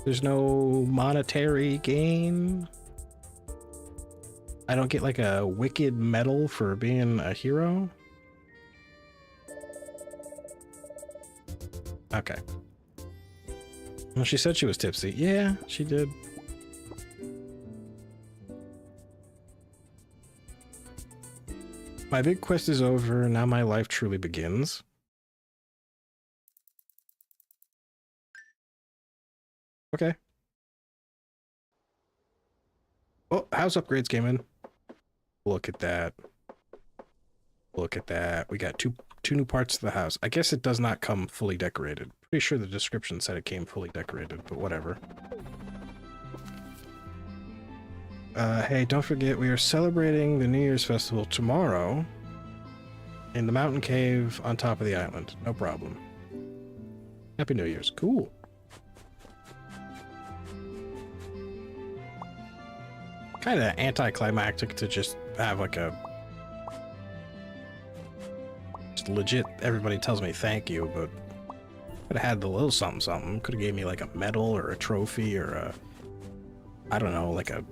There's no monetary gain? I don't get like a wicked medal for being a hero? Okay. Well, she said she was tipsy. Yeah, she did. My big quest is over, now my life truly begins. Okay. Oh, house upgrades came in. Look at that. Look at that. We got two new parts to the house. I guess it does not come fully decorated. Pretty sure the description said it came fully decorated, but whatever. Hey, don't forget, we are celebrating the New Year's Festival tomorrow in the mountain cave on top of the island. No problem. Happy New Year's. Cool. Kind of anticlimactic to just have like a... just legit, everybody tells me thank you, but could have had the little something something. Could have gave me like a medal or a trophy or a... I don't know, like a...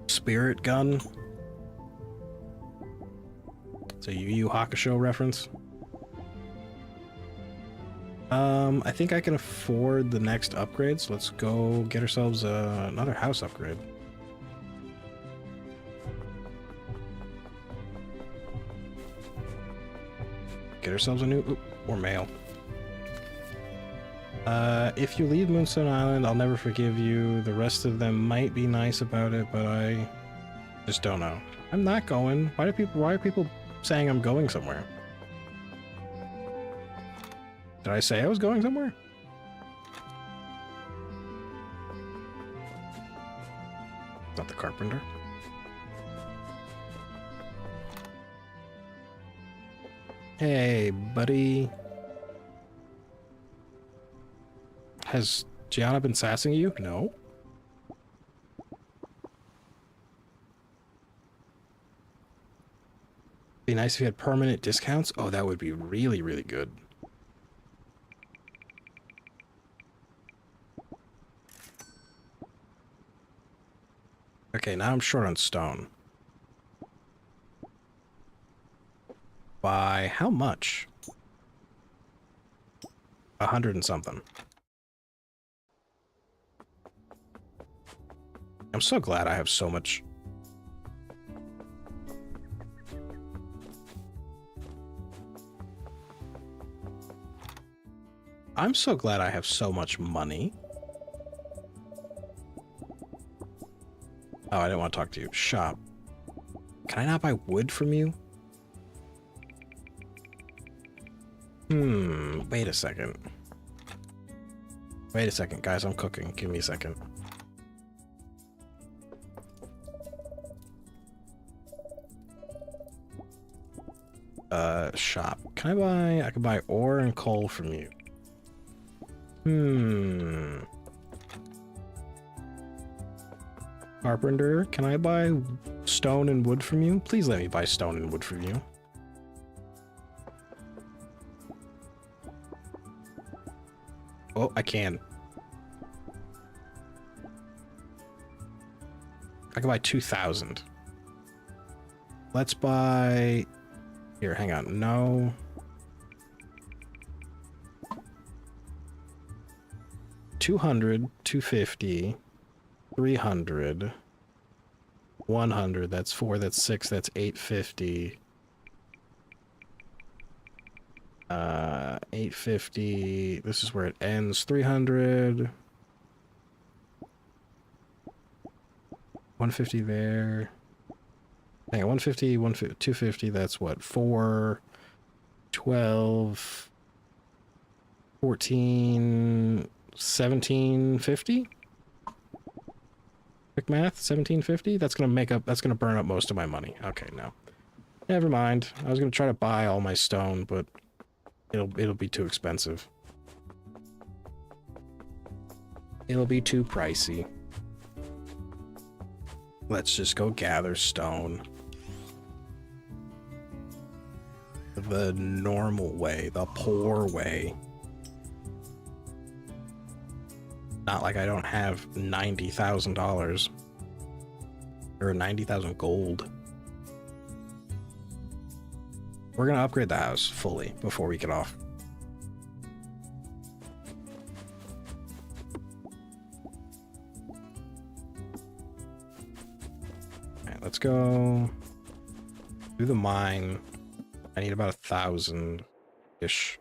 spirit gun. It's a Yu Yu Hakusho reference. I think I can afford the next upgrades. Let's go get ourselves another house upgrade. Get ourselves a new... Ooh, more mail. If you leave Moonstone Island, I'll never forgive you. The rest of them might be nice about it, but I just don't know. I'm not going. Why are people saying I'm going somewhere? Did I say I was going somewhere? Not the carpenter. Hey, buddy. Has Gianna been sassing you? No. Be nice if you had permanent discounts. Oh, that would be really, really good. Okay, now I'm short on stone. By how much? 100 and something. I'm so glad I have so much. I'm so glad I have so much money. Oh, I didn't want to talk to you. Shop. Can I not buy wood from you? Wait a second. Wait a second, guys, I'm cooking. Give me a second. Shop. Can I buy... I can buy ore and coal from you. Carpenter, can I buy stone and wood from you? Please let me buy stone and wood from you. Oh, I can. I can buy 2,000. Let's buy... Here, hang on. No. $200, $250, $300, $100. That's 4. That's 6. That's $850. $850. This is where it ends. $300. $150 there. Hang on, $150, $150, $250. That's what? 4, 12, 14, $1,750. Quick math. $1,750. That's gonna make up. That's gonna burn up most of my money. Okay, no. Never mind. I was gonna try to buy all my stone, but it'll be too expensive. It'll be too pricey. Let's just go gather stone. The normal way, the poor way. Not like I don't have $90,000 or 90,000 gold. We're gonna upgrade the house fully before we get off. Alright, let's go do the mine. I need about 1,000-ish.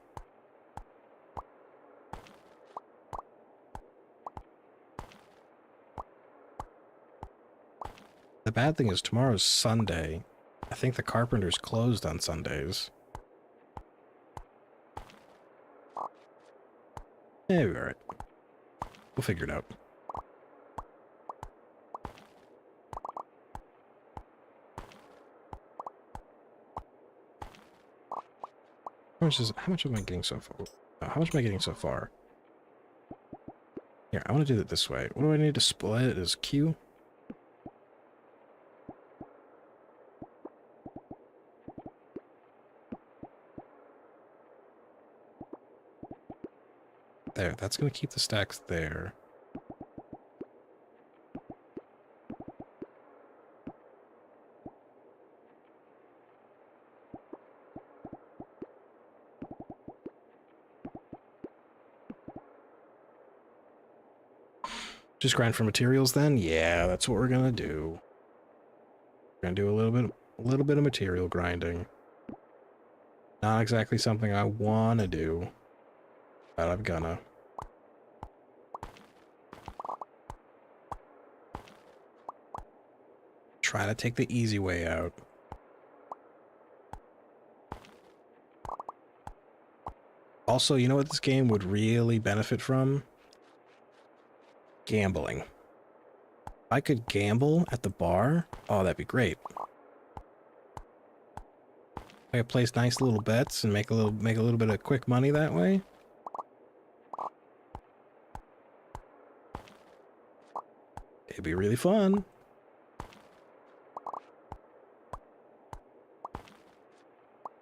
The bad thing is tomorrow's Sunday. I think the carpenter's closed on Sundays. Yeah, we're alright. We'll figure it out. How much am I getting so far? How much am I getting so far? Here, I want to do it this way. What do I need to split it as Q? There, that's going to keep the stacks there. Just grind for materials then? Yeah, that's what we're going to do. We're going to do a little bit of material grinding. Not exactly something I want to do, but I'm gonna. Try to take the easy way out. Also, you know what this game would really benefit from? Gambling. If I could gamble at the bar, oh, that'd be great. I could place nice little bets and make a little bit of quick money that way. It'd be really fun.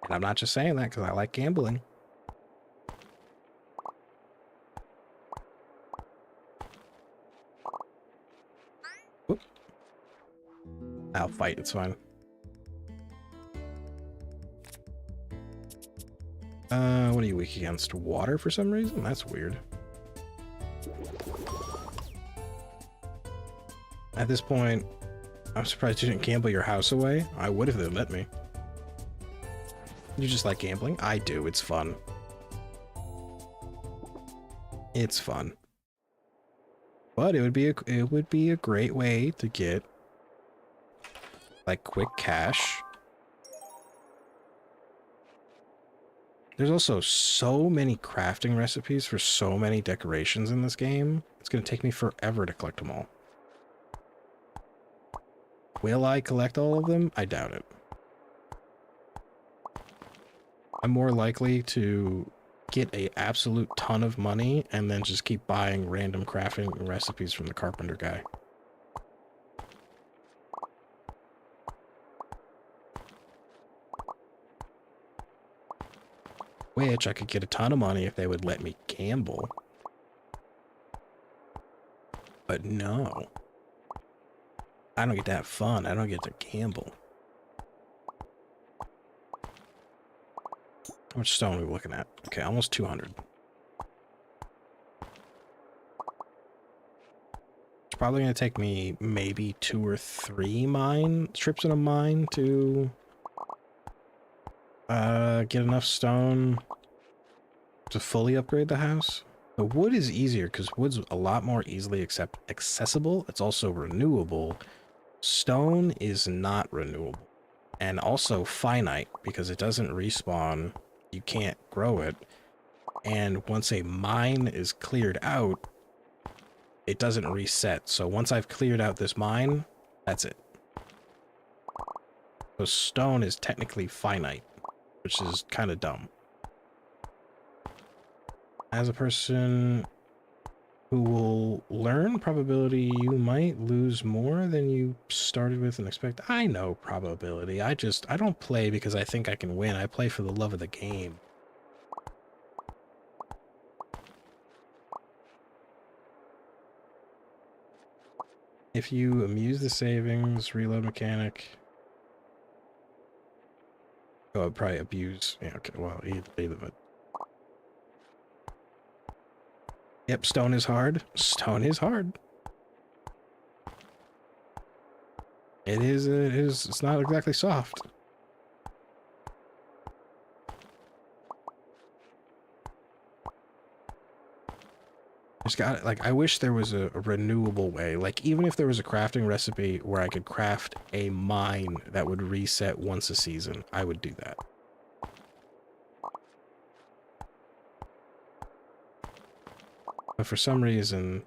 And I'm not just saying that because I like gambling. Whoop. I'll fight, it's fine. What are you weak against? Water for some reason? That's weird. At this point, I'm surprised you didn't gamble your house away. I would if they'd let me. You just like gambling? I do, it's fun. It's fun. But it would be a great way to get like quick cash. There's also so many crafting recipes for so many decorations in this game. It's going to take me forever to collect them all. Will I collect all of them? I doubt it. I'm more likely to get an absolute ton of money and then just keep buying random crafting recipes from the carpenter guy. Which I could get a ton of money if they would let me gamble. But no. I don't get to have fun. I don't get to gamble. How much stone are we looking at? Okay, almost 200. It's probably going to take me maybe 2 or 3 trips in a mine to get enough stone to fully upgrade the house. The wood is easier because wood's a lot more easily accessible. It's also renewable. Stone is not renewable. And also finite because it doesn't respawn. You can't grow it. And once a mine is cleared out, it doesn't reset. So once I've cleared out this mine, that's it. So stone is technically finite, which is kind of dumb. As a person, who will learn probability. You might lose more than you started with and expect. I know probability. I don't play because I think I can win. I play for the love of the game. If you amuse the savings, reload mechanic. Oh, I'd probably abuse. Yeah, okay, well, either of it. Yep, stone is hard. Stone is hard. It is, it's not exactly soft. Just got it. Like, I wish there was a renewable way. Like, even if there was a crafting recipe where I could craft a mine that would reset once a season, I would do that. But for some reason,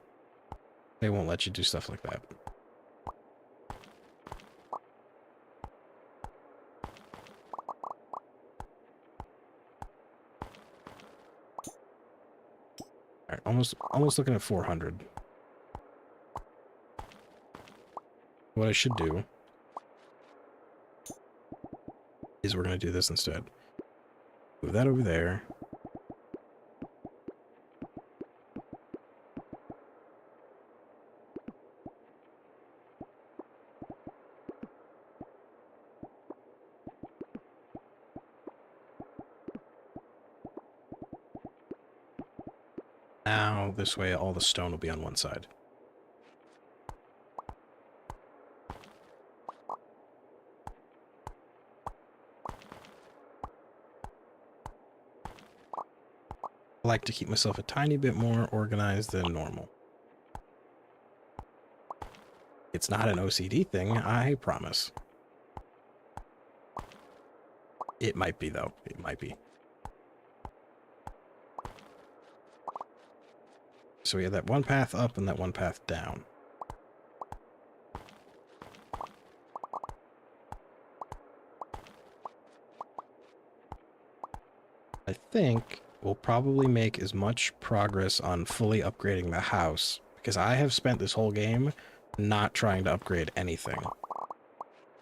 they won't let you do stuff like that. All right, almost looking at 400. What I should do is we're going to do this instead. Move that over there. Now, this way, all the stone will be on one side. I like to keep myself a tiny bit more organized than normal. It's not an OCD thing, I promise. It might be, though. It might be. So we have that one path up and that one path down. I think we'll probably make as much progress on fully upgrading the house, because I have spent this whole game not trying to upgrade anything.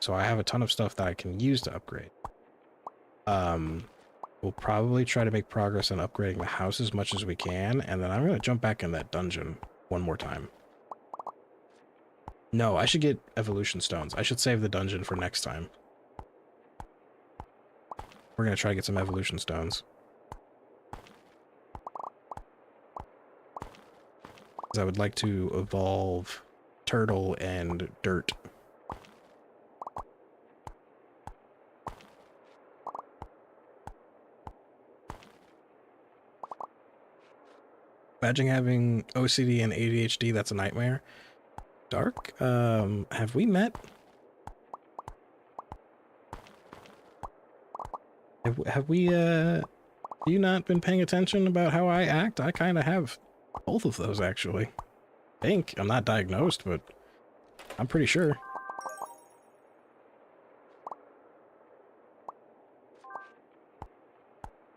So I have a ton of stuff that I can use to upgrade. We'll probably try to make progress on upgrading the house as much as we can, and then I'm going to jump back in that dungeon one more time. No, I should get evolution stones. I should save the dungeon for next time. We're going to try to get some evolution stones. Because I would like to evolve turtle and dirt. Imagine having OCD and ADHD, that's a nightmare. Dark, have we met? Have we, you not been paying attention about how I act? I kind of have both of those, actually. I think. I'm not diagnosed, but I'm pretty sure.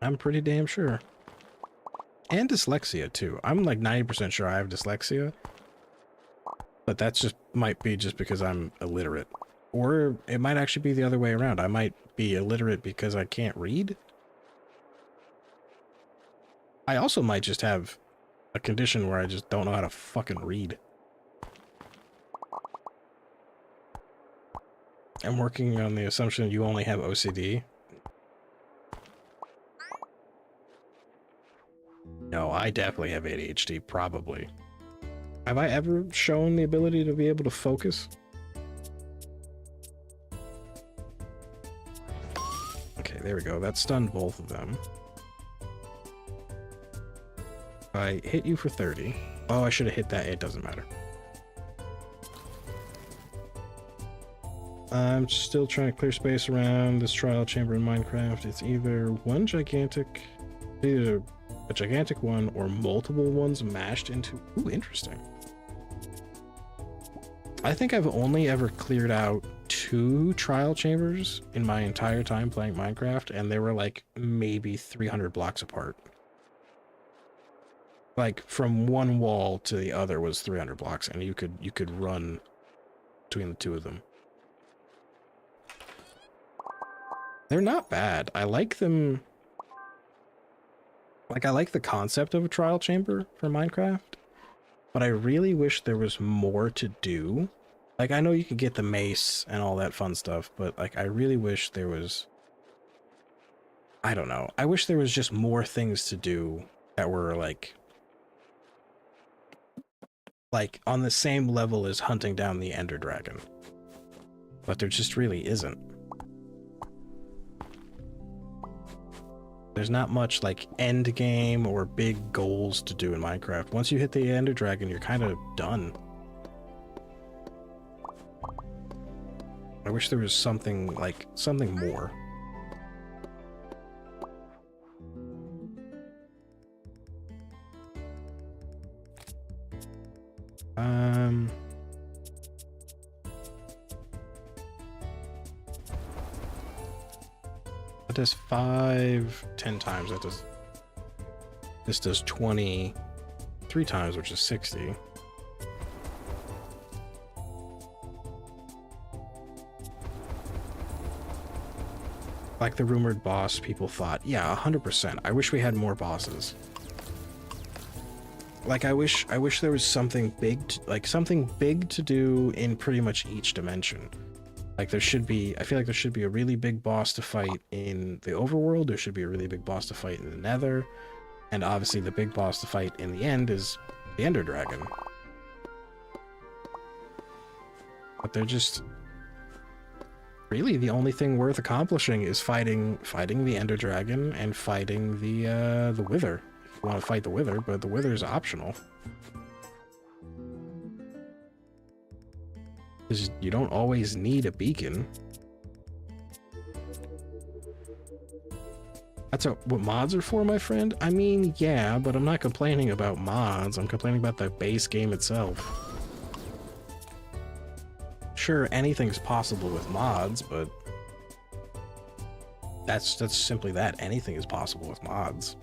I'm pretty damn sure. And dyslexia, too. I'm like 90% sure I have dyslexia. But that's just might be just because I'm illiterate. Or it might actually be the other way around. I might be illiterate because I can't read. I also might just have a condition where I just don't know how to fucking read. I'm working on the assumption you only have OCD. No, I definitely have ADHD, probably. Have I ever shown the ability to be able to focus? Okay, there we go. That stunned both of them. I hit you for 30. Oh, I should have hit that. It doesn't matter. I'm still trying to clear space around this trial chamber in Minecraft. It's either either a gigantic one or multiple ones mashed into... Ooh, interesting. I think I've only ever cleared out 2 trial chambers in my entire time playing Minecraft, and they were like maybe 300 blocks apart. Like from one wall to the other was 300 blocks, and you could run between the two of them. They're not bad. I like them. Like, I like the concept of a trial chamber for Minecraft, but I really wish there was more to do. Like, I know you can get the mace and all that fun stuff, but like, I really wish there was, I don't know. I wish there was just more things to do that were like on the same level as hunting down the Ender Dragon. But there just really isn't. There's not much like end game or big goals to do in Minecraft. Once you hit the Ender Dragon, you're kind of done. I wish there was something more. That does 5, 10 times. That does. This does 20, 3 times, which is 60. Like the rumored boss, people thought, yeah, 100%. I wish we had more bosses. Like, I wish there was something big, something big to do in pretty much each dimension. Like, there should be, I feel like there should be a really big boss to fight in the overworld. There should be a really big boss to fight in the nether. And obviously the big boss to fight in the end is the Ender Dragon. But they're just... Really, the only thing worth accomplishing is fighting the Ender Dragon and fighting the Wither. If you want to fight the Wither, but the Wither is optional. Because you don't always need a beacon. That's what mods are for, my friend? I mean, yeah, but I'm not complaining about mods. I'm complaining about the base game itself. Sure, anything's possible with mods, but that's simply that. Anything is possible with mods.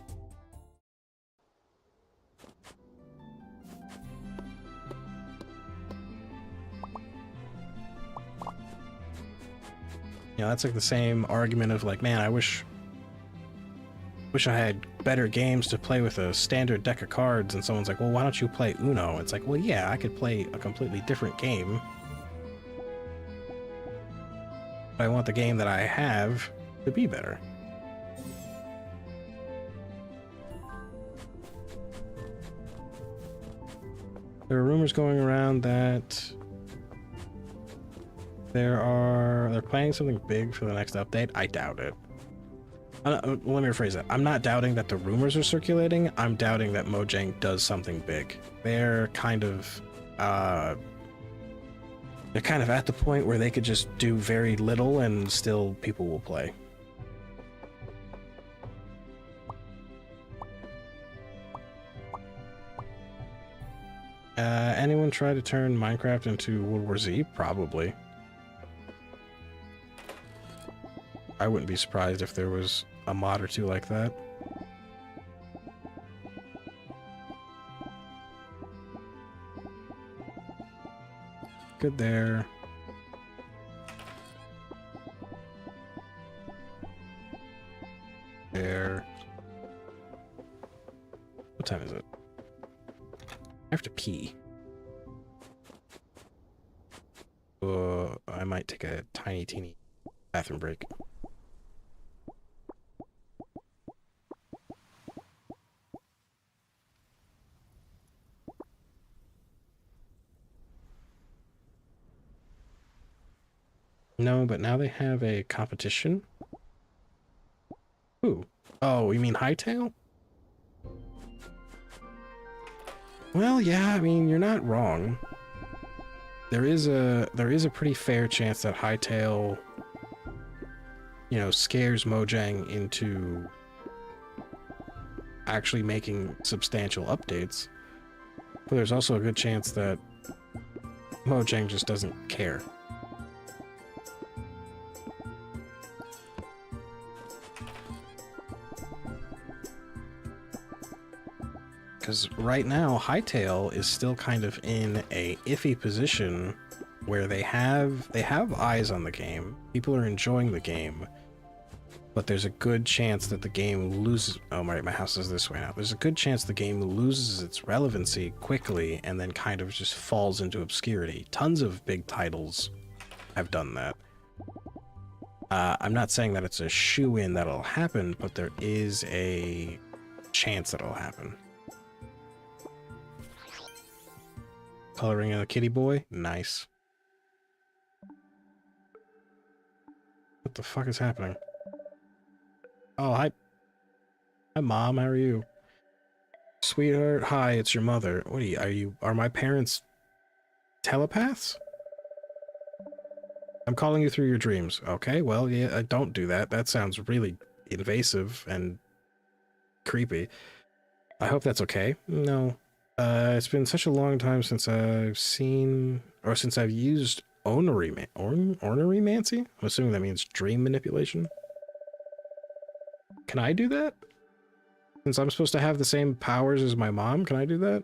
You know, that's like the same argument of like, man, I wish I had better games to play with a standard deck of cards, and someone's like, well, why don't you play Uno? It's like, well, yeah, I could play a completely different game. But I want the game that I have to be better. There are rumors going around that they're planning something big for the next update. I doubt it. Let me rephrase that. I'm not doubting that the rumors are circulating. I'm doubting that Mojang does something big. They're kind of at the point where they could just do very little and still people will play. Anyone try to turn Minecraft into World War Z? Probably. I wouldn't be surprised if there was a mod or two like that. Good there. There. What time is it? I have to pee. I might take a tiny, teeny bathroom break. No, but now they have a competition. Who? Oh, you mean Hightail? Well, yeah, I mean, you're not wrong. There is a pretty fair chance that Hightail, you know, scares Mojang into actually making substantial updates. But there's also a good chance that Mojang just doesn't care. because right now Hytale is still kind of in a iffy position where they have eyes on the game. People are enjoying the game, but there's a good chance that the game loses. Oh, my house is this way now. There's a good chance the game loses its relevancy quickly and then kind of just falls into obscurity. Tons of big titles have done that. I'm not saying that it's a shoo-in that'll happen, but there is a chance that'll happen. Coloring a kitty boy? Nice. What the fuck is happening? Oh, hi. Hi, Mom. How are you? Sweetheart, hi, it's your mother. What are my parents telepaths? I'm calling you through your dreams. Okay, well, yeah, don't do that. That sounds really invasive and creepy. I hope that's okay. No. It's been such a long time since I've seen, or since I've used ornerymancy? I'm assuming that means dream manipulation. Can I do that? Since I'm supposed to have the same powers as my mom, can I do that?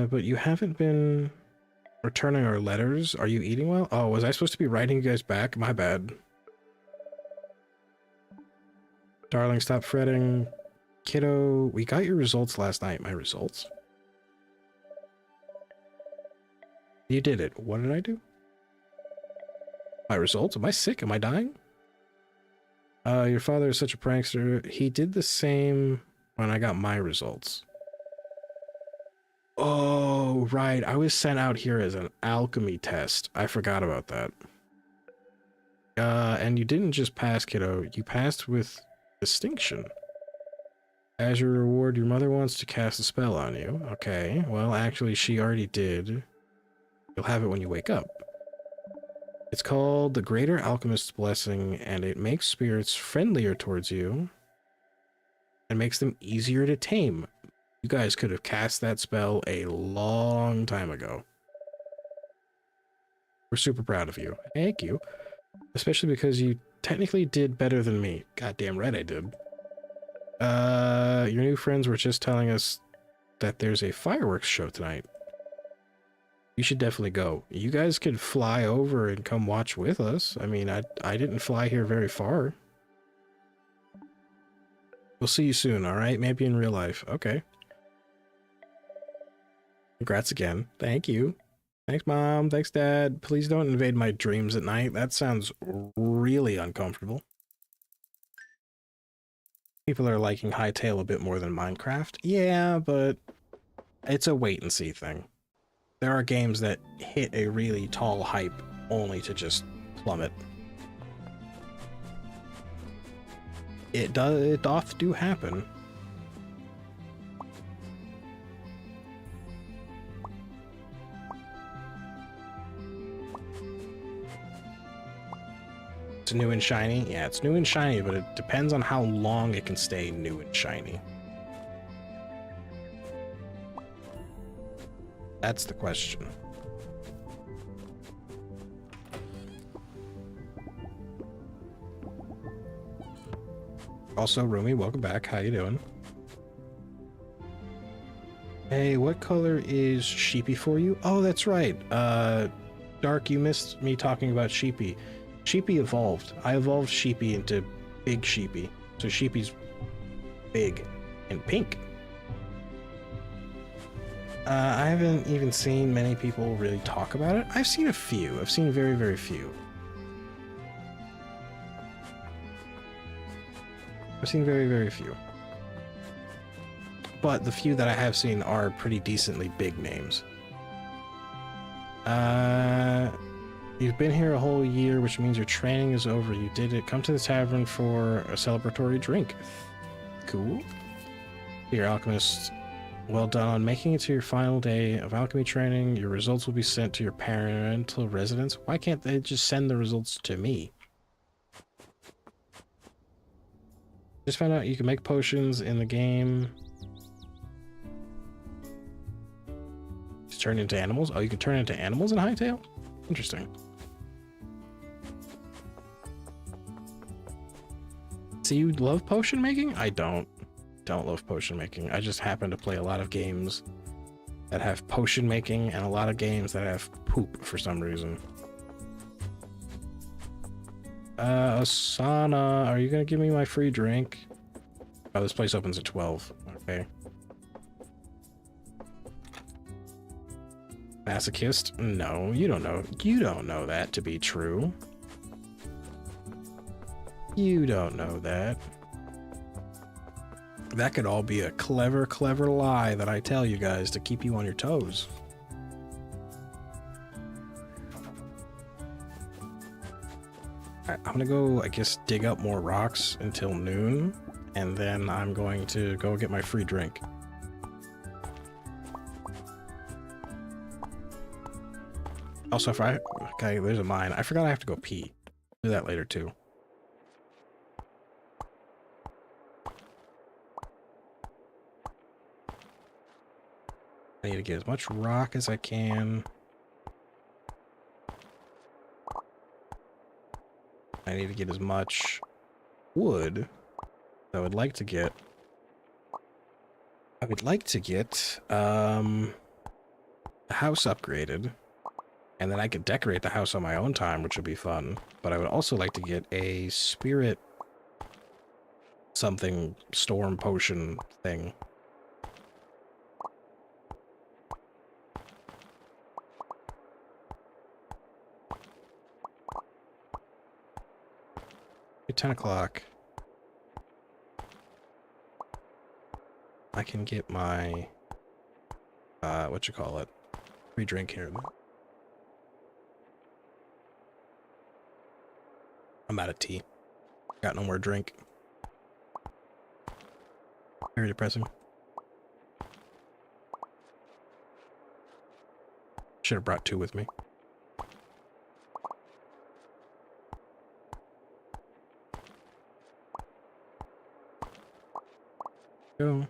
But you haven't been returning our letters. Are you eating well? Oh, was I supposed to be writing you guys back? My bad. Darling, stop fretting. Kiddo, we got your results last night. My results? You did it. What did I do? My results? Am I sick? Am I dying? Your father is such a prankster. He did the same when I got my results. Oh, right. I was sent out here as an alchemy test. I forgot about that. And you didn't just pass, kiddo. You passed with distinction. As your reward, your mother wants to cast a spell on you. Okay, well, actually, she already did. You'll have it when you wake up. It's called the Greater Alchemist's Blessing, and it makes spirits friendlier towards you and makes them easier to tame. You guys could have cast that spell a long time ago. We're super proud of you. Thank you. Especially because you technically did better than me. Goddamn right I did. Your new friends were just telling us that there's a fireworks show tonight. You should definitely go. You guys could fly over and come watch with us. I mean, I didn't fly here very far. We'll see you soon, alright? Maybe in real life. Okay. Congrats again. Thank you. Thanks, Mom. Thanks, Dad. Please don't invade my dreams at night. That sounds really uncomfortable. People are liking Hytale a bit more than Minecraft. Yeah, but it's a wait and see thing. There are games that hit a really tall hype only to just plummet. It doth do happen. It's new and shiny? Yeah, it's new and shiny, but it depends on how long it can stay new and shiny. That's the question. Also, Rumi, welcome back. How you doing? Hey, what color is Sheepy for you? Oh, that's right. Dark, you missed me talking about Sheepy. Sheepy evolved. I evolved Sheepy into Big Sheepy. So Sheepy's big and pink. I haven't even seen many people really talk about it. I've seen a few. I've seen very, very few. I've seen very, very few. But the few that I have seen are pretty decently big names. You've been here a whole year, which means your training is over. You did it. Come to the tavern for a celebratory drink. Cool. Dear Alchemist, well done on making it to your final day of alchemy training. Your results will be sent to your parental residence. Why can't they just send the results to me? Just found out you can make potions in the game. Just turn into animals? Oh, you can turn into animals in Hytale? Interesting. So you love potion making? I don't. don't love potion making. I just happen to play a lot of games that have potion making and a lot of games that have poop for some reason. Asana, are you gonna give me my free drink? Oh, this place opens at 12. Okay. Masochist? No, you don't know. You don't know that to be true. You don't know that. That could all be a clever, clever lie that I tell you guys to keep you on your toes. Alright, I'm gonna go, I guess, dig up more rocks until noon, and then I'm going to go get my free drink. Also, if I... Okay, there's a mine. I forgot I have to go pee. Do that later, too. I need to get as much rock as I can. I need to get as much wood. I would like to get... the house upgraded. And then I could decorate the house on my own time, which would be fun. But I would also like to get a spirit something storm potion thing. At 10 o'clock. I can get my what you call it? Free drink here. I'm out of tea. Got no more drink. Very depressing. Should have brought 2 with me. Go.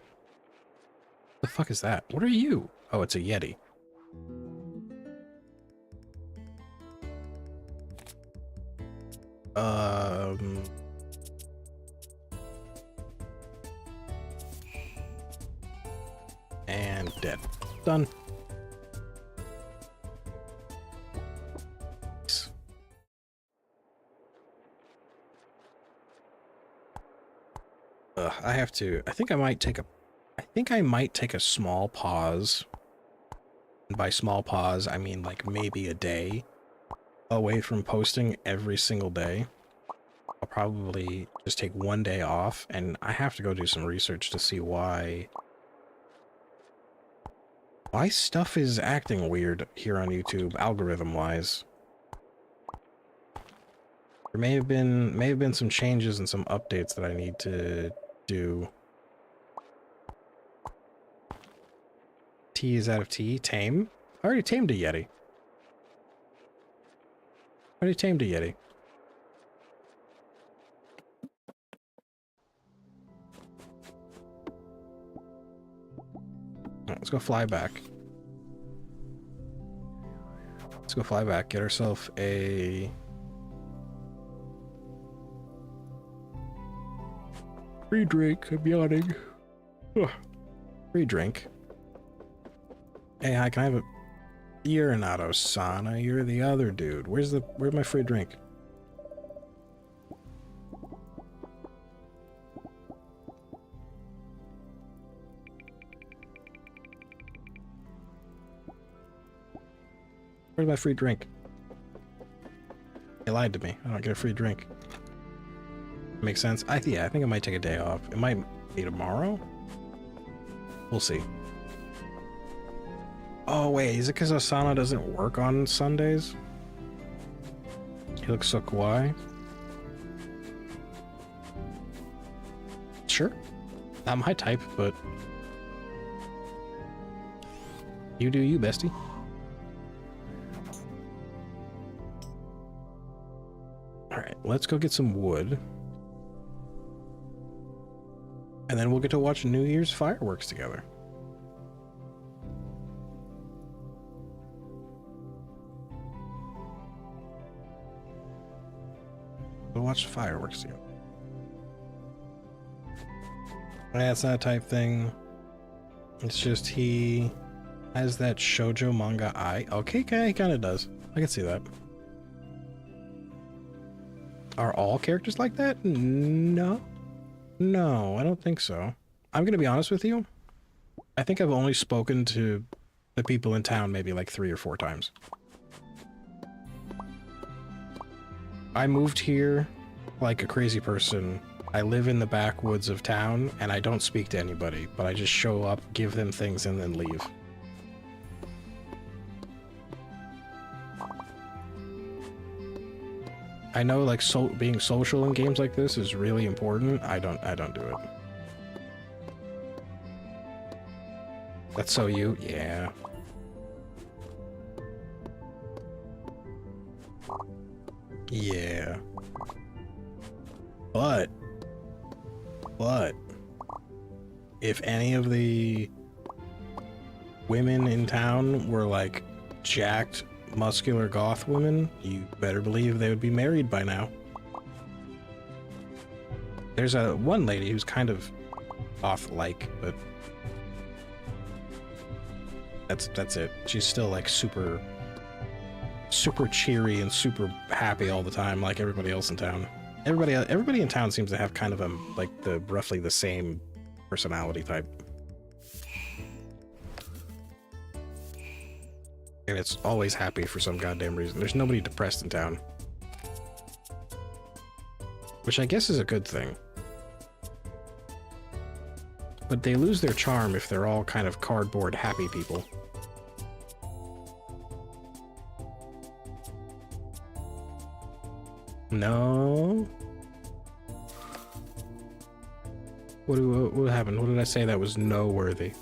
The fuck is that? What are you? Oh, it's a Yeti. And dead. Done. I have to... I think I might take a small pause. And by small pause, I mean like maybe a day away from posting every single day. I'll probably just take 1 day off, and I have to go do some research to see why stuff is acting weird here on YouTube, algorithm-wise. There may have been some changes and some updates that I need to do. Tea is out of tea. Tame? I already tamed a Yeti. Alright, let's go fly back. Get ourselves a... free drink. I'm yawning. Ugh. Free drink. Hey, hi, can I have a... You're not Osana, you're the other dude. Where's my free drink? Where's my free drink? They lied to me. I don't get a free drink. Makes sense? Yeah, I think I might take a day off. It might be tomorrow? We'll see. Oh, wait, is it because Asana doesn't work on Sundays? He looks so kawaii. Sure. Not my type, but... you do you, bestie. Alright, let's go get some wood. And then we'll get to watch New Year's fireworks together. We'll watch the fireworks together. That's not a type thing. It's just he has that shoujo manga eye. Okay, he kind of does. I can see that. Are all characters like that? No. No, I don't think so. I'm gonna be honest with you. I think I've only spoken to the people in town maybe like 3 or 4 times. I moved here like a crazy person. I live in the backwoods of town, and I don't speak to anybody, but I just show up, give them things, and then leave. I know, like, being social in games like this is really important. I don't do it. That's so you? Yeah. Yeah. But if any of the women in town were like jacked, muscular goth women, you better believe they would be married by now. There's one lady who's kind of goth-like, but that's it. She's still like super cheery and super happy all the time, like everybody else in town. Everybody in town seems to have kind of roughly the same personality type. And it's always happy for some goddamn reason. There's nobody depressed in town. Which I guess is a good thing. But they lose their charm if they're all kind of cardboard happy people. No. What happened? What did I say that was no worthy?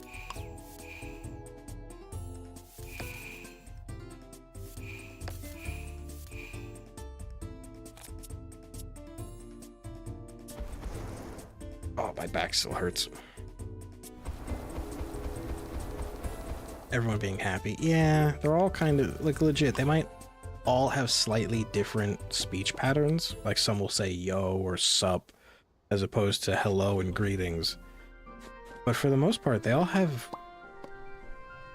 Oh, my back still hurts. Everyone being happy. Yeah, they're all kind of, like, legit. They might all have slightly different speech patterns. Like, some will say yo or sup as opposed to hello and greetings. But for the most part, they all have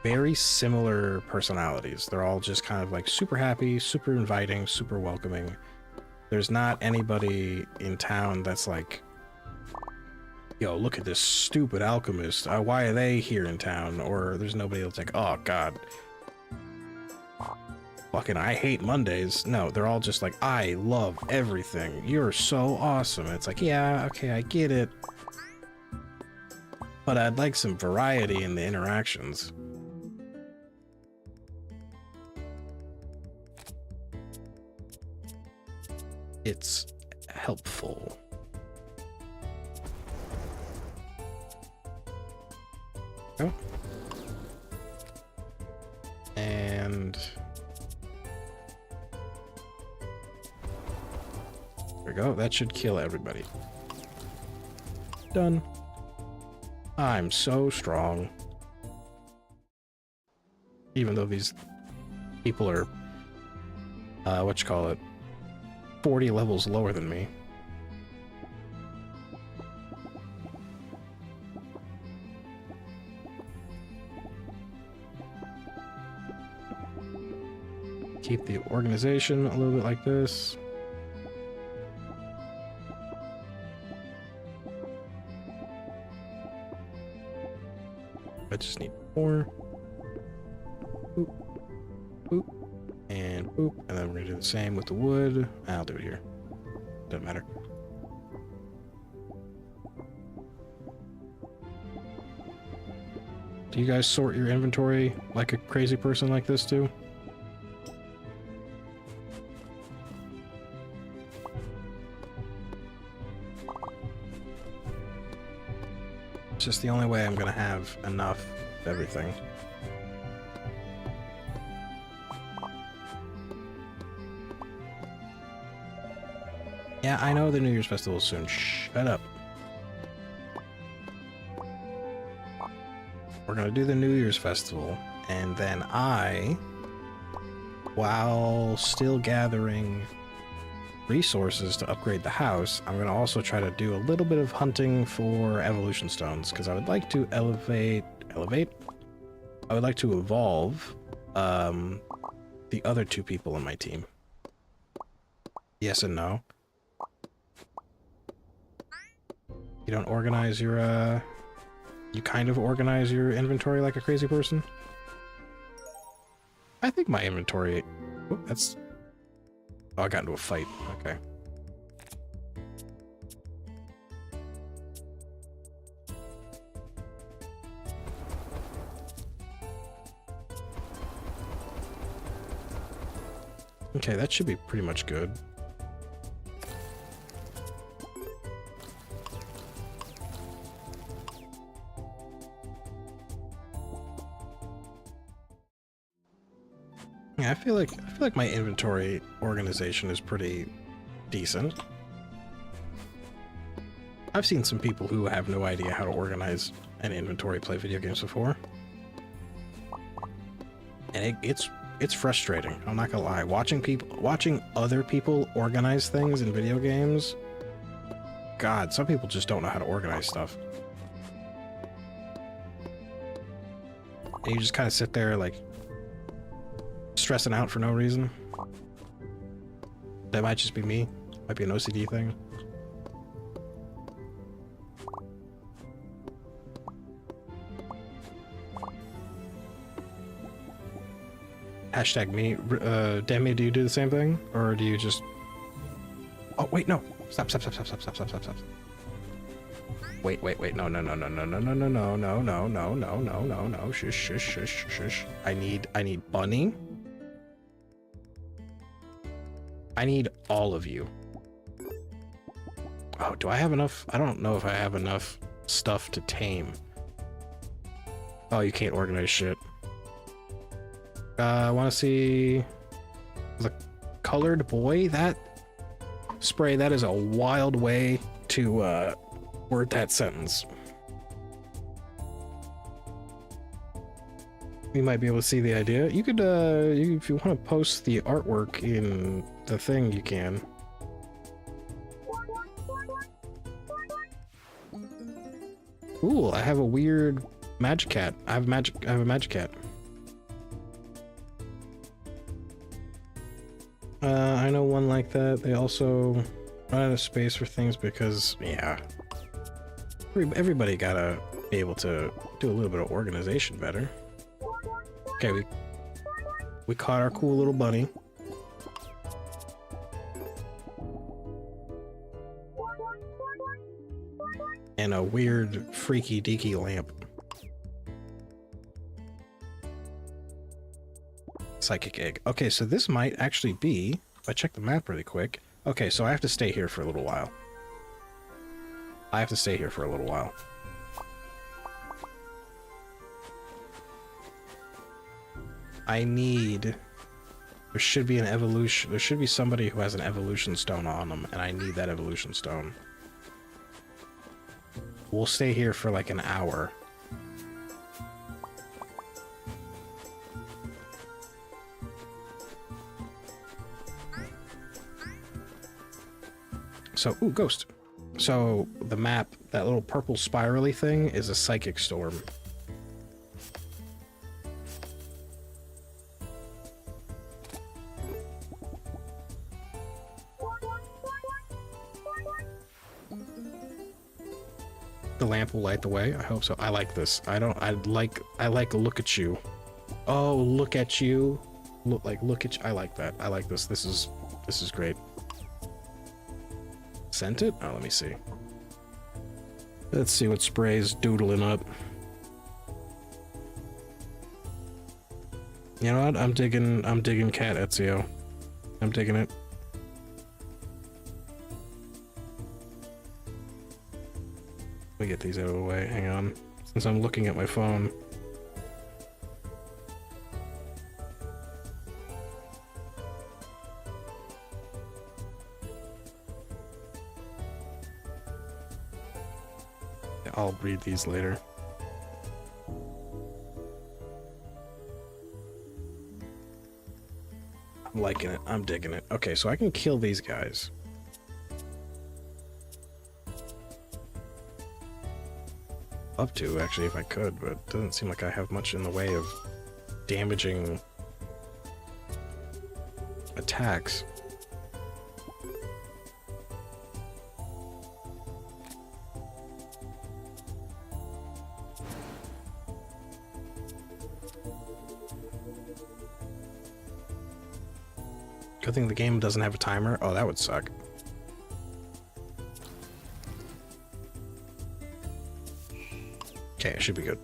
very similar personalities. They're all just kind of like super happy, super inviting, super welcoming. There's not anybody in town that's like, yo, look at this stupid alchemist. Why are they here in town? Or there's nobody that's like, oh god, fucking I hate Mondays. No, they're all just like, I love everything. You're so awesome. It's like, yeah, okay, I get it. But I'd like some variety in the interactions. It's helpful. Oh. And there we go. That should kill everybody. Done. I'm so strong. Even though these people are, 40 levels lower than me. Keep the organization a little bit like this. I just need more. Boop, boop, and boop. And then we're gonna do the same with the wood. I'll do it here. Doesn't matter. Do you guys sort your inventory like a crazy person like this too? It's just the only way I'm gonna have enough of everything. Yeah, I know the New Year's Festival is soon. Shut up. We're gonna do the New Year's Festival, and then while still gathering resources to upgrade the house, I'm going to also try to do a little bit of hunting for evolution stones, because I would like to elevate? I would like to evolve the other two people in my team. Yes and no. You don't organize your, you kind of organize your inventory like a crazy person? I think my inventory... Oh, that's... Oh, I got into a fight. Okay. Okay, that should be pretty much good. Yeah, I feel like my inventory organization is pretty decent. I've seen some people who have no idea how to organize an inventory play video games before. And it's frustrating. I'm not gonna lie. Watching other people organize things in video games. God, some people just don't know how to organize stuff. And you just kind of sit there like stressing out for no reason. That might just be me. Might be an OCD thing. Hashtag me. Demi, do you do the same thing? Or do you just... Oh, wait, no. Stop. Wait. No. Shush. I need Bunny. I need all of you. Oh, do I have enough? I don't know if I have enough stuff to tame. Oh, you can't organize shit. I want to see the colored boy. That spray, that is a wild way to word that sentence. You might be able to see the idea. You could, if you want to post the artwork in the thing, you can. Ooh, I have a weird magic cat. I have a magic cat. I know one like that. They also run out of space for things because, yeah, everybody gotta be able to do a little bit of organization better. Okay, we caught our cool little bunny. And a weird freaky deaky lamp. Psychic egg. Okay, so this might actually be, if I check the map really quick. Okay, so I have to stay here for a little while. I need... There should be an evolution... There should be somebody who has an evolution stone on them, and I need that evolution stone. We'll stay here for like an hour. So, ooh, ghost. So, the map, that little purple spirally thing, is a psychic storm. The lamp will light the way. I hope so. I like this. I like look at you. Oh, look at you. Look at you. I like that. I like this. This is great. Sent it? Oh, let me see. Let's see what spray's doodling up. You know what? I'm digging Cat Ezio. I'm digging it. Let me get these out of the way. Hang on. Since I'm looking at my phone. I'll read these later. I'm liking it. I'm digging it. Okay, so I can kill these guys. love to, actually, if I could, but it doesn't seem like I have much in the way of damaging attacks. Good thing the game doesn't have a timer. Oh, that would suck. Okay, it should be good.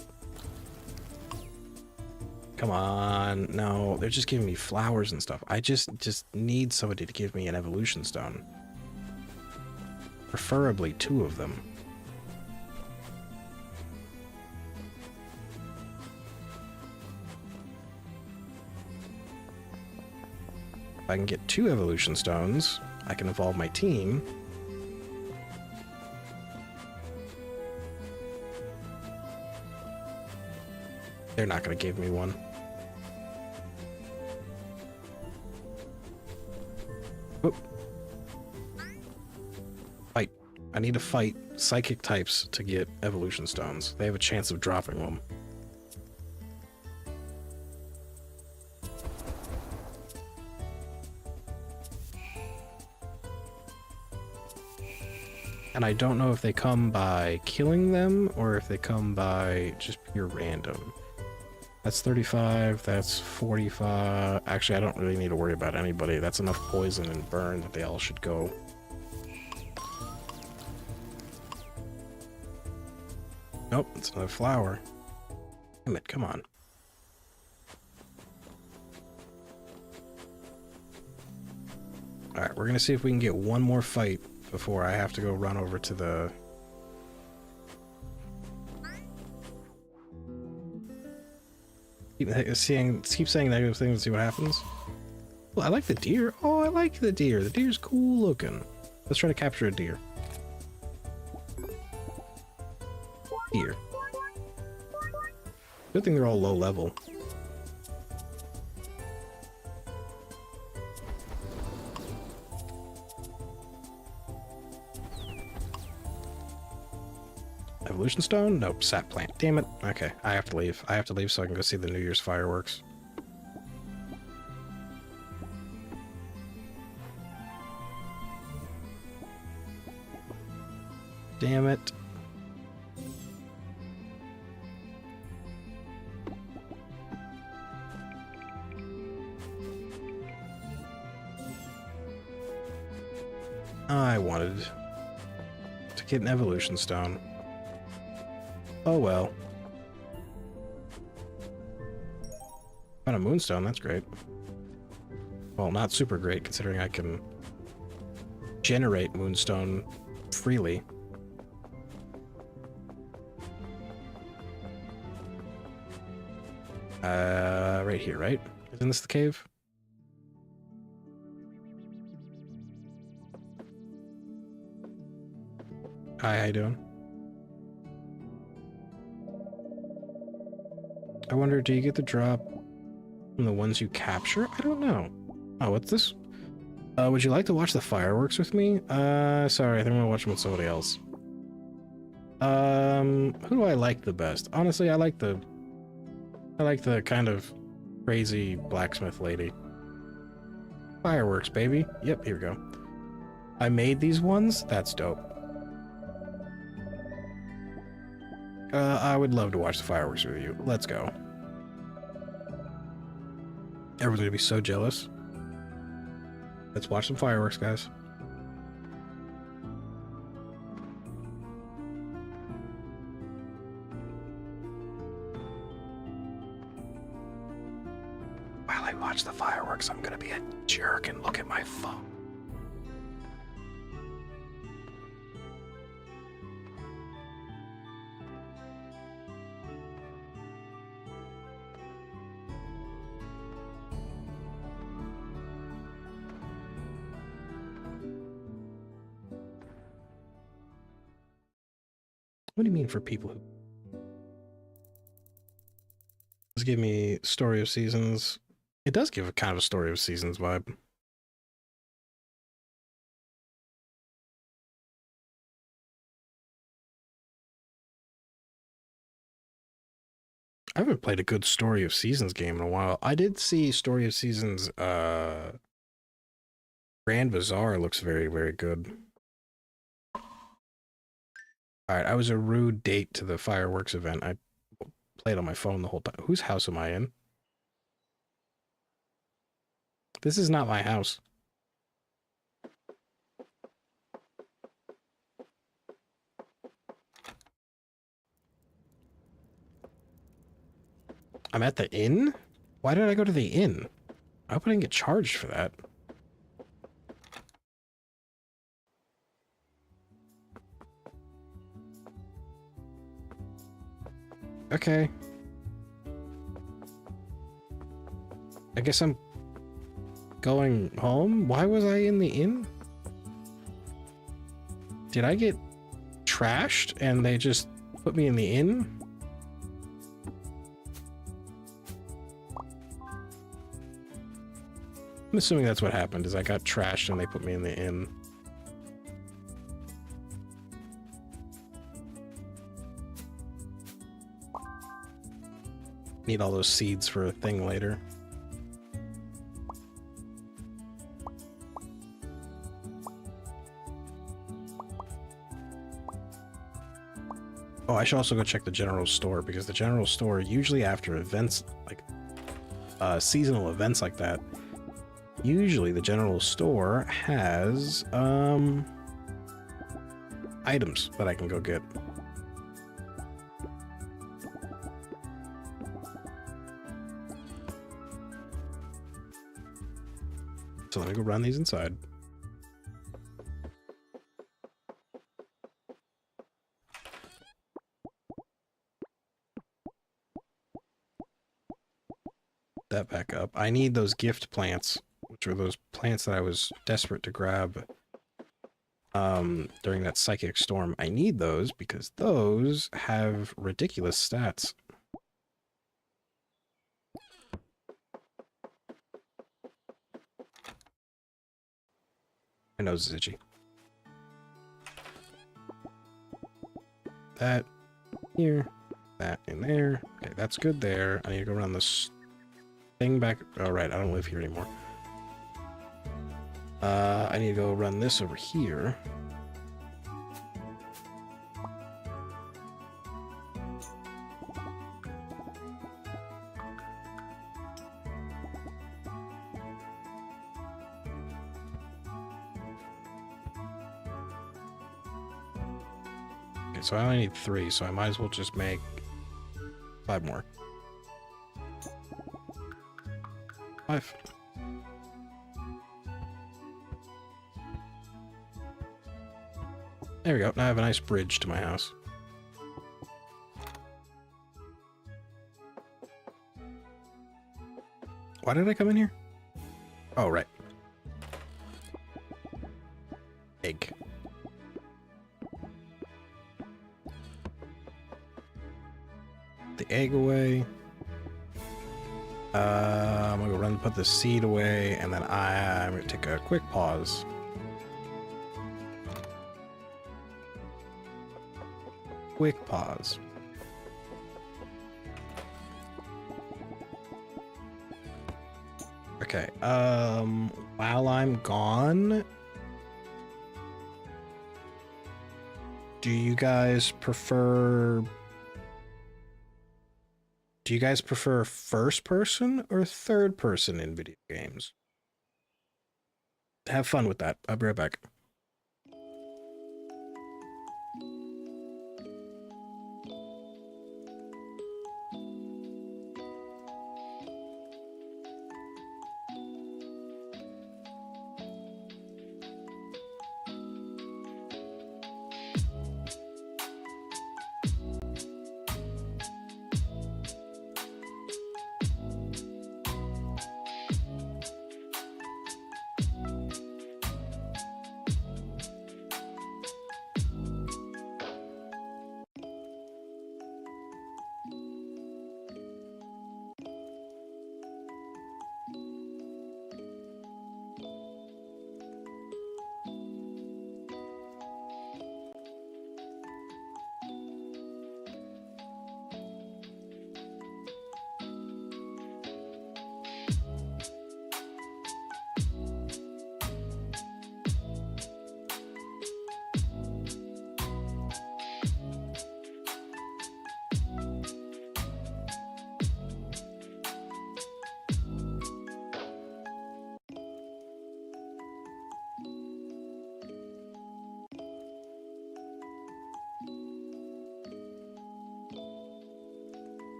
Come on. No, they're just giving me flowers and stuff. I just need somebody to give me an evolution stone. Preferably 2 of them. If I can get 2 evolution stones, I can evolve my team. They're not going to give me one. Oop. Fight. I need to fight psychic types to get evolution stones. They have a chance of dropping them. And I don't know if they come by killing them or if they come by just pure random. That's 35, that's 45. Actually, I don't really need to worry about anybody. That's enough poison and burn that they all should go. Nope, it's another flower. Damn it, come on. Alright, we're gonna see if we can get one more fight before I have to go run over to the... Keep saying negative things and see what happens. Well, I like the deer. Oh, I like the deer. The deer's cool looking. Let's try to capture a deer. Deer. Good thing they're all low level. Evolution stone? Nope, sap plant. Damn it. Okay, I have to leave. I have to leave so I can go see the New Year's fireworks. Damn it. I wanted to get an evolution stone. Oh well. Found a moonstone, that's great. Well, not super great considering I can generate moonstone freely. Right here, right? Isn't this the cave? Hi, how you doing? I wonder, do you get the drop from the ones you capture? I don't know. Oh, what's this? Would you like to watch the fireworks with me? Sorry, I think I'm gonna watch them with somebody else. Who do I like the best? Honestly, I like the kind of crazy blacksmith lady. Fireworks, baby. Yep, here we go. I made these ones? That's dope. I would love to watch the fireworks with you. Let's go. Everyone's gonna be so jealous. Let's watch some fireworks, guys. While I watch the fireworks, I'm gonna be a jerk and look at my phone. What do you mean for people who... Does give me Story of Seasons. It does give a kind of a Story of Seasons vibe. I haven't played a good Story of Seasons game in a while. I did see Story of Seasons Grand Bazaar looks very, very good. Alright, I was a rude date to the fireworks event. I played on my phone the whole time. Whose house am I in? This is not my house. I'm at the inn? Why did I go to the inn? I hope I didn't get charged for that. Okay. I guess I'm going home? Why was I in the inn? Did I get trashed and they just put me in the inn? I'm assuming that's what happened, is I got trashed and they put me in the inn. Need all those seeds for a thing later. Oh, I should also go check the general store, because the general store, usually after events, like seasonal events like that, usually the general store has items that I can go get. So let me go run these inside. That back up. I need those gift plants, which are those plants that I was desperate to grab during that psychic storm. I need those because those have ridiculous stats. My nose is itchy. That here, that in there. Okay, that's good there. I need to go run this thing back. Oh, right, I don't live here anymore. I need to go run this over here. Okay, so I only need 3, so I might as well just make 5 more. 5. There we go. Now I have a nice bridge to my house. Why did I come in here? Oh, right. Egg. The egg away. I'm gonna go run and put the seed away, and then I'm gonna take a quick pause. Quick pause. Okay, while I'm gone, do you guys prefer first person or third person in video games? Have fun with that. I'll be right back.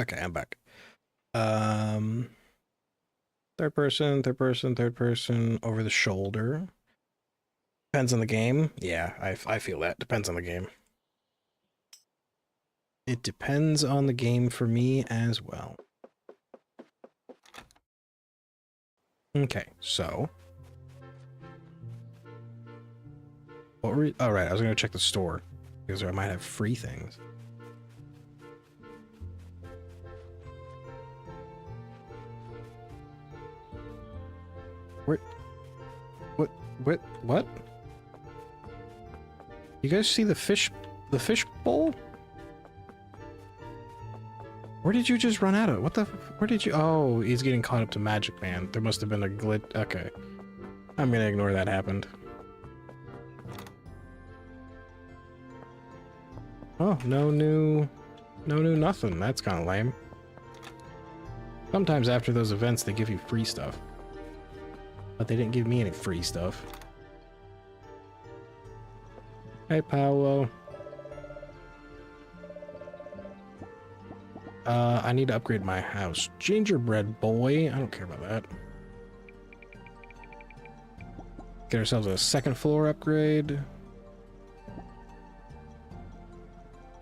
Okay, I'm back. Third person, third person, third person, over the shoulder. Depends on the game. Yeah, I feel that. Depends on the game. It depends on the game for me as well. Okay, so. What were we? Oh, right, I was gonna check the store because I might have free things. Where? What? You guys see the fish bowl? Where did you just run out of? What the? Where did you? Oh, he's getting caught up to Magic Man. There must have been a glitch. Okay. I'm gonna ignore that happened. Oh, no new nothing. That's kind of lame. Sometimes after those events, they give you free stuff. But they didn't give me any free stuff. Hey, Paolo. I need to upgrade my house. Gingerbread boy. I don't care about that. Get ourselves a second floor upgrade.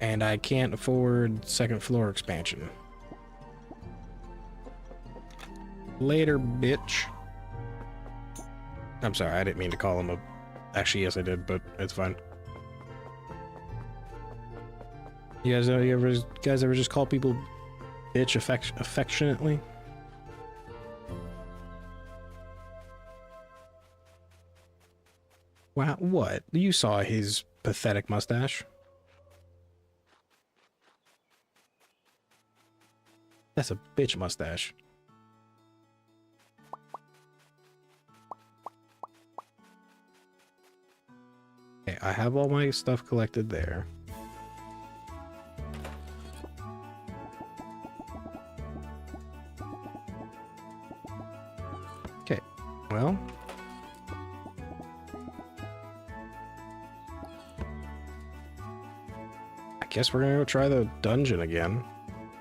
And I can't afford second floor expansion. Later, bitch. I'm sorry, I didn't mean to call him a... Actually, yes I did, but it's fine. You guys ever just call people bitch affectionately? Wow, what? You saw his pathetic mustache. That's a bitch mustache. Okay, I have all my stuff collected there. Okay, well. I guess we're gonna go try the dungeon again.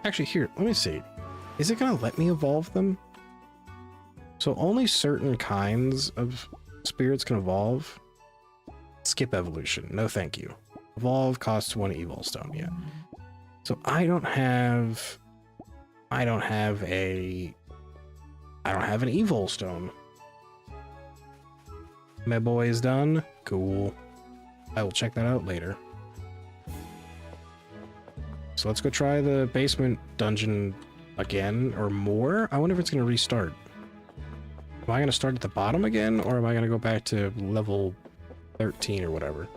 Actually, here, let me see. Is it gonna let me evolve them? So only certain kinds of spirits can evolve. Skip evolution. No thank you. Evolve costs 1 evil stone, yeah. So I don't have an evil stone. My boy is done. Cool. I will check that out later. So let's go try the basement dungeon again, or more. I wonder if it's going to restart. Am I going to start at the bottom again, or am I going to go back to level 13 or whatever?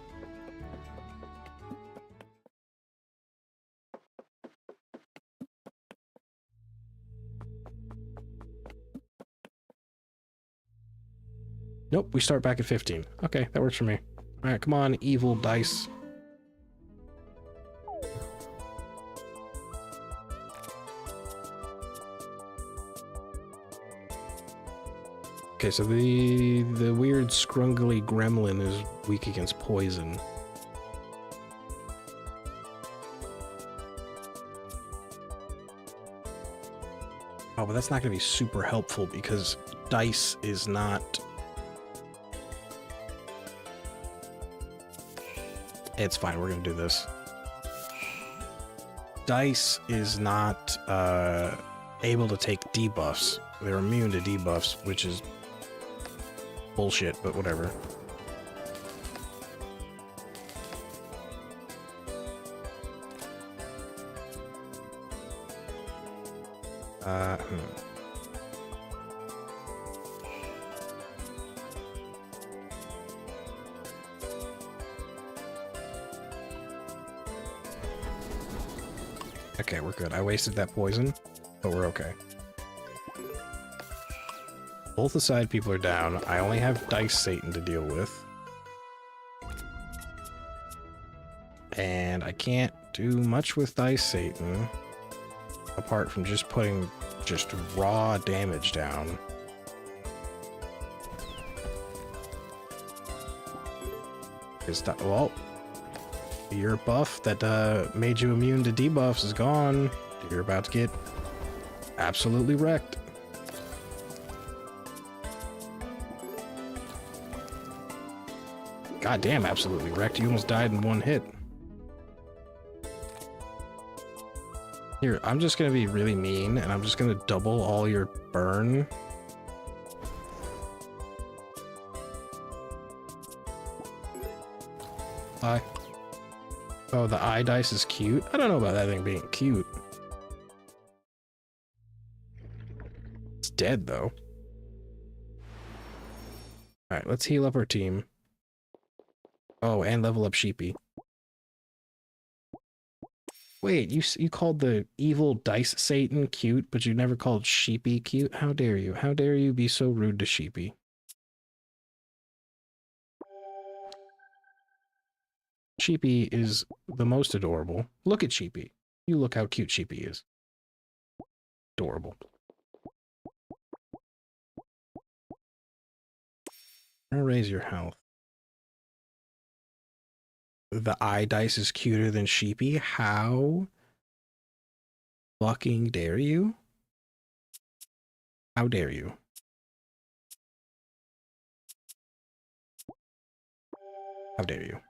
Nope, we start back at 15. Okay, that works for me. All right, come on, evil dice. Okay, so the weird scrungly gremlin is weak against poison. Oh, but that's not going to be super helpful because dice is not... It's fine, we're going to do this. Dice is not able to take debuffs. They're immune to debuffs, which is bullshit, but whatever. Okay, we're good. I wasted that poison, but we're okay. Both the side people are down. I only have Dice Satan to deal with. And I can't do much with Dice Satan apart from just putting just raw damage down. Well, your buff that made you immune to debuffs is gone. You're about to get absolutely wrecked. Goddamn, absolutely wrecked. You almost died in one hit. Here, I'm just gonna be really mean, and I'm just gonna double all your burn. Bye. Oh, the eye dice is cute? I don't know about that thing being cute. It's dead, though. Alright, let's heal up our team. Oh, and level up Sheepy. Wait, you called the evil dice Satan cute, but you never called Sheepy cute? How dare you? How dare you be so rude to Sheepy? Sheepy is the most adorable. Look at Sheepy. You look how cute Sheepy is. Adorable. I'm gonna raise your health. The eye dice is cuter than Sheepy? How fucking dare you? How dare you? How dare you?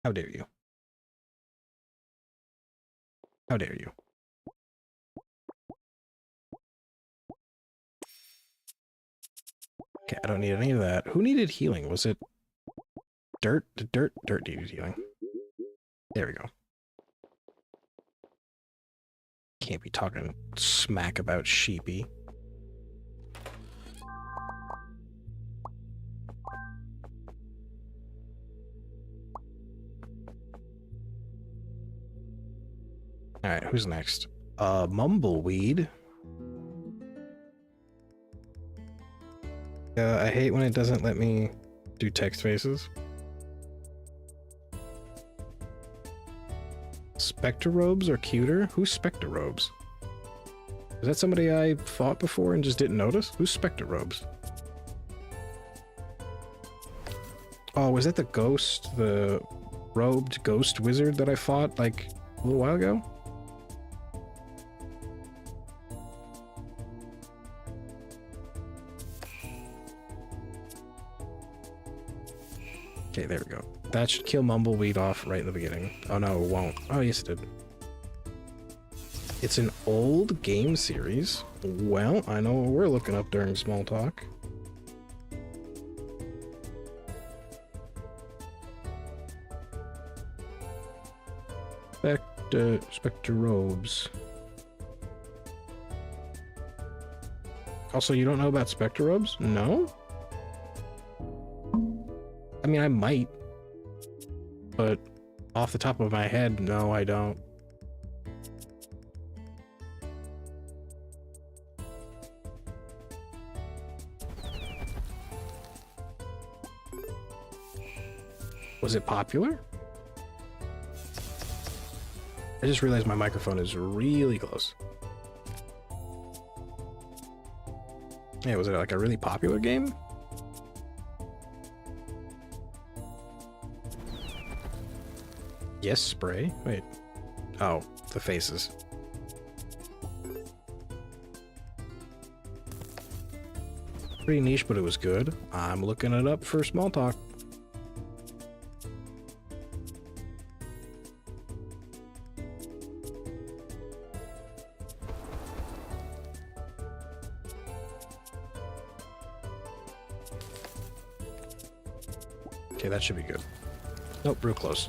How dare you? How dare you? Okay, I don't need any of that. Who needed healing? Was it Dirt? Dirt needed healing. There we go. Can't be talking smack about Sheepy. Alright, who's next? Mumbleweed. I hate when it doesn't let me do text faces. Spectrobes are cuter? Who's Spectrobes? Is that somebody I fought before and just didn't notice? Who's Spectrobes? Oh, was that the ghost, the robed ghost wizard that I fought like a little while ago? Okay, there we go. That should kill Mumbleweed off right in the beginning. Oh no, it won't. Oh yes it did. It's an old game series. Well, I know what we're looking up during small talk. Spectrobes. Also, you don't know about Spectrobes? No? I mean, I might. But off the top of my head, no, I don't. Was it popular? I just realized my microphone is really close. Yeah, was it like a really popular game? Yes, spray? Wait. Oh, the faces. Pretty niche, but it was good. I'm looking it up for small talk. Okay, that should be good. Nope, real close.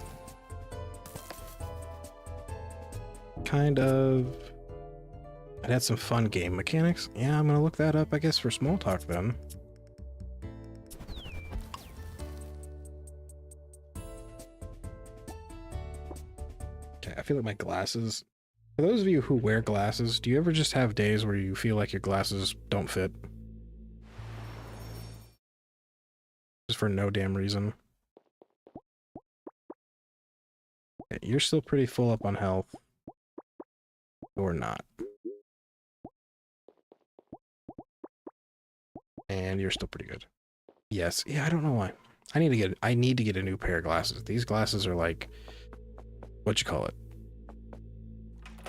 Kind of. It had some fun game mechanics. Yeah, I'm gonna look that up, I guess, for small talk then. Okay, I feel like my glasses. For those of you who wear glasses, do you ever just have days where you feel like your glasses don't fit? Just for no damn reason. Okay, you're still pretty full up on health. Or not. And you're still pretty good. Yes. Yeah, I don't know why. I need to get a new pair of glasses. These glasses are like, what you call it?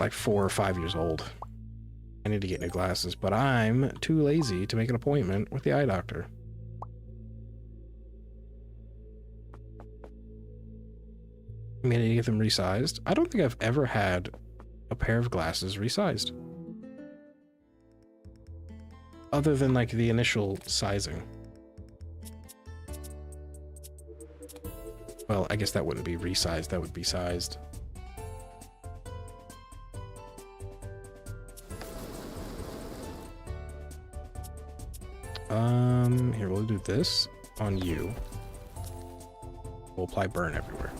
Like 4 or 5 years old. I need to get new glasses, but I'm too lazy to make an appointment with the eye doctor. I'm gonna get them resized. I don't think I've ever had a pair of glasses resized. Other than like the initial sizing. Well, I guess that wouldn't be resized, that would be sized. Here, we'll do this on you. We'll apply burn everywhere.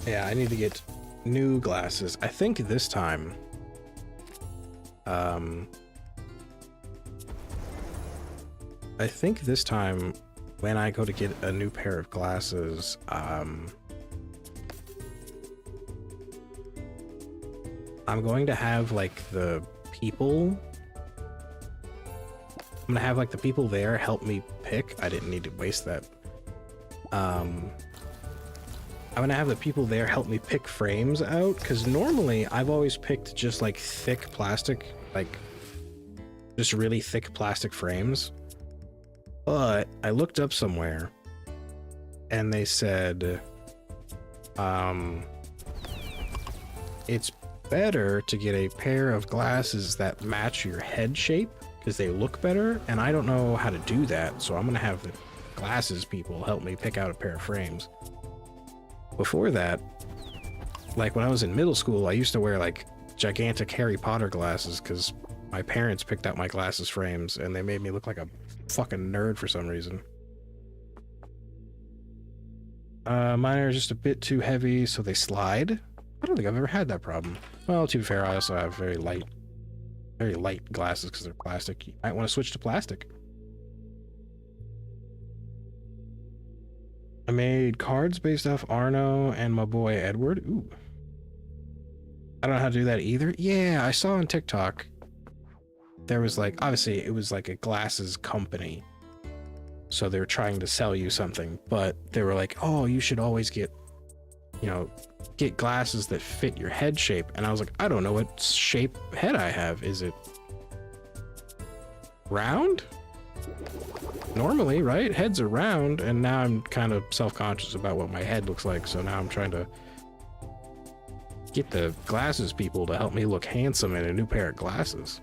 Yeah, I need to get new glasses. I think this time, when I go to get a new pair of glasses, I'm going to have like the people there help me pick. I didn't need to waste that. I'm gonna have the people there help me pick frames out, because normally I've always picked just like thick plastic, like just really thick plastic frames. But I looked up somewhere and they said it's better to get a pair of glasses that match your head shape because they look better, and I don't know how to do that, so I'm gonna have the glasses people help me pick out a pair of frames. Before that, like when I was in middle school, I used to wear like gigantic Harry Potter glasses because my parents picked out my glasses frames and they made me look like a fucking nerd for some reason. Mine are just a bit too heavy, so they slide. I don't think I've ever had that problem. Well, to be fair, I also have very light glasses because they're plastic. You might want to switch to plastic. I made cards based off Arno and my boy Edward. Ooh. I don't know how to do that either. Yeah, I saw on TikTok there was like, obviously it was like a glasses company, so they were trying to sell you something, but they were like, oh, you should always get, you know, get glasses that fit your head shape. And I was like, I don't know what shape head I have. Is it round? Normally, right? Heads are round, and now I'm kind of self-conscious about what my head looks like, so now I'm trying to get the glasses people to help me look handsome in a new pair of glasses.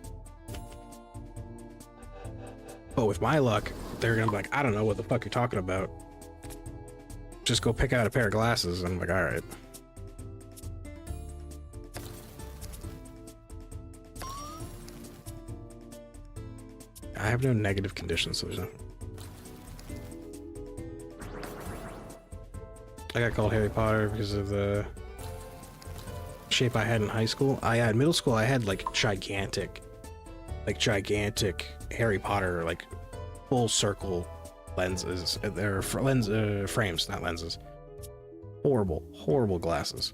But with my luck, they're gonna be like, I don't know what the fuck you're talking about. Just go pick out a pair of glasses. And I'm like, all right. I have no negative conditions, so there's no... I got called Harry Potter because of the shape I had in high school. I had middle school, I had like gigantic Harry Potter, like full circle lenses. They're frames, not lenses. Horrible glasses.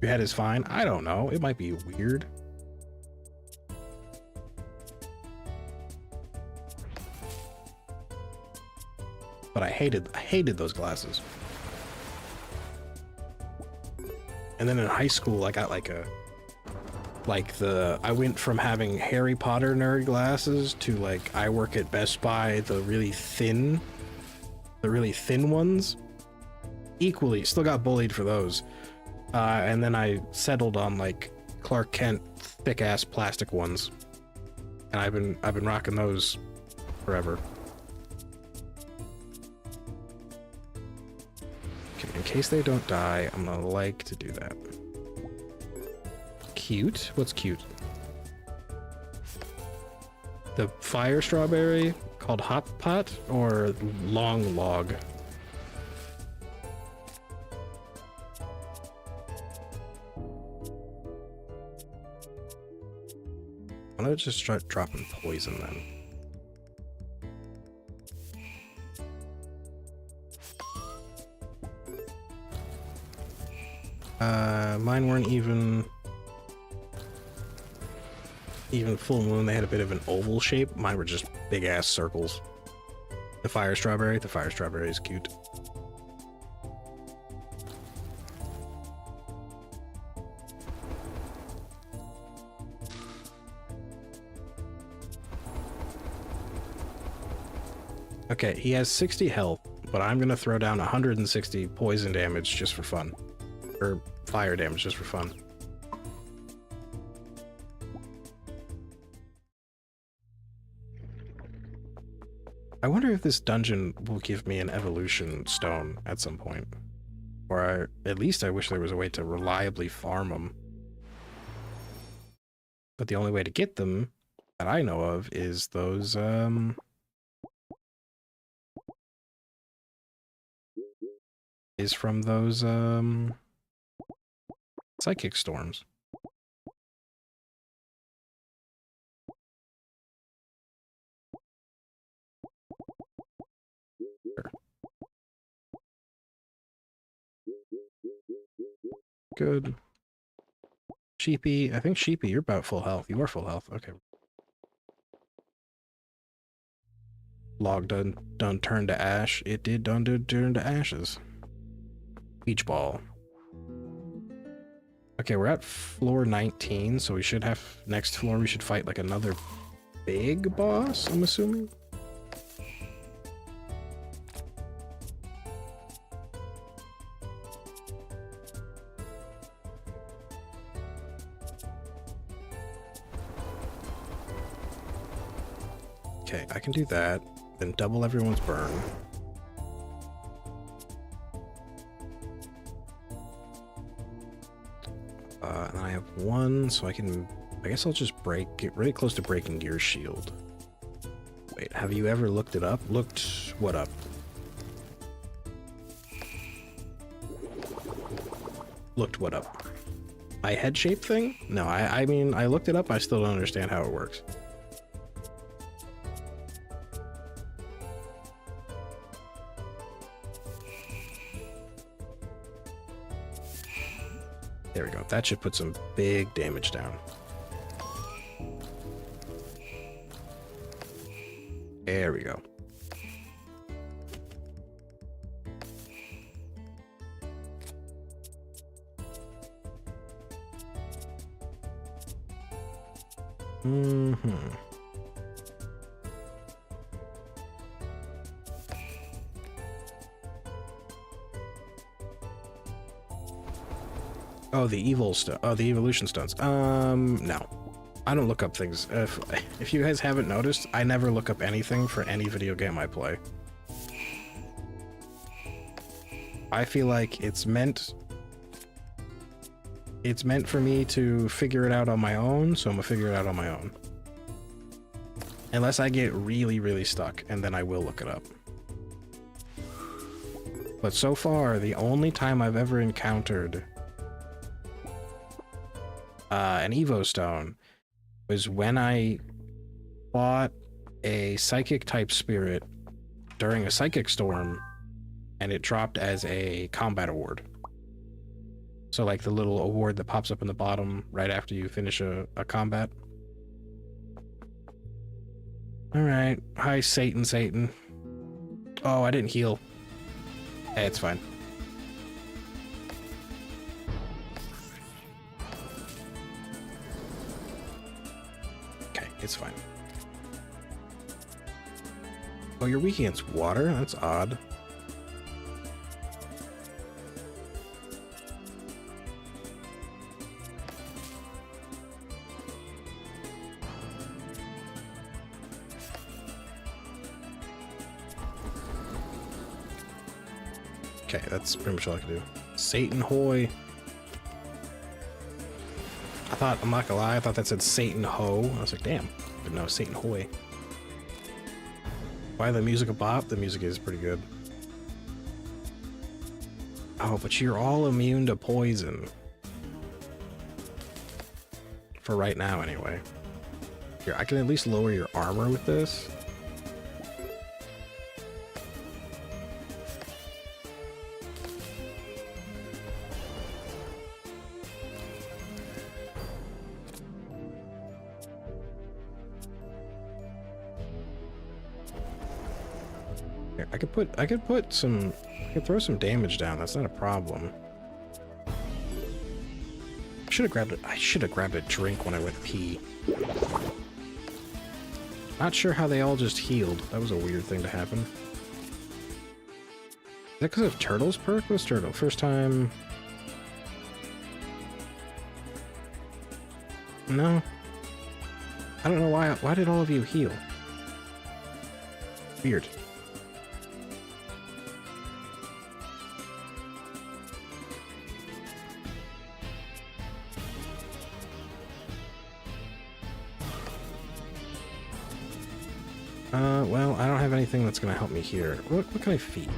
Your head is fine. I don't know. It might be weird. But I hated those glasses. And then in high school, I got I went from having Harry Potter nerd glasses to like, I work at Best Buy, the really thin ones. Equally, still got bullied for those. And then I settled on like Clark Kent thick ass plastic ones. And I've been rocking those forever. In case they don't die, I'm gonna like to do that. Cute? What's cute? The fire strawberry called Hot Pot or Long Log? Why don't I just start dropping poison then? Mine weren't even full moon. They had a bit of an oval shape. Mine were just big ass circles. The fire strawberry is cute. Okay, he has 60 health, but I'm gonna throw down 160 poison damage just for fun. Or fire damage just for fun. I wonder if this dungeon will give me an evolution stone at some point. Or at least I wish there was a way to reliably farm them. But the only way to get them that I know of is those, is from those, psychic storms. Good. Sheepy, I think Sheepy, you're about full health. You are full health. Okay. Log done turn to ash. It did done turn to ashes. Beach ball. Okay, we're at floor 19, so we should have next floor we should fight like another big boss, I'm assuming. Okay, I can do that. Then double everyone's burn. And I have one, so I guess I'll just get really close to breaking your shield. Wait, have you ever looked it up? Looked what up? Looked what up? My head shape thing? No, I mean, I looked it up, I still don't understand how it works. There we go. That should put some big damage down. There we go. Oh, the the evolution stones. No. I don't look up things. If you guys haven't noticed, I never look up anything for any video game I play. I feel like it's meant for me to figure it out on my own, so I'm gonna figure it out on my own. Unless I get really, really stuck, and then I will look it up. But so far, the only time I've ever encountered an Evo Stone was when I fought a psychic type spirit during a psychic storm, and it dropped as a combat award. So like the little award that pops up in the bottom right after you finish a combat. Alright, hi Satan. Oh, I didn't heal. Hey, it's fine. It's fine. Oh, you're weak against water? That's odd. Okay, that's pretty much all I can do. Satan hoy. I'm not gonna lie, I thought that said Satan ho. I was like, damn. But no, Satan hoy. Why the music a bop? The music is pretty good. Oh, but you're all immune to poison. For right now, anyway. Here, I can at least lower your armor with this. Here, I could throw some damage down. That's not a problem. I should have grabbed a drink when I went pee. Not sure how they all just healed. That was a weird thing to happen. Is that because of Turtle's perk? What's Turtle? First time... No. I don't know why. Why did all of you heal? Weird. Well, I don't have anything that's gonna help me here. What can I feed?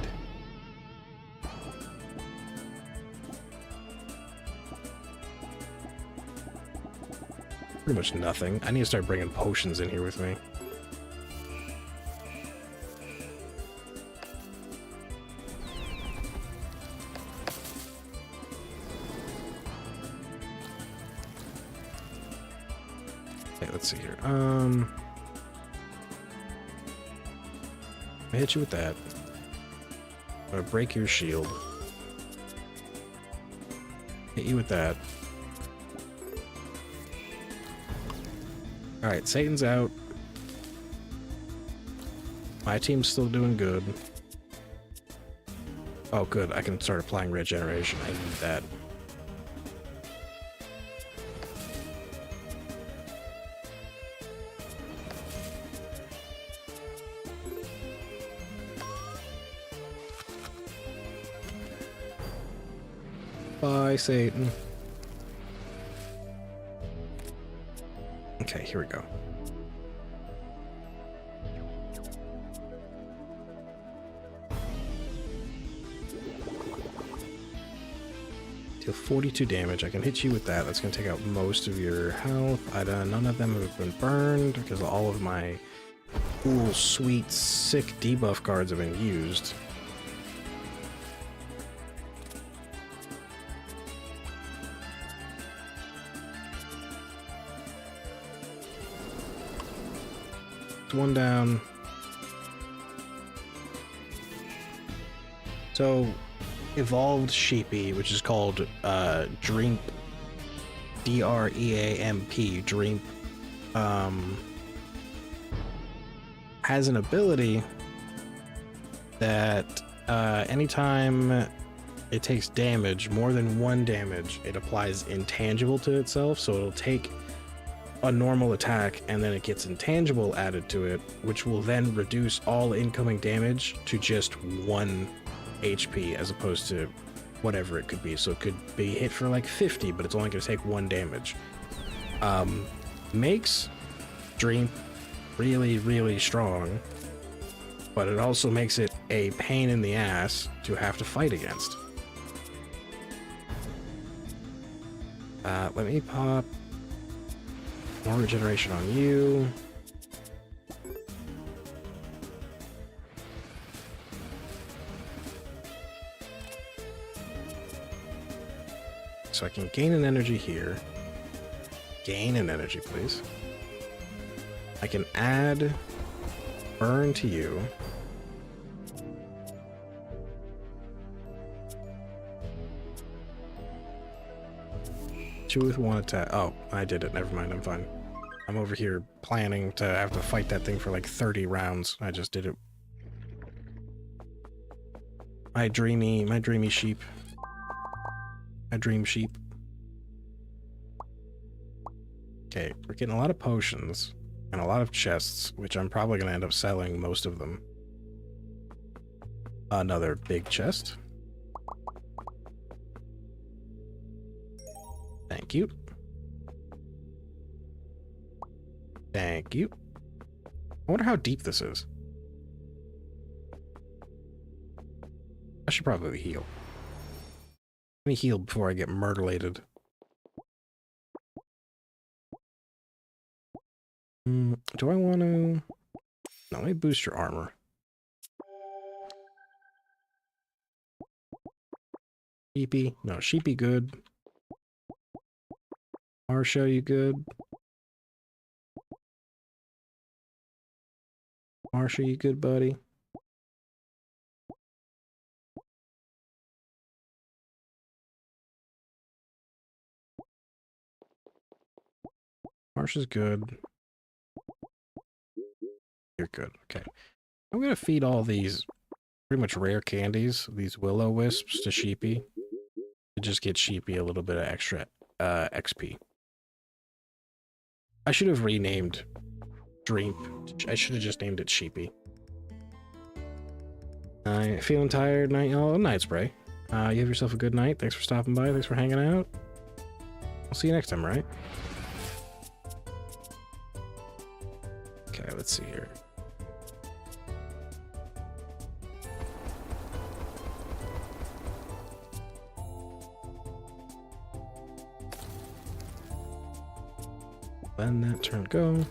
Pretty much nothing. I need to start bringing potions in here with me. Okay, let's see here. I hit you with that. I'm gonna break your shield. Hit you with that. Alright, Satan's out. My team's still doing good. Oh, good. I can start applying regeneration. I need that. Bye, Satan. Okay, here we go. Deal 42 damage. I can hit you with that. That's going to take out most of your health. None of them have been burned because all of my cool, sweet, sick debuff cards have been used. One down. So, evolved Sheepy, which is called Dreamp, D-R-E-A-M-P, Dreamp, has an ability that anytime it takes damage, more than one damage, it applies intangible to itself, so it'll take a normal attack and then it gets intangible added to it, which will then reduce all incoming damage to just 1 HP as opposed to whatever it could be. So it could be hit for like 50, but it's only going to take 1 damage. Makes Dream really, really strong, but it also makes it a pain in the ass to have to fight against. Let me pop more regeneration on you. So I can gain an energy here. Gain an energy, please. I can add burn to you. With 1 attack. Oh, I did it. Never mind. I'm fine. I'm over here planning to have to fight that thing for like 30 rounds. I just did it. My dreamy sheep. My dream sheep. Okay, we're getting a lot of potions and a lot of chests, which I'm probably going to end up selling most of them. Another big chest. Thank you. Thank you. I wonder how deep this is. I should probably heal. Let me heal before I get murderlated. Do I want to... No, let me boost your armor. Sheepy? No, Sheepy good. Marsha, you good? Marsha, you good, buddy? Marsh is good. You're good. Okay. I'm gonna feed all these pretty much rare candies, these willow wisps, to Sheepy. To just get Sheepy a little bit of extra XP. I should have renamed Dream. I should have just named it Sheepy. Feeling tired, night? Oh, night spray. You have yourself a good night. Thanks for stopping by. Thanks for hanging out. I'll see you next time, right? Okay, let's see here. Letting that turn go.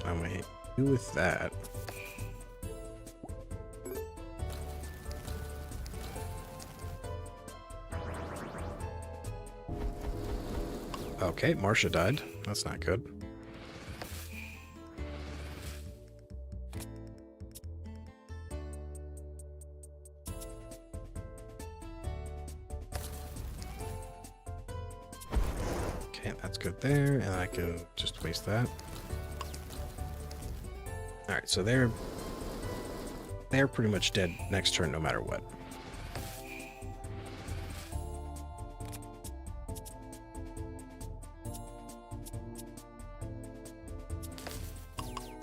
I'm gonna hit you with that. Okay, Marcia died. That's not good. Okay, that's good there, and I can just waste that. Alright, so they're pretty much dead next turn no matter what.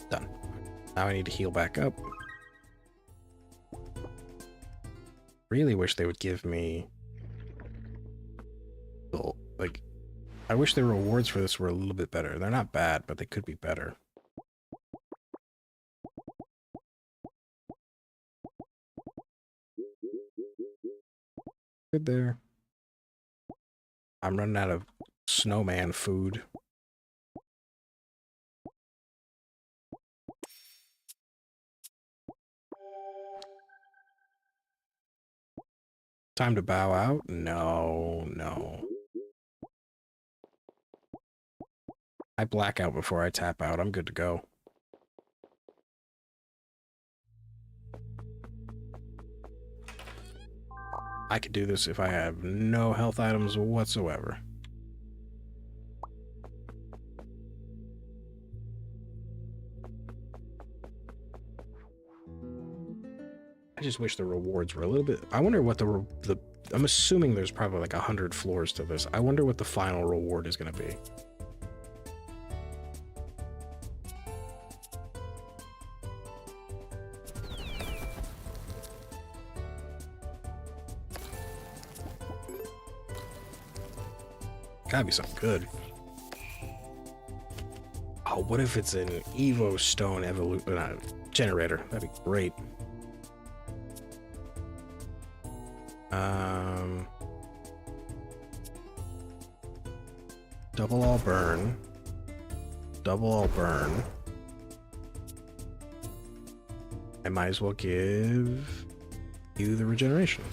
Done. Now I need to heal back up. Really wish they would give me... like, I wish the rewards for this were a little bit better. They're not bad, but they could be better. Good there. I'm running out of snowman food. Time to bow out? No, no. I black out before I tap out. I'm good to go. I could do this if I have no health items whatsoever. I just wish the rewards were a little bit... I wonder what the I'm assuming there's probably like 100 floors to this. I wonder what the final reward is going to be. Gotta be something good. Oh, what if it's an Evo Stone generator? That'd be great. Double all burn. Double all burn. I might as well give you the regeneration.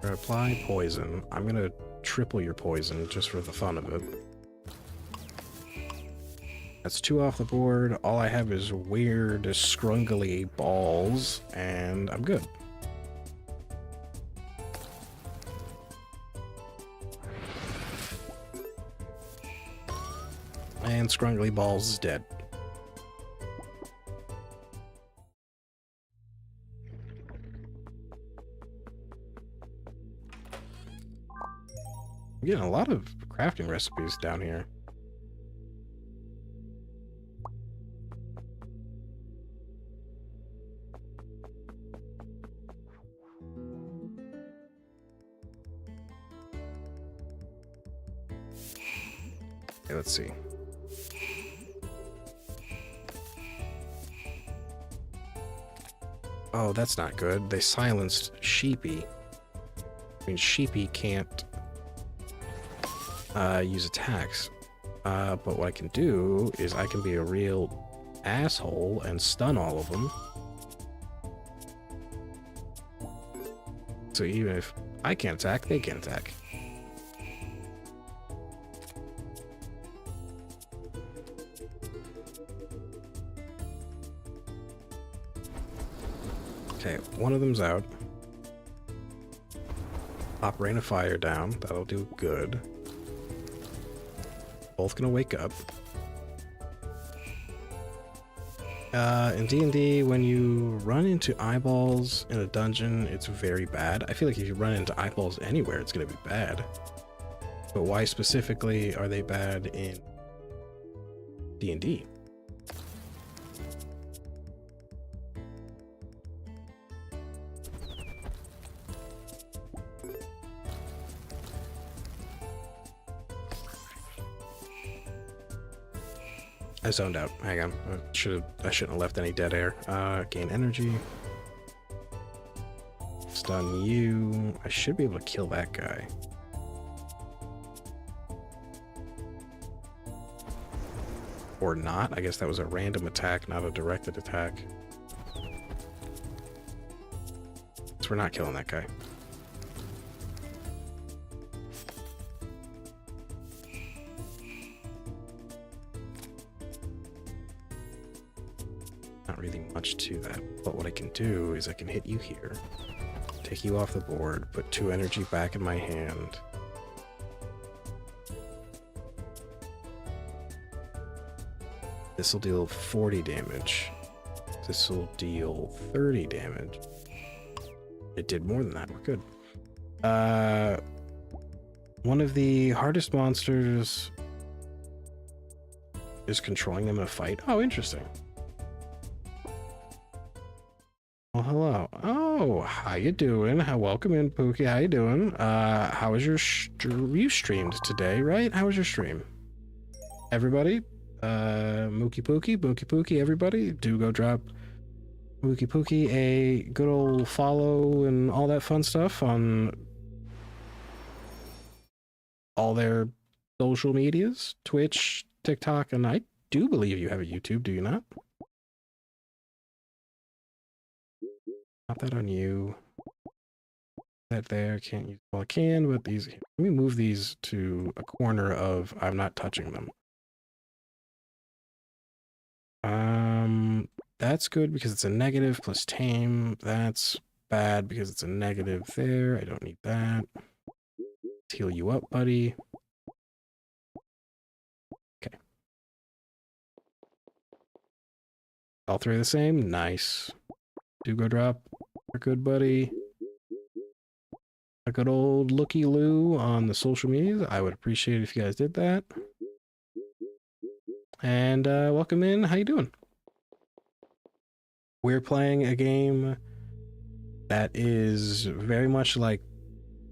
Apply poison. I'm gonna triple your poison just for the fun of it. That's 2 off the board. All I have is weird, scrungly balls, and I'm good. And scrungly balls is dead. I'm getting a lot of crafting recipes down here. Okay, let's see. Oh, that's not good. They silenced Sheepy. I mean, Sheepy can't use attacks. But what I can do is I can be a real asshole and stun all of them. So even if I can't attack, they can attack. Okay, one of them's out. Pop Rain of Fire down. That'll do good. Both gonna wake up. In D&D, when you run into eyeballs in a dungeon, it's very bad. I feel like if you run into eyeballs anywhere, it's gonna be bad. But why specifically are they bad in D&D? I zoned out. Hang on. I shouldn't have left any dead air. Gain energy. Stun you. I should be able to kill that guy. Or not. I guess that was a random attack, not a directed attack. So we're not killing that guy. Not really much to that, but what I can do is I can hit you here, take you off the board, put 2 energy back in my hand. This will deal 40 damage. This will deal 30 damage. It did more than that. We're good. One of the hardest monsters is controlling them in a fight. Oh, interesting. Well, hello. Oh, how you doing? Welcome in, Pookie. How you doing? How was your you streamed today, right? How was your stream? Everybody? Mookie Pookie, everybody, do go drop Mookie Pookie a good old follow and all that fun stuff on all their social medias, Twitch, TikTok, and I do believe you have a YouTube, do you not? Not that on you. That there, can't use, well I can, but these, let me move these to a corner of I'm not touching them. That's good because it's a negative plus tame. That's bad because it's a negative there. I don't need that. Let's heal you up, buddy. Okay. All 3 are the same. Nice. Do go drop. We're good, buddy. A good old looky-loo on the social medias. I would appreciate it if you guys did that. And welcome in. How you doing? We're playing a game that is very much like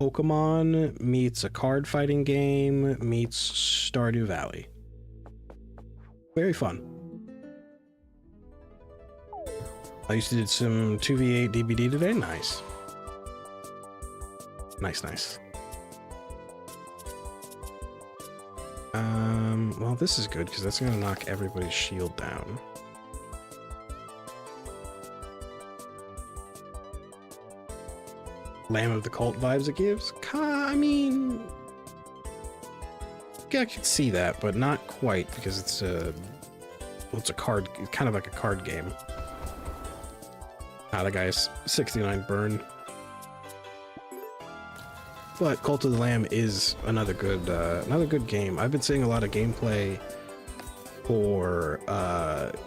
Pokemon meets a card fighting game meets Stardew Valley. Very fun. I used to do some 2v8 DBD today. Nice. Nice. Well, this is good because that's going to knock everybody's shield down. Lamb of the Cult vibes it gives? I mean, yeah, I can see that, but not quite because it's a, well, it's a card, it's kind of like a card game. Ah, that guy's 69 burn. But Cult of the Lamb is another good game. I've been seeing a lot of gameplay for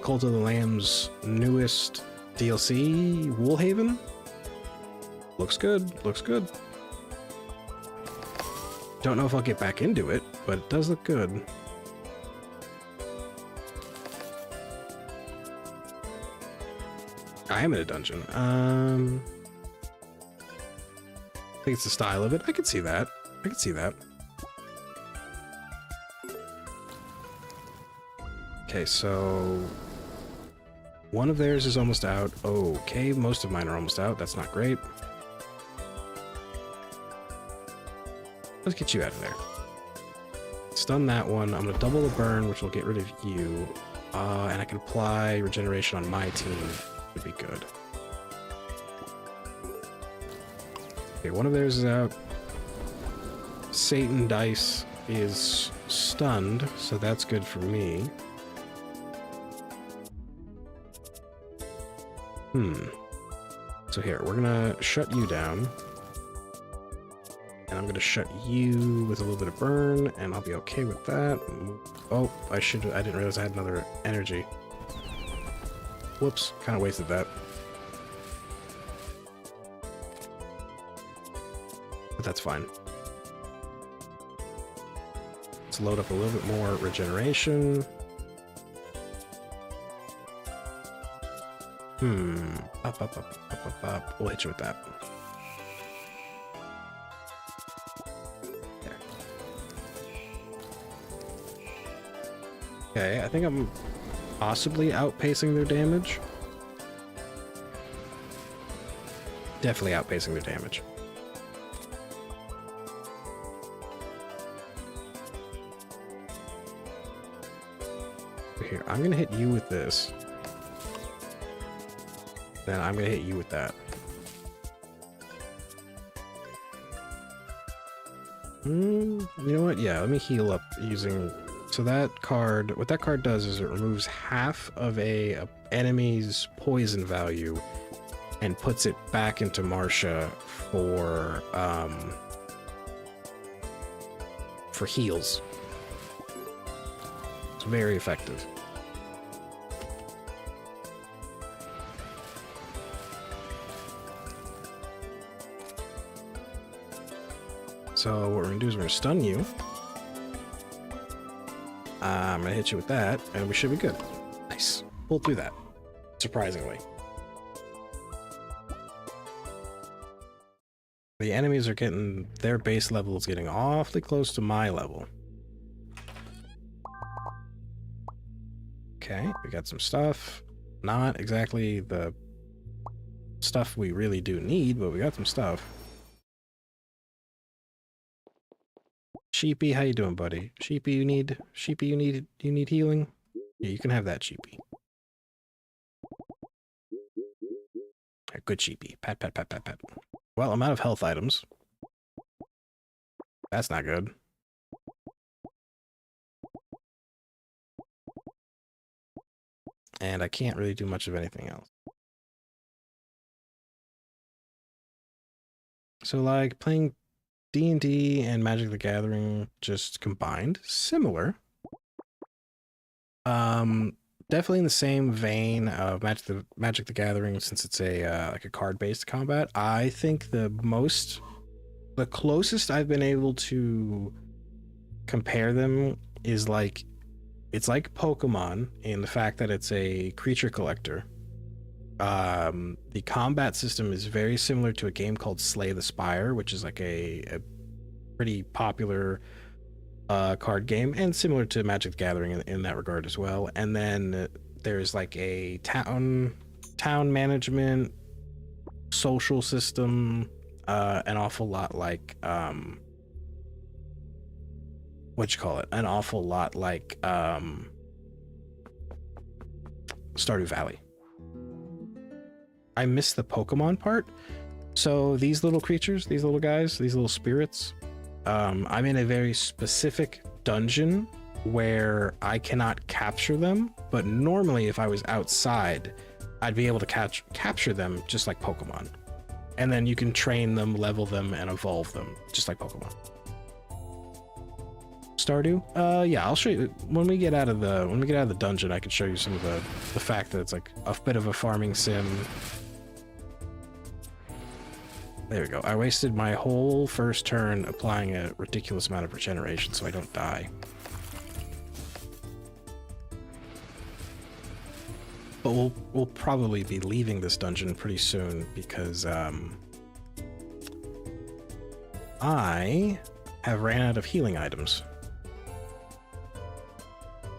Cult of the Lamb's newest DLC, Woolhaven. Looks good. Don't know if I'll get back into it, but it does look good. I am in a dungeon. I think it's the style of it. I can see that. Okay, so One of theirs is almost out. Okay, most of mine are almost out. That's not great. Let's get you out of there. Stun that one. I'm going to double the burn, which will get rid of you. And I can apply regeneration on my team. Would be good. Okay, one of theirs is out. Satan Dice is stunned, so that's good for me. So here, we're gonna shut you down. And I'm gonna shut you with a little bit of burn, and I'll be okay with that. Oh, I didn't realize I had another energy. Whoops, kind of wasted that. But that's fine. Let's load up a little bit more regeneration. Up. We'll hit you with that. There. Okay, I think I'm possibly outpacing their damage. Definitely outpacing their damage. Here, I'm gonna hit you with this. Then I'm gonna hit you with that. You know what? Yeah, let me heal up using... So that card, what that card does is it removes half of a enemy's poison value and puts it back into Marcia for heals. It's very effective. So what we're gonna do is we're gonna stun you. I'm gonna hit you with that, and we should be good. Nice. Pulled through that, surprisingly. The enemies are getting, their base level is getting awfully close to my level. Okay, we got some stuff. Not exactly the stuff we really do need, but we got some stuff. Sheepy, how you doing, buddy? Sheepy, you need healing? Yeah, you can have that, Sheepy. Okay, good Sheepy. Pat. Well, I'm out of health items. That's not good. And I can't really do much of anything else. So, like, playing D&D and Magic the Gathering just combined, similar. Definitely in the same vein of Magic the Gathering, since it's a like a card-based combat. I think the closest I've been able to compare them is like, it's like Pokemon in the fact that it's a creature collector. The combat system is very similar to a game called Slay the Spire, which is like a pretty popular card game, and similar to Magic the Gathering in that regard as well. And then there's like a town management social system, an awful lot like an awful lot like Stardew Valley. I missed the Pokemon part. So these little creatures, these little guys, these little spirits, I'm in a very specific dungeon where I cannot capture them, but normally if I was outside, I'd be able to capture them just like Pokemon. And then you can train them, level them, and evolve them, just like Pokemon. Stardew? Yeah, I'll show you when we get out of the dungeon. I can show you some of the fact that it's like a bit of a farming sim. There we go. I wasted my whole first turn applying a ridiculous amount of regeneration so I don't die. But we'll probably be leaving this dungeon pretty soon because I have ran out of healing items.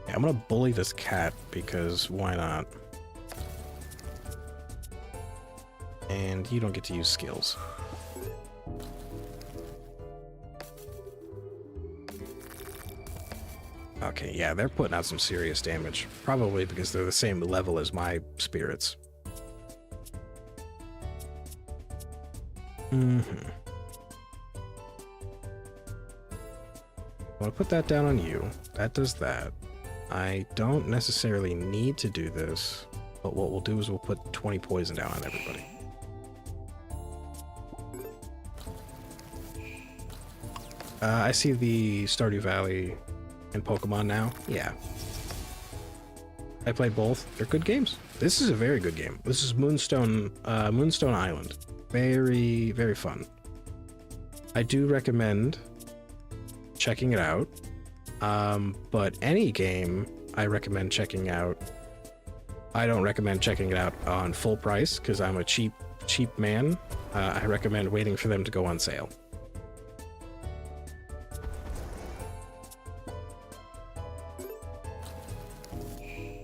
Yeah, I'm gonna bully this cat because why not? and you don't get to use skills. Okay, yeah, they're putting out some serious damage. Probably because they're the same level as my spirits. I want to put that down on you. That does that. I don't necessarily need to do this, but what we'll do is we'll put 20 poison down on everybody. I see the Stardew Valley and Pokemon now. Yeah. I played both. They're good games. This is a very good game. This is Moonstone Island. Very, very fun. I do recommend checking it out. But any game I recommend checking out. I don't recommend checking it out on full price because I'm a cheap man. I recommend waiting for them to go on sale.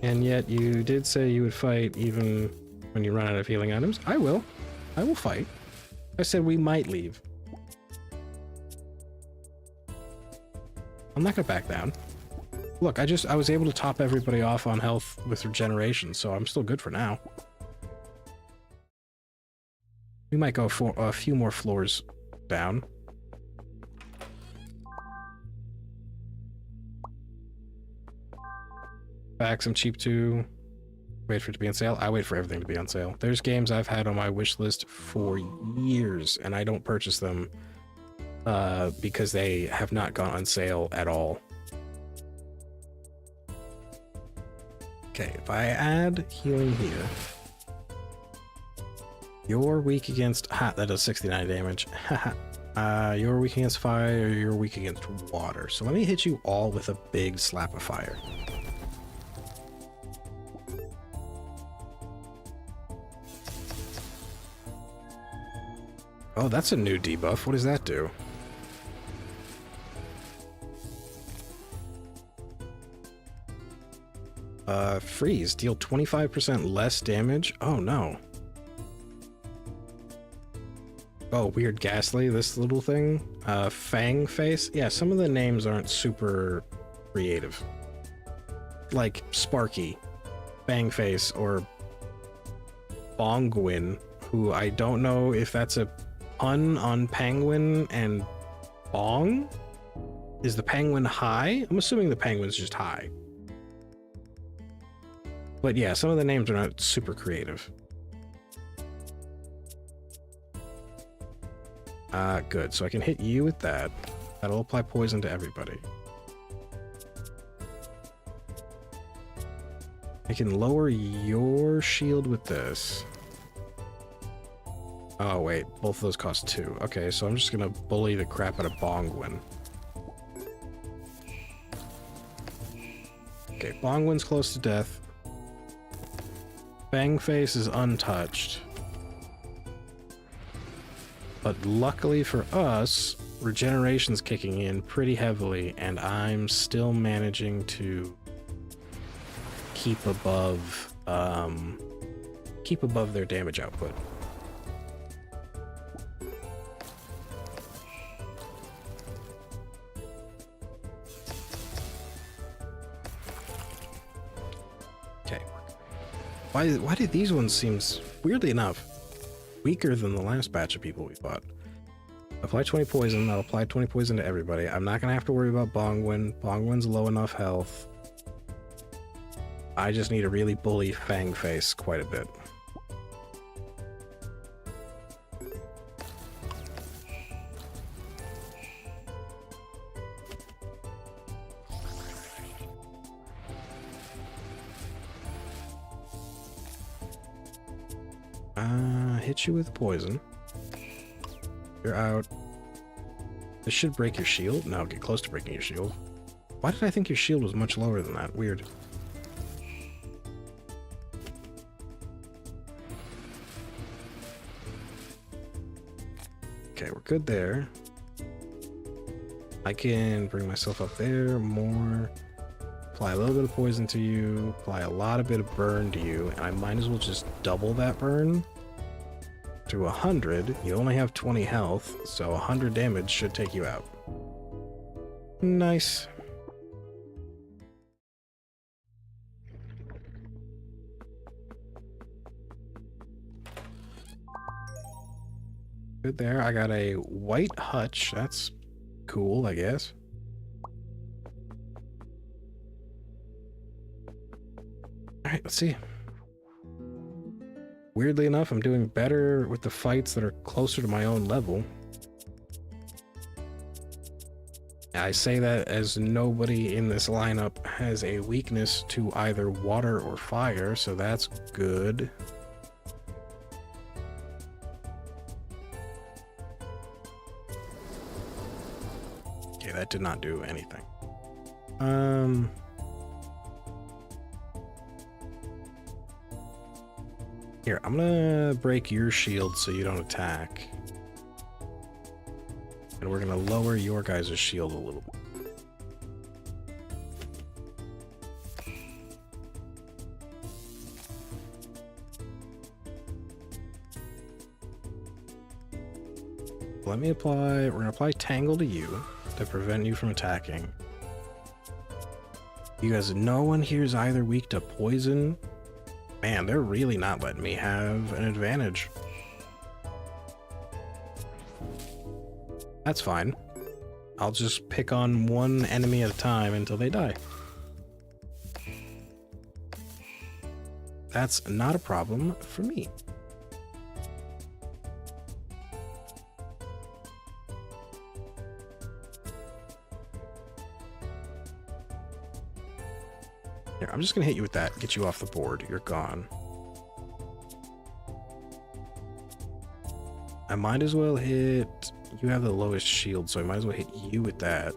And yet you did say you would fight even when you run out of healing items. I will. I will fight. I said we might leave. I'm not gonna back down. Look, I was able to top everybody off on health with regeneration, so I'm still good for now. We might go for a few more floors down. Facts, I'm cheap too. Wait for it to be on sale. I wait for everything to be on sale. There's games I've had on my wish list for years, and I don't purchase them because they have not gone on sale at all. Okay, if I add healing here, you're weak against... Ha, that does 69 damage. Haha. You're weak against fire, you're weak against water. So let me hit you all with a big slap of fire. Oh, that's a new debuff. What does that do? Freeze. Deal 25% less damage? Oh, no. Oh, weird Ghastly, this little thing. Fang Face? Yeah, some of the names aren't super creative. Like Sparky, Fang Face, or Bongwin, who I don't know if that's a pun on penguin and bong? Is the penguin high? I'm assuming the penguin's just high. But yeah, some of the names are not super creative. Good. So I can hit you with that. That'll apply poison to everybody. I can lower your shield with this. Oh, wait. Both of those cost 2. Okay, so I'm just gonna bully the crap out of Bongwin. Okay, Bongwin's close to death. Fangface is untouched. But luckily for us, regeneration's kicking in pretty heavily, and I'm still managing to keep above their damage output. Why did these ones seem, weirdly enough, weaker than the last batch of people we fought? Apply 20 poison, I'll apply 20 poison to everybody. I'm not gonna have to worry about Bongwin. Bongwin's low enough health. I just need to really bully Fangface quite a bit. Hit you with poison. You're out. This should break your shield. No, get close to breaking your shield. Why did I think your shield was much lower than that? Weird. Okay, we're good there. I can bring myself up there more. Apply a little bit of poison to you. Apply a lot of bit of burn to you. And I might as well just double that burn to 100. You only have 20 health, so 100 damage should take you out. Nice. Good there. I got a white hutch. That's cool, I guess. Alright, let's see. Weirdly enough, I'm doing better with the fights that are closer to my own level. I say that as nobody in this lineup has a weakness to either water or fire, so that's good. Okay, that did not do anything. Here, I'm gonna break your shield so you don't attack. And we're gonna lower your guys' shield a little bit. We're gonna apply Tangle to you to prevent you from attacking. You guys, no one here is either weak to poison. Man, they're really not letting me have an advantage. That's fine. I'll just pick on one enemy at a time until they die. That's not a problem for me. Here, I'm just gonna hit you with that, get you off the board. You're gone. I might as well hit... You have the lowest shield, so I might as well hit you with that.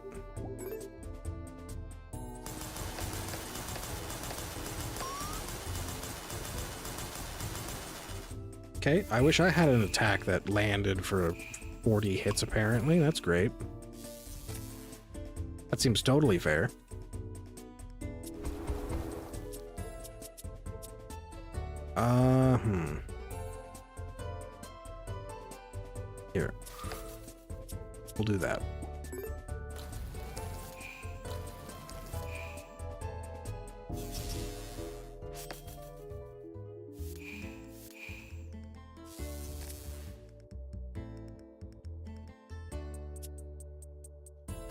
Okay, I wish I had an attack that landed for 40 hits apparently. That's great. That seems totally fair. Here. We'll do that.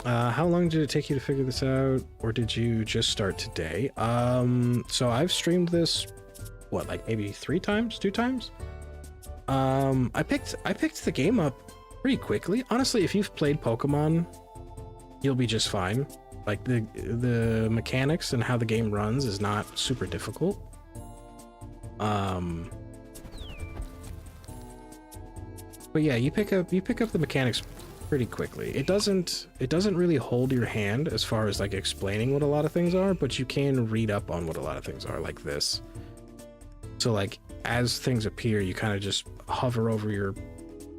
How long did it take you to figure this out, or did you just start today? So I've streamed this, what, like maybe 3 times, 2 times? I picked the game up pretty quickly. Honestly, if you've played Pokemon, you'll be just fine. Like the mechanics and how the game runs is not super difficult. But yeah, you pick up the mechanics pretty quickly. It doesn't really hold your hand as far as like explaining what a lot of things are, but you can read up on what a lot of things are, like this. So like as things appear, you kind of just hover over your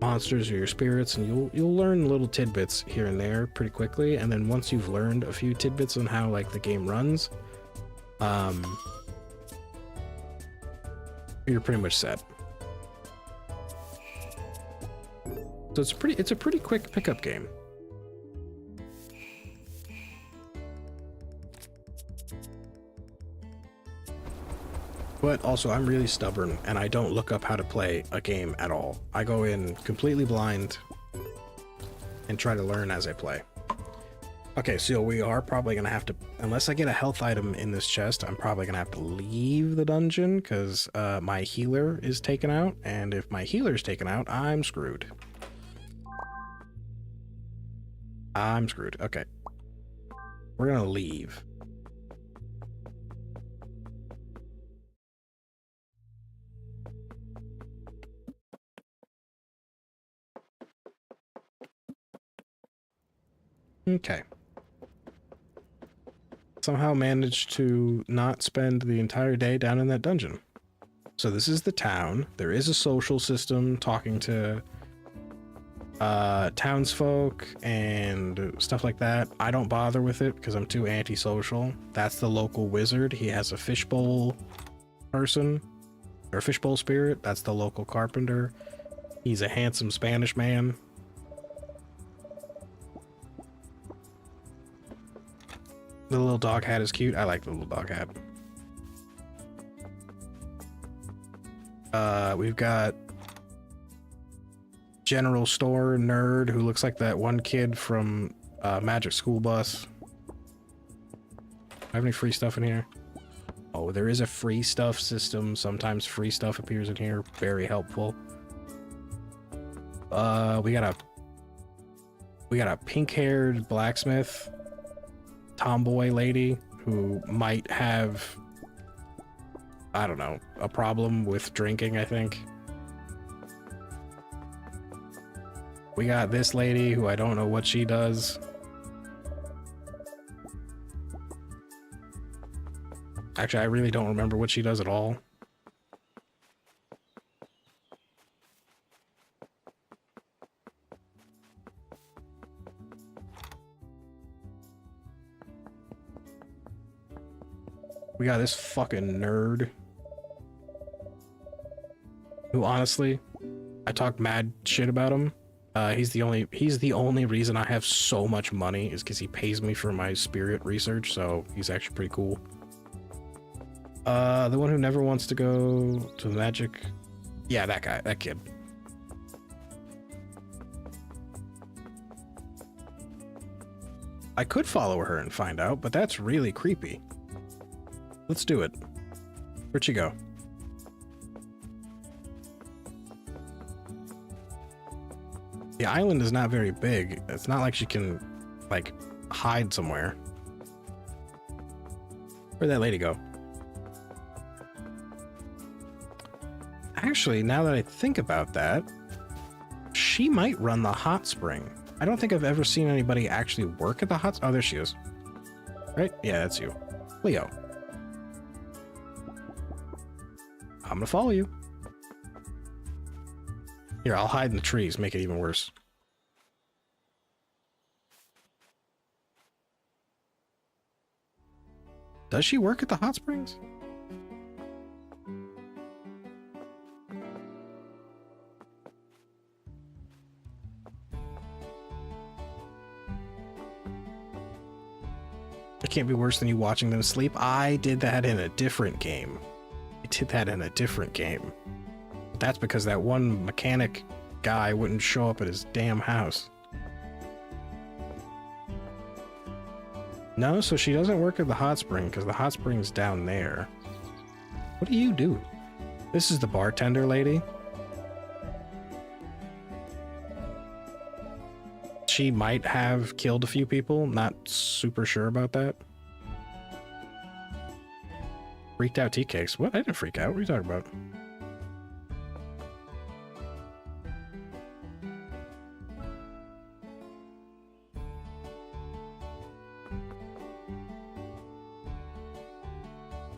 monsters or your spirits, and you'll learn little tidbits here and there pretty quickly. And then once you've learned a few tidbits on how like the game runs, you're pretty much set. So it's a pretty quick pickup game. But also, I'm really stubborn, and I don't look up how to play a game at all. I go in completely blind and try to learn as I play. Okay, so we are probably going to have to, unless I get a health item in this chest, I'm probably going to have to leave the dungeon, because my healer is taken out, and if my healer is taken out, I'm screwed. I'm screwed. Okay. We're going to leave. Okay. Somehow managed to not spend the entire day down in that dungeon. So this is the town. There is a social system talking to townsfolk and stuff like that. I don't bother with it because I'm too antisocial. That's the local wizard. He has a fishbowl person or fishbowl spirit. That's the local carpenter. He's a handsome Spanish man. The little dog hat is cute. I like the little dog hat. We've got general store nerd who looks like that one kid from Magic School Bus. Have any free stuff in here? Oh, there is a free stuff system. Sometimes free stuff appears in here. Very helpful. We got a pink-haired blacksmith tomboy lady who might have, I don't know, a problem with drinking, I think. We got this lady who I don't know what she does. Actually, I really don't remember what she does at all. We got this fucking nerd who, honestly, I talk mad shit about him. He's the only reason I have so much money is because he pays me for my spirit research, so he's actually pretty cool. The one who never wants to go to the magic. Yeah, that guy, that kid. I could follow her and find out, but that's really creepy. Let's do it. Where'd she go? The island is not very big. It's not like she can, like, hide somewhere. Where'd that lady go? Actually, now that I think about that, she might run the hot spring. I don't think I've ever seen anybody actually work at the hot... Oh, there she is. Right? Yeah, that's you. Leo. I'm gonna follow you. Here, I'll hide in the trees, make it even worse. Does she work at the hot springs? It can't be worse than you watching them sleep. I did that in a different game. That's because that one mechanic guy wouldn't show up at his damn house. No, so she doesn't work at the hot spring because the hot spring's down there. What do you do? This is the bartender lady. She might have killed a few people. Not super sure about that. Freaked out tea cakes. What? I didn't freak out. What are you talking about?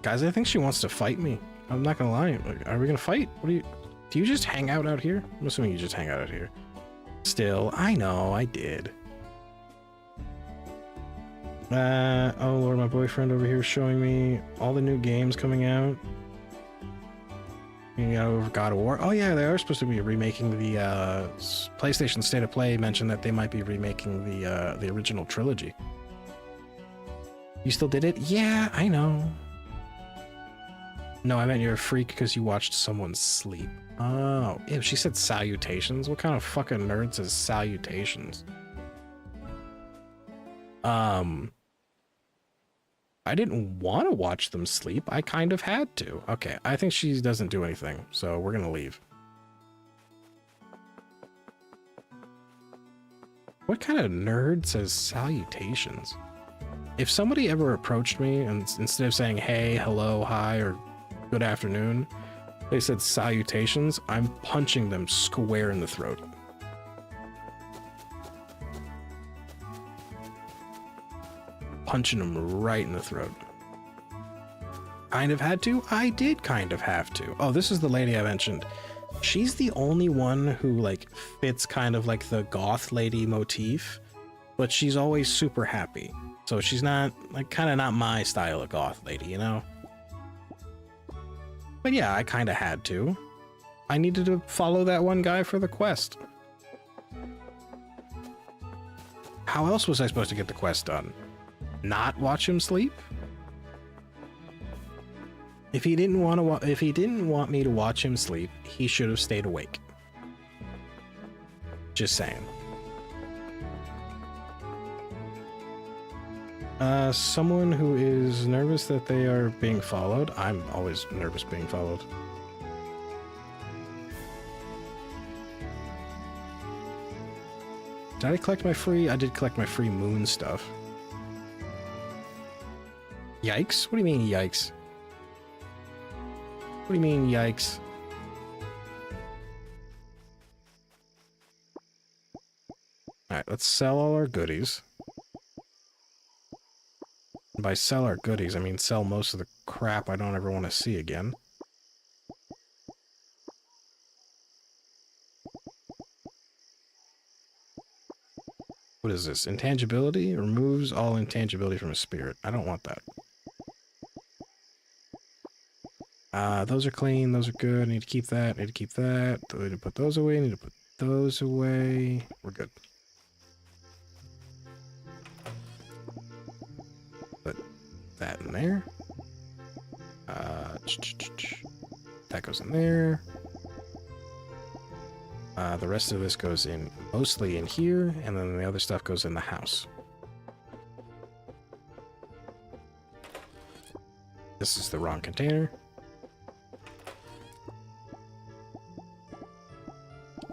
Guys, I think she wants to fight me. I'm not gonna lie. Are we gonna fight? What do you just hang out here? I'm assuming you just hang out here. Still, I know, I did. Oh lord, my boyfriend over here is showing me all the new games coming out. You know, God of War. Oh yeah, they are supposed to be remaking the PlayStation State of Play mentioned that they might be remaking the original trilogy. You still did it? Yeah, I know. No, I meant you're a freak because you watched someone sleep. Oh, ew, she said salutations? What kind of fucking nerd says salutations? I didn't want to watch them sleep. I kind of had to. Okay, I think she doesn't do anything, so we're gonna leave. What kind of nerd says salutations? If somebody ever approached me and instead of saying hey, hello, hi, or good afternoon, they said salutations, I'm punching them square in the throat. Punching them right in the throat. Kind of had to? I did kind of have to. Oh, this is the lady I mentioned. She's the only one who like fits kind of like the goth lady motif, but she's always super happy. So she's not like kind of not my style of goth lady, you know? But yeah, I kind of had to. I needed to follow that one guy for the quest. How else was I supposed to get the quest done? Not watch him sleep? If he didn't want me to watch him sleep, he should have stayed awake. Just saying. Someone who is nervous that they are being followed. I'm always nervous being followed. Did I collect my free? I did collect my free moon stuff. Yikes? What do you mean, yikes? What do you mean, yikes? Alright, let's sell all our goodies. And by sell our goodies, I mean sell most of the crap I don't ever want to see again. What is this? Intangibility? Removes all intangibility from a spirit. I don't want that. Those are clean. Those are good. I need to keep that. I need to keep that. I need to put those away. I need to put those away. We're good. Put that in there. That goes in there. The rest of this goes in mostly in here, and then the other stuff goes in the house. This is the wrong container.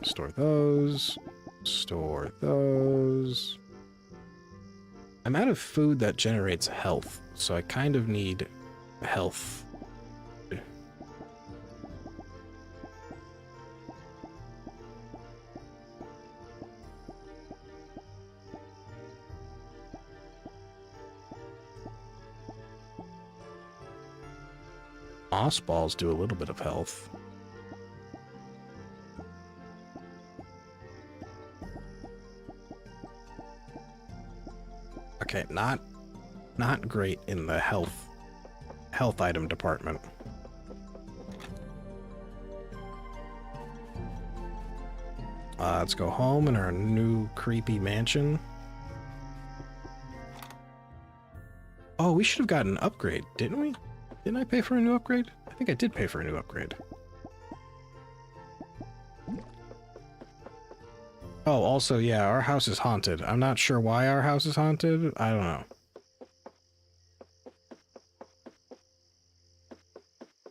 Store those. Store those. I'm out of food that generates health, so I kind of need health. Moss balls do a little bit of health. Okay, not great in the health item department. Let's go home in our new creepy mansion. Oh, we should have gotten an upgrade, didn't we? Didn't I pay for a new upgrade? I think I did pay for a new upgrade. Oh, also, yeah, our house is haunted. I'm not sure why our house is haunted. I don't know.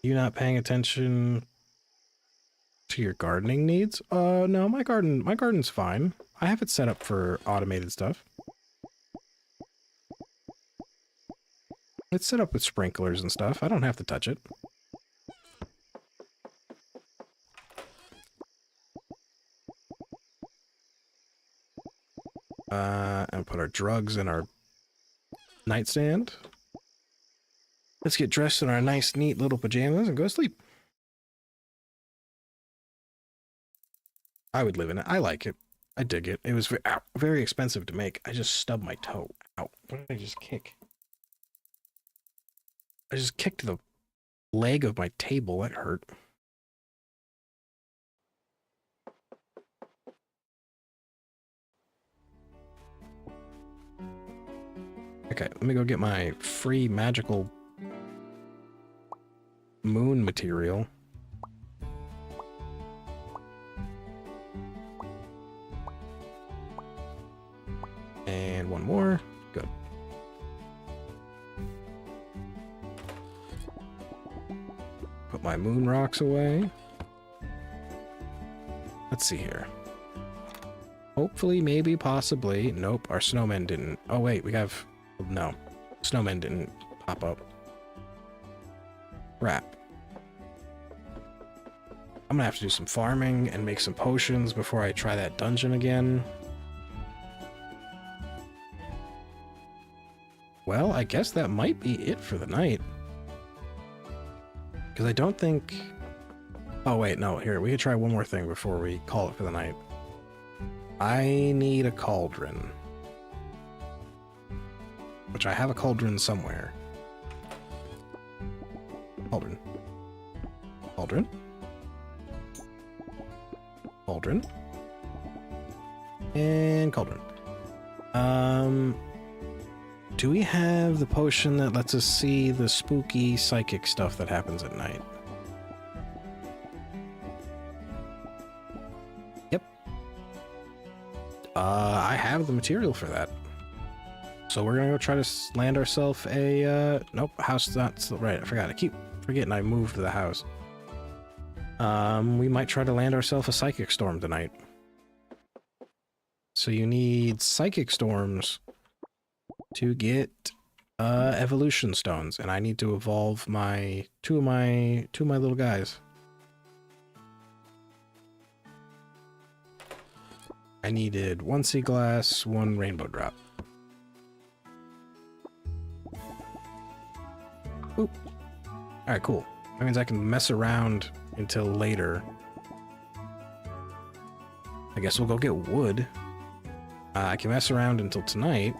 You not paying attention to your gardening needs? No, my garden's fine. I have it set up for automated stuff. It's set up with sprinklers and stuff. I don't have to touch it. And put our drugs in our nightstand. Let's get dressed in our nice, neat little pajamas and go to sleep. I would live in it. I like it. I dig it. It was very expensive to make. I just stubbed my toe. Ow. What did I just kick? I just kicked the leg of my table. That hurt. Okay, let me go get my free magical moon material. And one more. Good. Put my moon rocks away. Let's see here. Hopefully, maybe, possibly. Nope, our snowmen didn't. Oh, wait, we have... No, snowmen didn't pop up. Crap. I'm gonna have to do some farming and make some potions before I try that dungeon again. Well, I guess that might be it for the night. Because I don't think... Oh, wait, no, here, we could try one more thing before we call it for the night. I need a cauldron. Which I have a cauldron somewhere. Cauldron. Cauldron? Cauldron. And cauldron. Do we have the potion that lets us see the spooky psychic stuff that happens at night? Yep. I have the material for that. So we're gonna go try to land ourselves a, nope, house that's right, I forgot. I keep forgetting I moved the house. We might try to land ourselves a psychic storm tonight. So you need psychic storms to get evolution stones, and I need to evolve my two of my little guys. I needed 1 sea glass, 1 rainbow drop. Oop. Alright, cool. That means I can mess around until later. I guess we'll go get wood. I can mess around until tonight.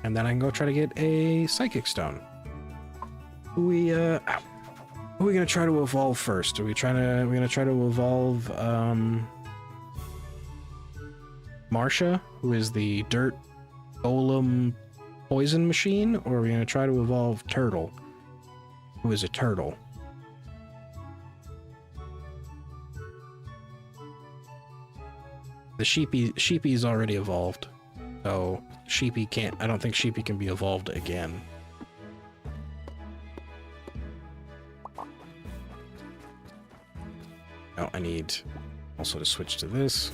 And then I can go try to get a psychic stone. Who are we gonna try to evolve first? We're gonna try to evolve Marsha, who is the dirt golem poison machine, or are we gonna try to evolve Turtle, who is a turtle? The Sheepy's already evolved, so Sheepy can't. I don't think Sheepy can be evolved again. No, I need also to switch to this,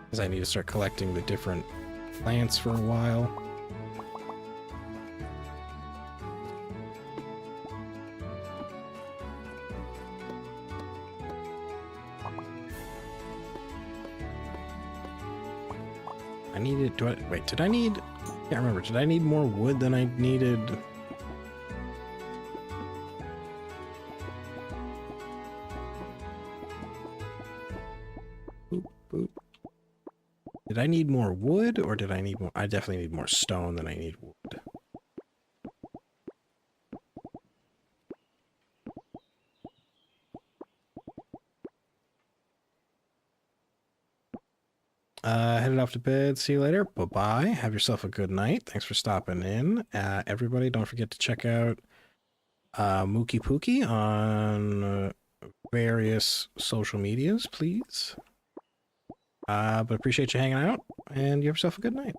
because I need to start collecting the different plants for a while. I needed, wait, did I need, I can't remember, did I need more wood than I needed? Boop, boop. Did I need more wood, or did I need more? I definitely need more stone than I need wood. Headed off to bed. See you later. Bye-bye. Have yourself a good night. Thanks for stopping in. Everybody, don't forget to check out Mookie Pookie on various social medias, please. But appreciate you hanging out, and you have yourself a good night.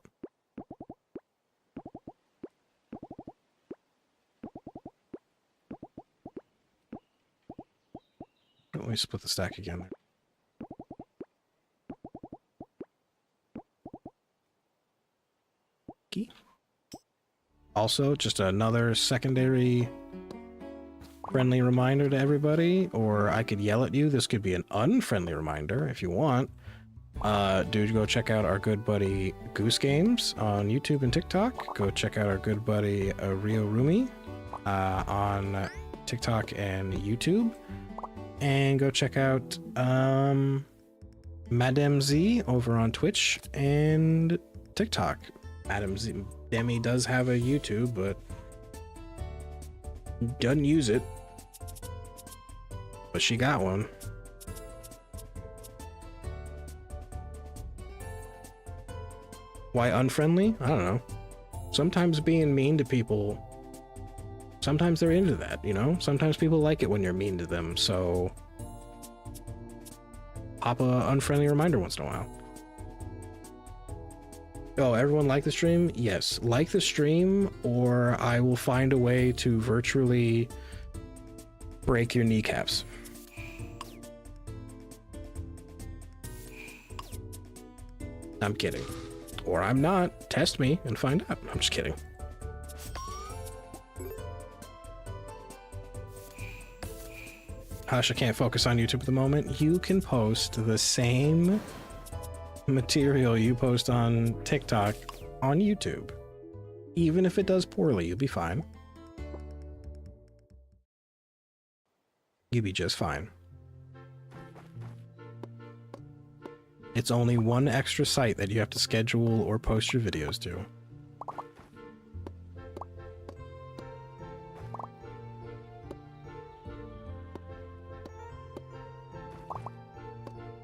Let me split the stack again. Also, just another secondary friendly reminder to everybody, or I could yell at you. This could be an unfriendly reminder if you want. Dude, go check out our good buddy Goose Games on YouTube and TikTok. Go check out our good buddy Rio Rumi on TikTok and YouTube. And go check out Madame Z over on Twitch and TikTok. Madame Z, Demi does have a YouTube, but doesn't use it. But she got one. Why unfriendly? I don't know. Sometimes being mean to people, sometimes they're into that, you know? Sometimes people like it when you're mean to them, so pop a unfriendly reminder once in a while. Oh, everyone like the stream? Yes, like the stream, or I will find a way to virtually break your kneecaps. I'm kidding. Or I'm not. Test me and find out. I'm just kidding. Hush, I can't focus on YouTube at the moment. You can post the same material you post on TikTok on YouTube. Even if it does poorly, you'll be fine. You'll be just fine. It's only one extra site that you have to schedule or post your videos to.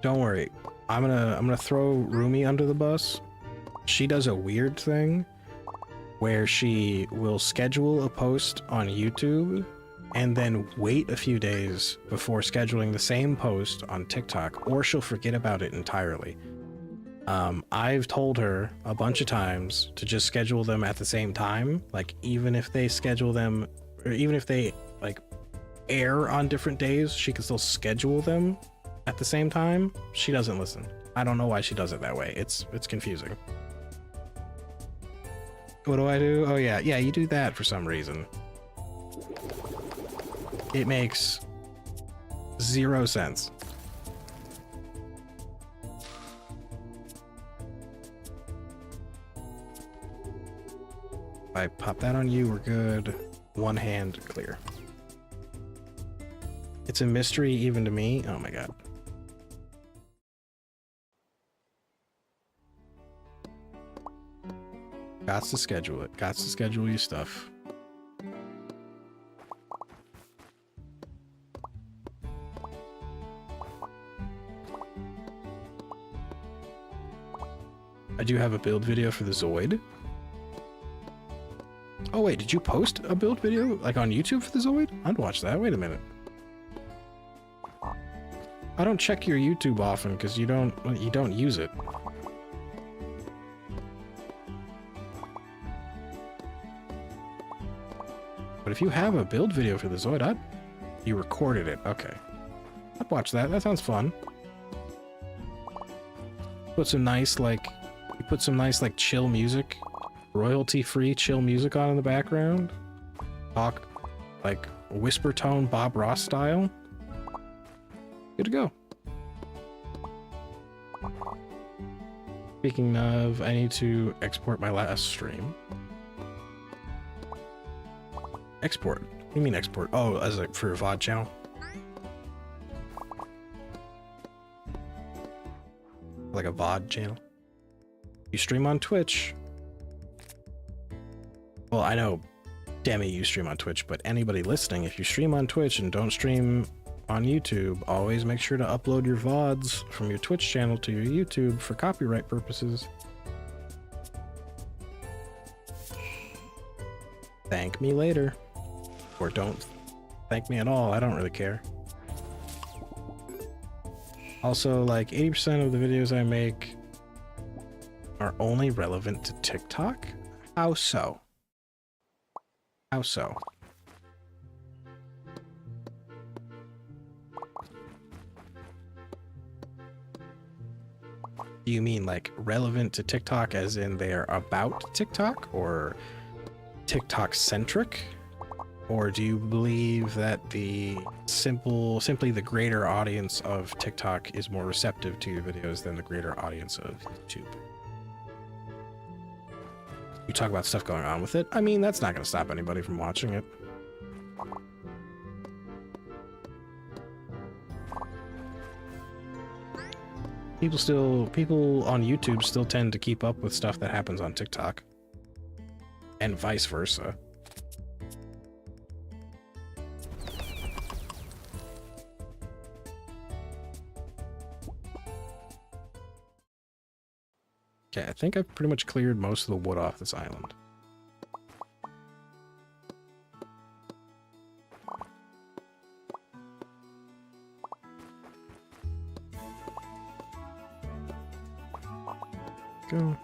Don't worry. I'm gonna throw Rumi under the bus. She does a weird thing where she will schedule a post on YouTube and then wait a few days before scheduling the same post on TikTok, or she'll forget about it entirely. I've told her a bunch of times to just schedule them at the same time. Like, even if they schedule them, or even if they like air on different days, she can still schedule them at the same time. She doesn't listen. I don't know why she does it that way. It's confusing. What do I do? Oh yeah, you do that for some reason. It makes 0 sense. If I pop that on you, we're good. One hand clear. It's a mystery even to me. Oh my god. Gots to schedule it. Gots to schedule your stuff. I do have a build video for the Zoid. Oh wait, did you post a build video like on YouTube for the Zoid? I'd watch that. Wait a minute. I don't check your YouTube often because you don't use it. But if you have a build video for the Zoid, you recorded it. Okay. I'd watch that. That sounds fun. Put some nice like chill music, royalty-free chill music on in the background. Talk like whisper tone Bob Ross style. Good to go. Speaking of, I need to export my last stream. Export? What do you mean export? Oh, as like for your VOD channel? Like a VOD channel? You stream on Twitch. Well, I know, Demi, you stream on Twitch, but anybody listening, if you stream on Twitch and don't stream on YouTube, always make sure to upload your VODs from your Twitch channel to your YouTube for copyright purposes. Thank me later. Or don't thank me at all, I don't really care. Also, like 80% of the videos I make are only relevant to TikTok? How so? How so? Do you mean like relevant to TikTok as in they're about TikTok, or TikTok centric? Or do you believe that the simply the greater audience of TikTok is more receptive to your videos than the greater audience of YouTube? You talk about stuff going on with it. I mean, that's not going to stop anybody from watching it. People on YouTube still tend to keep up with stuff that happens on TikTok. And vice versa. Okay, I think I've pretty much cleared most of the wood off this island. Go.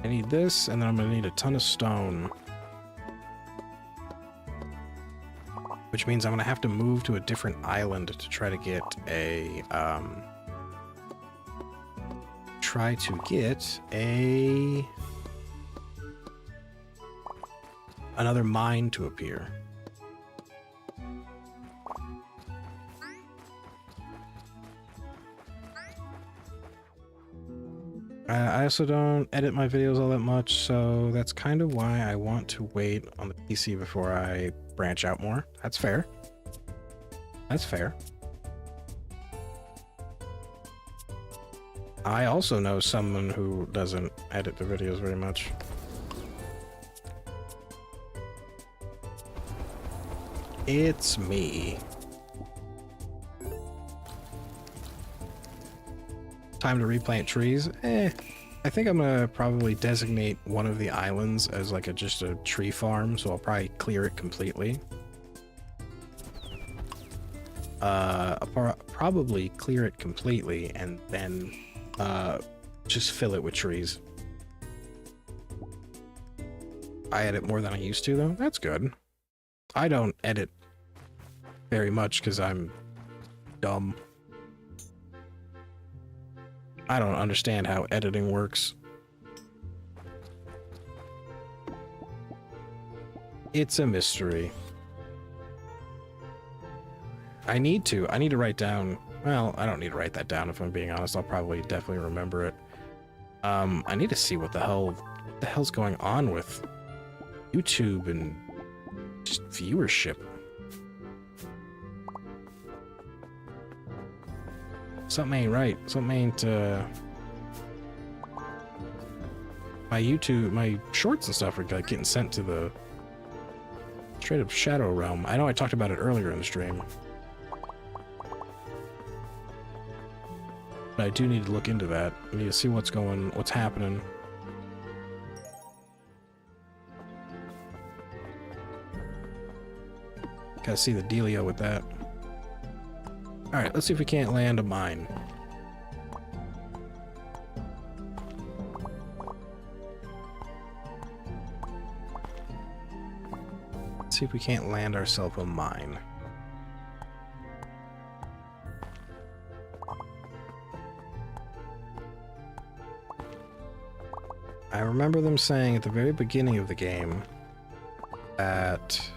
I need this, and then I'm gonna need a ton of stone. Which means I'm gonna have to move to a different island to try to get a, another mine to appear. I also don't edit my videos all that much, so that's kind of why I want to wait on the PC before I branch out more. That's fair. That's fair. I also know someone who doesn't edit the videos very much. It's me. Time to replant trees? I think I'm gonna probably designate one of the islands as like just a tree farm, so I'll probably clear it completely. I'll probably clear it completely and then just fill it with trees. I edit more than I used to, though. That's good. I don't edit very much because I'm dumb. I don't understand how editing works. It's a mystery. I need to write down... Well, I don't need to write that down if I'm being honest. I'll probably definitely remember it. I need to see what the hell's going on with YouTube and just viewership. Something ain't right. Something ain't, my YouTube, my shorts and stuff are like getting sent to the straight up shadow realm. I know I talked about it earlier in the stream. But I do need to look into that. I need to see what's happening. Gotta see the dealio with that. Alright, let's see if we can't land a mine. Let's see if we can't land ourselves a mine. I remember them saying at the very beginning of the game that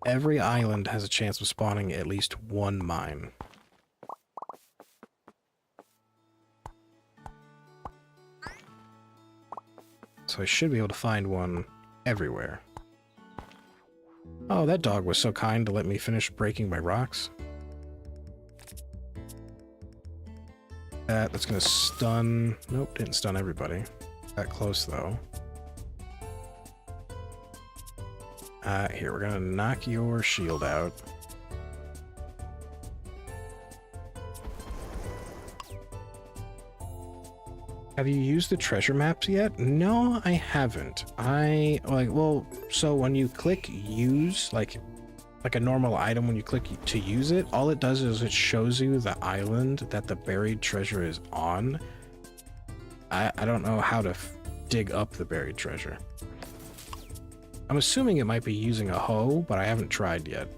every island has a chance of spawning at least one mine. So I should be able to find one everywhere. Oh, that dog was so kind to let me finish breaking my rocks. That's gonna stun... Nope, didn't stun everybody. Got close, though. Here, we're gonna knock your shield out. Have you used the treasure maps yet? No, I haven't. Well, so when you click use, like a normal item, when you click to use it, all it does is it shows you the island that the buried treasure is on. I don't know how to dig up the buried treasure. I'm assuming it might be using a hoe, but I haven't tried yet.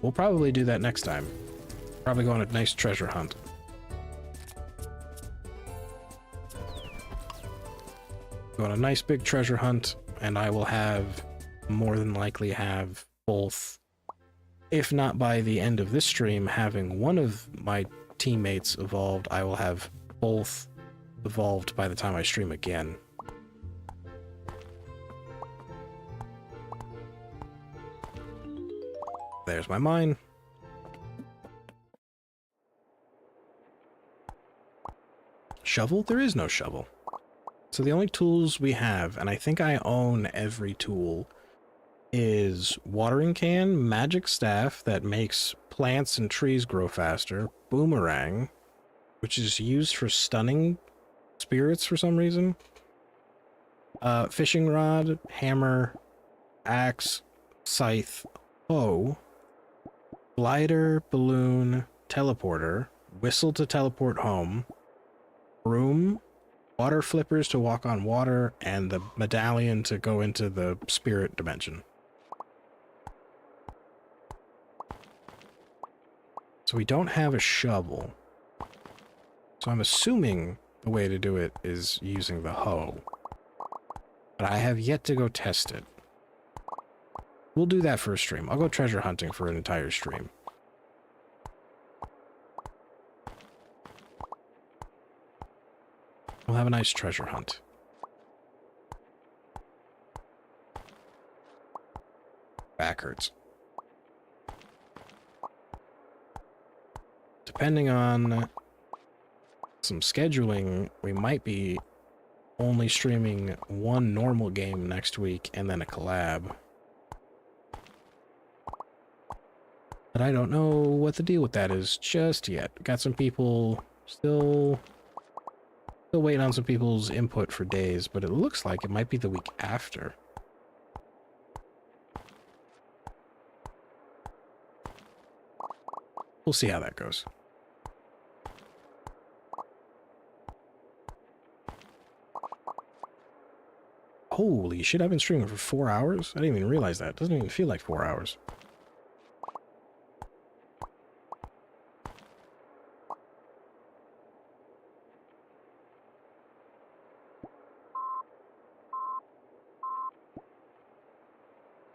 We'll probably do that next time. Probably go on a nice treasure hunt. Go on a nice big treasure hunt, and I will more than likely have both, if not by the end of this stream, having one of my teammates evolved, I will have both evolved by the time I stream again. There's my mine. Shovel? There is no shovel. So the only tools we have, and I think I own every tool, is watering can, magic staff that makes plants and trees grow faster, boomerang, which is used for stunning spirits for some reason, fishing rod, hammer, axe, scythe, hoe, glider, balloon, teleporter, whistle to teleport home, broom, water flippers to walk on water, and the medallion to go into the spirit dimension. So we don't have a shovel. So I'm assuming the way to do it is using the hoe. But I have yet to go test it. We'll do that for a stream. I'll go treasure hunting for an entire stream. We'll have a nice treasure hunt. Back hurts. Depending on some scheduling, we might be only streaming one normal game next week and then a collab. But I don't know what the deal with that is just yet. Got some people still waiting on some people's input for days, but it looks like it might be the week after. We'll see how that goes. Holy shit, I've been streaming for 4 hours? I didn't even realize that. It doesn't even feel like 4 hours.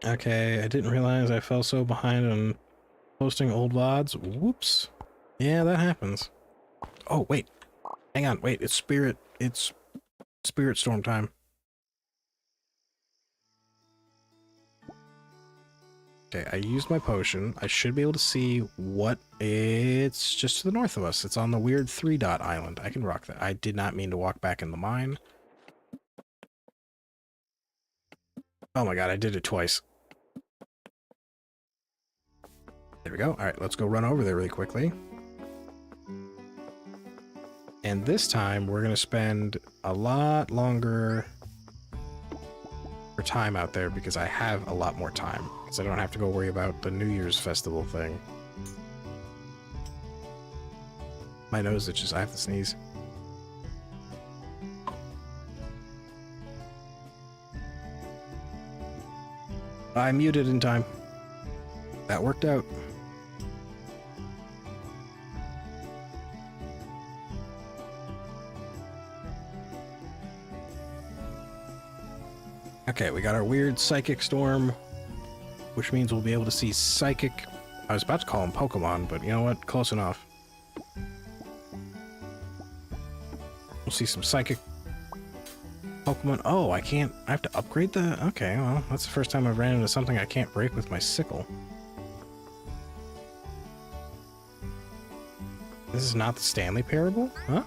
Okay, I didn't realize I fell so behind on posting old VODs. Whoops. Yeah, that happens. Oh, wait. Hang on, wait, it's Spirit Storm time. Okay, I used my potion. I should be able to see what it's just to the north of us. It's on the weird 3-dot island. I can rock that. I did not mean to walk back in the mine. Oh my god, I did it twice. There we go. Alright, let's go run over there really quickly. And this time, we're going to spend a lot longer time out there because I have a lot more time. So I don't have to go worry about the New Year's festival thing. My nose itches. I have to sneeze. I muted in time. That worked out. Okay, we got our weird psychic storm, which means we'll be able to see psychic... I was about to call them Pokemon, but you know what? Close enough. We'll see some psychic Pokemon. Oh, I can't... I have to upgrade the... Okay, well, that's the first time I've ran into something I can't break with my sickle. This is not the Stanley Parable? Huh?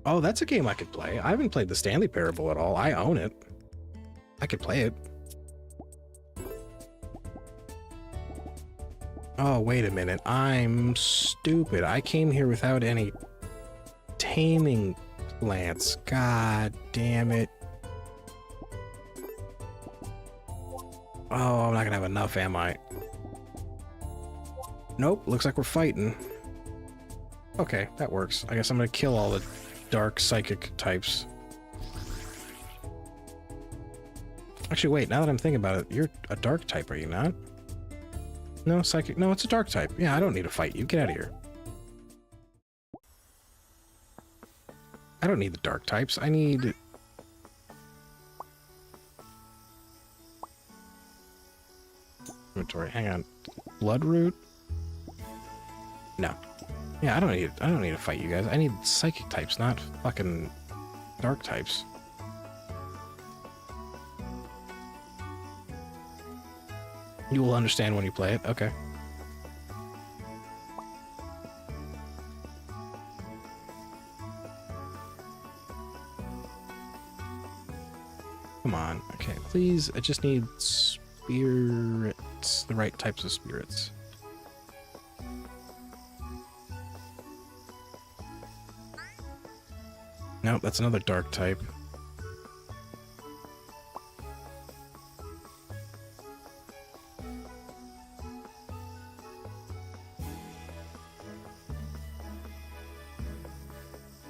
Oh, that's a game I could play. I haven't played the Stanley Parable at all. I own it. I could play it. Oh, wait a minute. I'm stupid. I came here without any taming plants. God damn it. Oh, I'm not gonna have enough, am I? Nope, looks like we're fighting. Okay, that works. I guess I'm gonna kill all the dark psychic types. Actually, wait, now that I'm thinking about it, you're a dark type, are you not? No, psychic. No, it's a dark type. Yeah, I don't need to fight you. Get out of here. I don't need the dark types. I need... Inventory. Hang on. Bloodroot? No. Yeah, I don't need to fight you guys. I need psychic types, not fucking dark types. You will understand when you play it. Okay. Come on. Okay, please. I just need spirits. The right types of spirits. Nope, that's another dark type.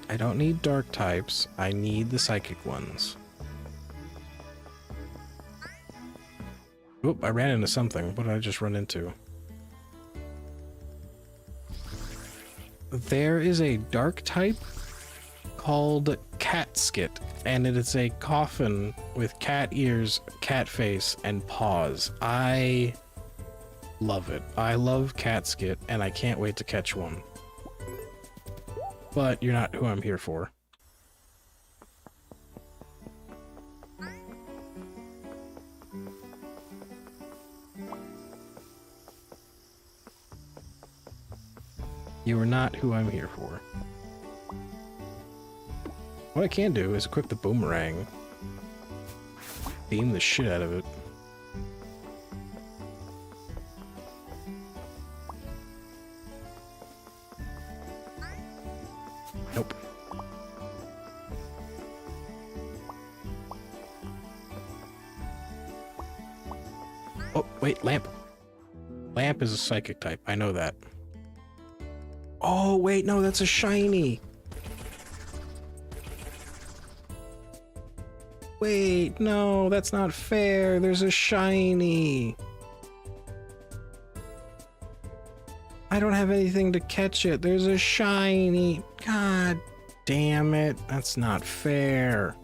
I don't need dark types. I need the psychic ones. Oop, I ran into something. What did I just run into? There is a dark type called Catskit, and it is a coffin with cat ears, cat face, and paws. I love it. I love Catskit, and I can't wait to catch one. But you're not who I'm here for. You are not who I'm here for. What I can do is equip the boomerang. Beam the shit out of it. Nope. Oh, wait, lamp. Lamp is a psychic type. I know that. Oh, wait, no, that's a shiny. Wait, no, that's not fair. There's a shiny. I don't have anything to catch it. There's a shiny. God damn it. That's not fair.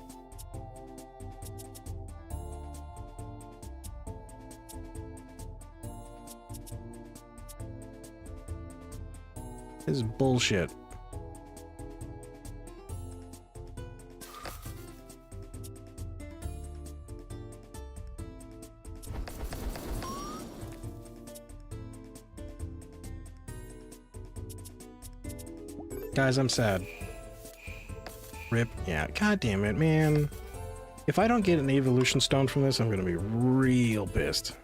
This is bullshit. Guys, I'm sad. Rip. Yeah, god damn it, man. If I don't get an evolution stone from this, I'm gonna be real pissed.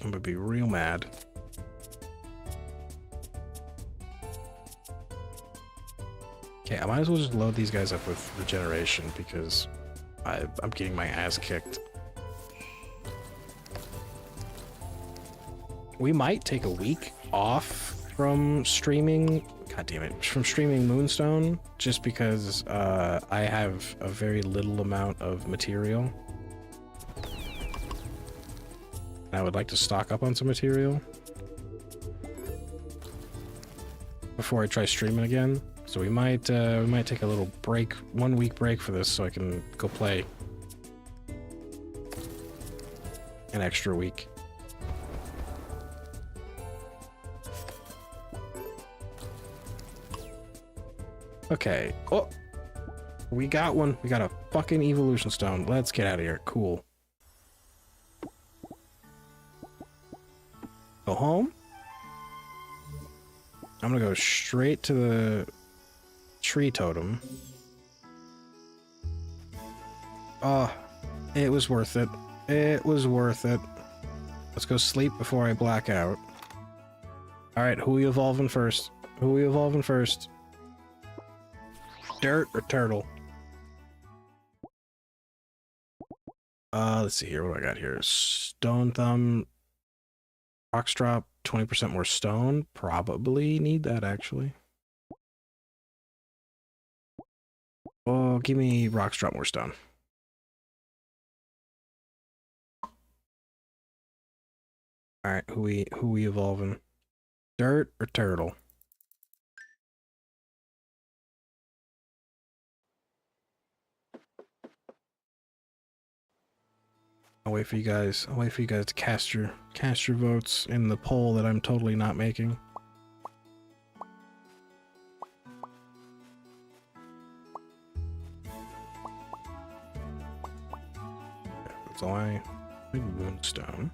I'm gonna be real mad. Okay, I might as well just load these guys up with regeneration because I'm getting my ass kicked. We might take a week off from streaming. God damn it, from streaming Moonstone, just because I have a very little amount of material. I would like to stock up on some material before I try streaming again. So we might take a little break, 1 week break for this, so I can go play an extra week. Okay. Oh, we got one. We got a fucking evolution stone. Let's get out of here. Cool. Go home. I'm gonna go straight to the tree totem. Oh, it was worth it. It was worth it. Let's go sleep before I black out. Alright, who are we evolving first? Who are we evolving first? Dirt or turtle? Let's see here. What do I got here? Stone Thumb. Rocks drop 20% more stone. Probably need that, actually. Oh, give me rocks drop more stone. Alright, who we evolving? Dirt or turtle? I'll wait for you guys. I'll wait for you guys to cast your votes in the poll that I'm totally not making. That's all I need. Moonstone.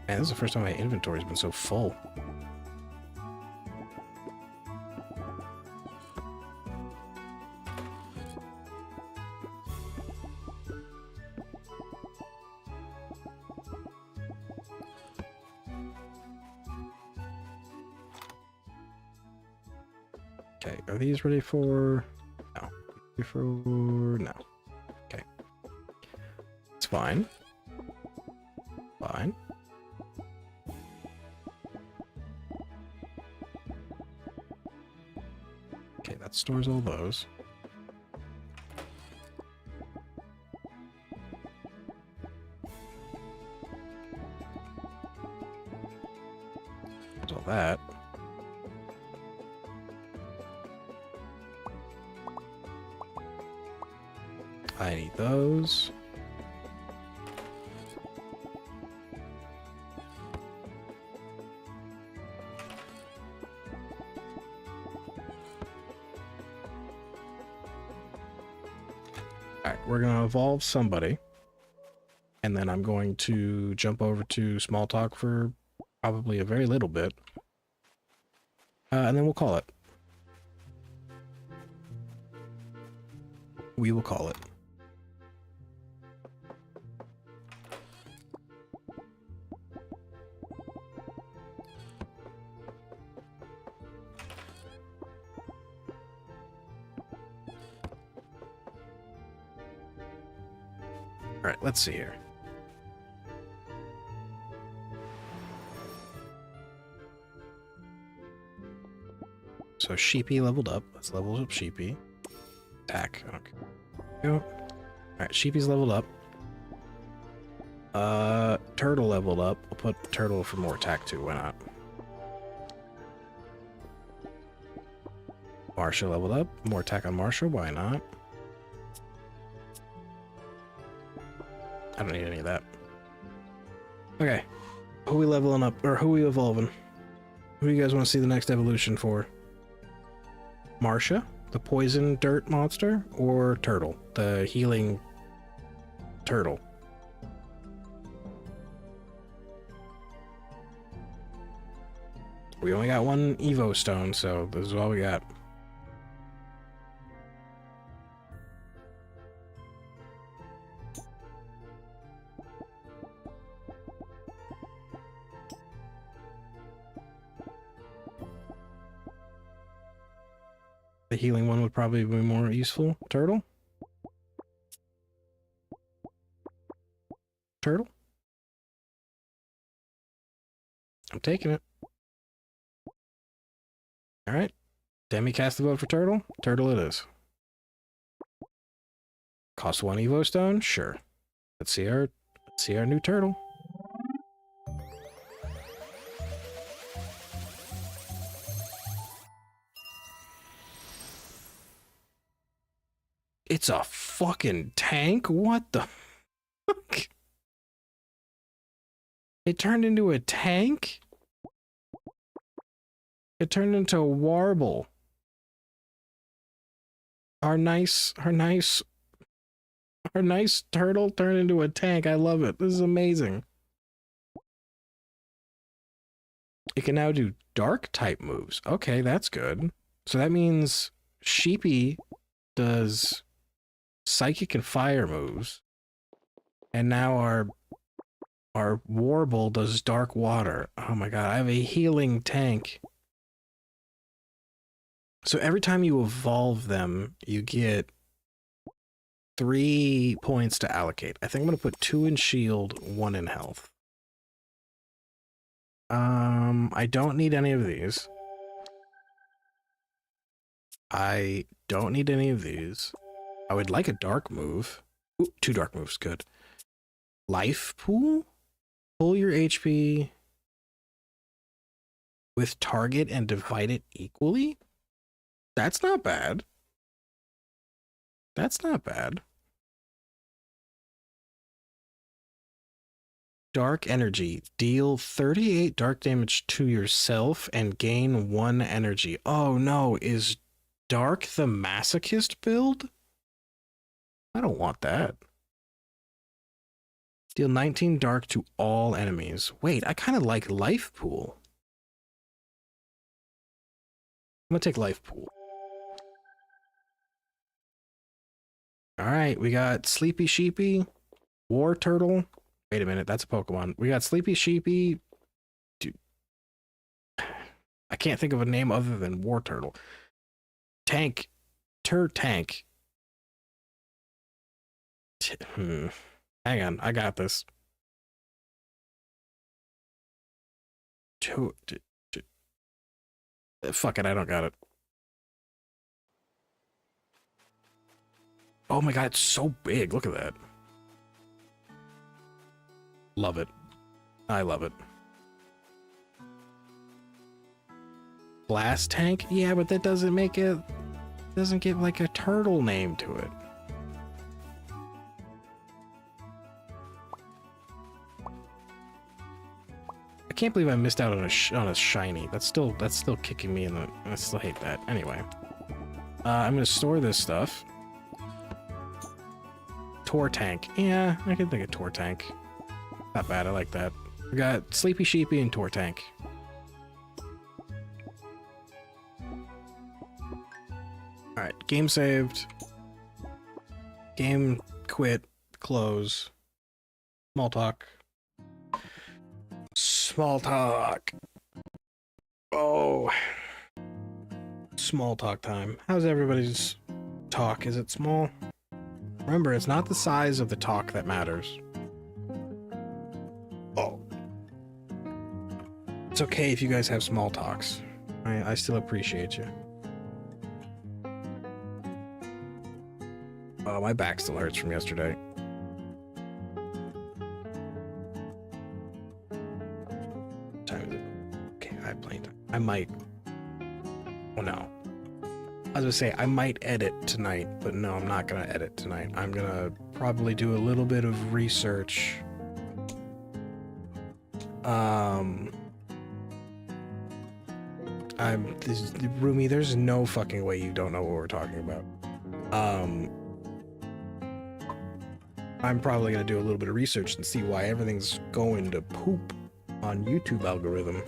Man, this is the first time my inventory's been so full. Okay, are these ready for... No. Ready for... No. Okay. It's fine. Fine. Okay, that stores all those. There's all that. I need those. Alright, we're gonna evolve somebody. And then I'm going to jump over to small talk for probably a very little bit. And then we'll call it. We will call it. All right, let's see here. So Sheepy leveled up. Let's level up Sheepy. Attack. Okay. Go. All right, Sheepy's leveled up. Turtle leveled up. We'll put Turtle for more attack too. Why not? Marsha leveled up. More attack on Marsha. Why not? I don't need any of that. Okay. Who we leveling up? Or who we evolving? Who do you guys want to see the next evolution for? Marsha, the poison dirt monster, or Turtle, the healing turtle? We only got one Evo stone, so this is all we got. The healing one would probably be more useful. Turtle? Turtle? I'm taking it. Alright. Demi cast the vote for Turtle? Turtle it is. Cost 1 Evo stone? Sure. Let's see our new turtle. It's a fucking tank? What the fuck? It turned into a tank? It turned into a warble. Our nice turtle turned into a tank. I love it. This is amazing. It can now do dark type moves. Okay, that's good. So that means Sheepy does psychic and fire moves, and now our warble does dark water. Oh my god, I have a healing tank. So every time you evolve them, you get 3 points to allocate. I think I'm gonna put 2 in shield, 1 in health. I don't need any of these. I don't need any of these. I would like a dark move. Ooh, 2 dark moves, good. Life pool? Pull your HP with target and divide it equally? That's not bad. That's not bad. Dark energy. Deal 38 dark damage to yourself and gain 1 energy. Oh no, is Dark the masochist build? I don't want that. Deal 19 dark to all enemies. Wait, I kind of like life pool. I'm gonna take life pool. Alright, we got Sleepy Sheepy, War Turtle. Wait a minute, that's a Pokemon. We got Sleepy Sheepy. Dude. I can't think of a name other than War Turtle. Tank. Tank. Hang on, I got this. Fuck it, I don't got it. Oh my god, it's so big. Look at that. Love it. I love it. Blast tank? Yeah, but that doesn't make it... doesn't give like a turtle name to it. I can't believe I missed out on a shiny. That's still kicking me in the... I still hate that. Anyway. I'm gonna store this stuff. Tour Tank. Yeah, I can think of Tour Tank. Not bad, I like that. We got Sleepy Sheepy and Tour Tank. Alright, game saved. Game quit. Close. Small talk. Small talk. Oh. Small talk time. How's everybody's talk? Is it small? Remember, it's not the size of the talk that matters. Oh. It's okay if you guys have small talks. I still appreciate you. Oh, my back still hurts from yesterday. What time is it? Okay, I have plenty of time. I might... Oh no. I was gonna say, I might edit tonight, but no, I'm not gonna edit tonight. I'm gonna probably do a little bit of research. Rumi, there's no fucking way you don't know what we're talking about. I'm probably gonna do a little bit of research and see why everything's going to poop on YouTube algorithm.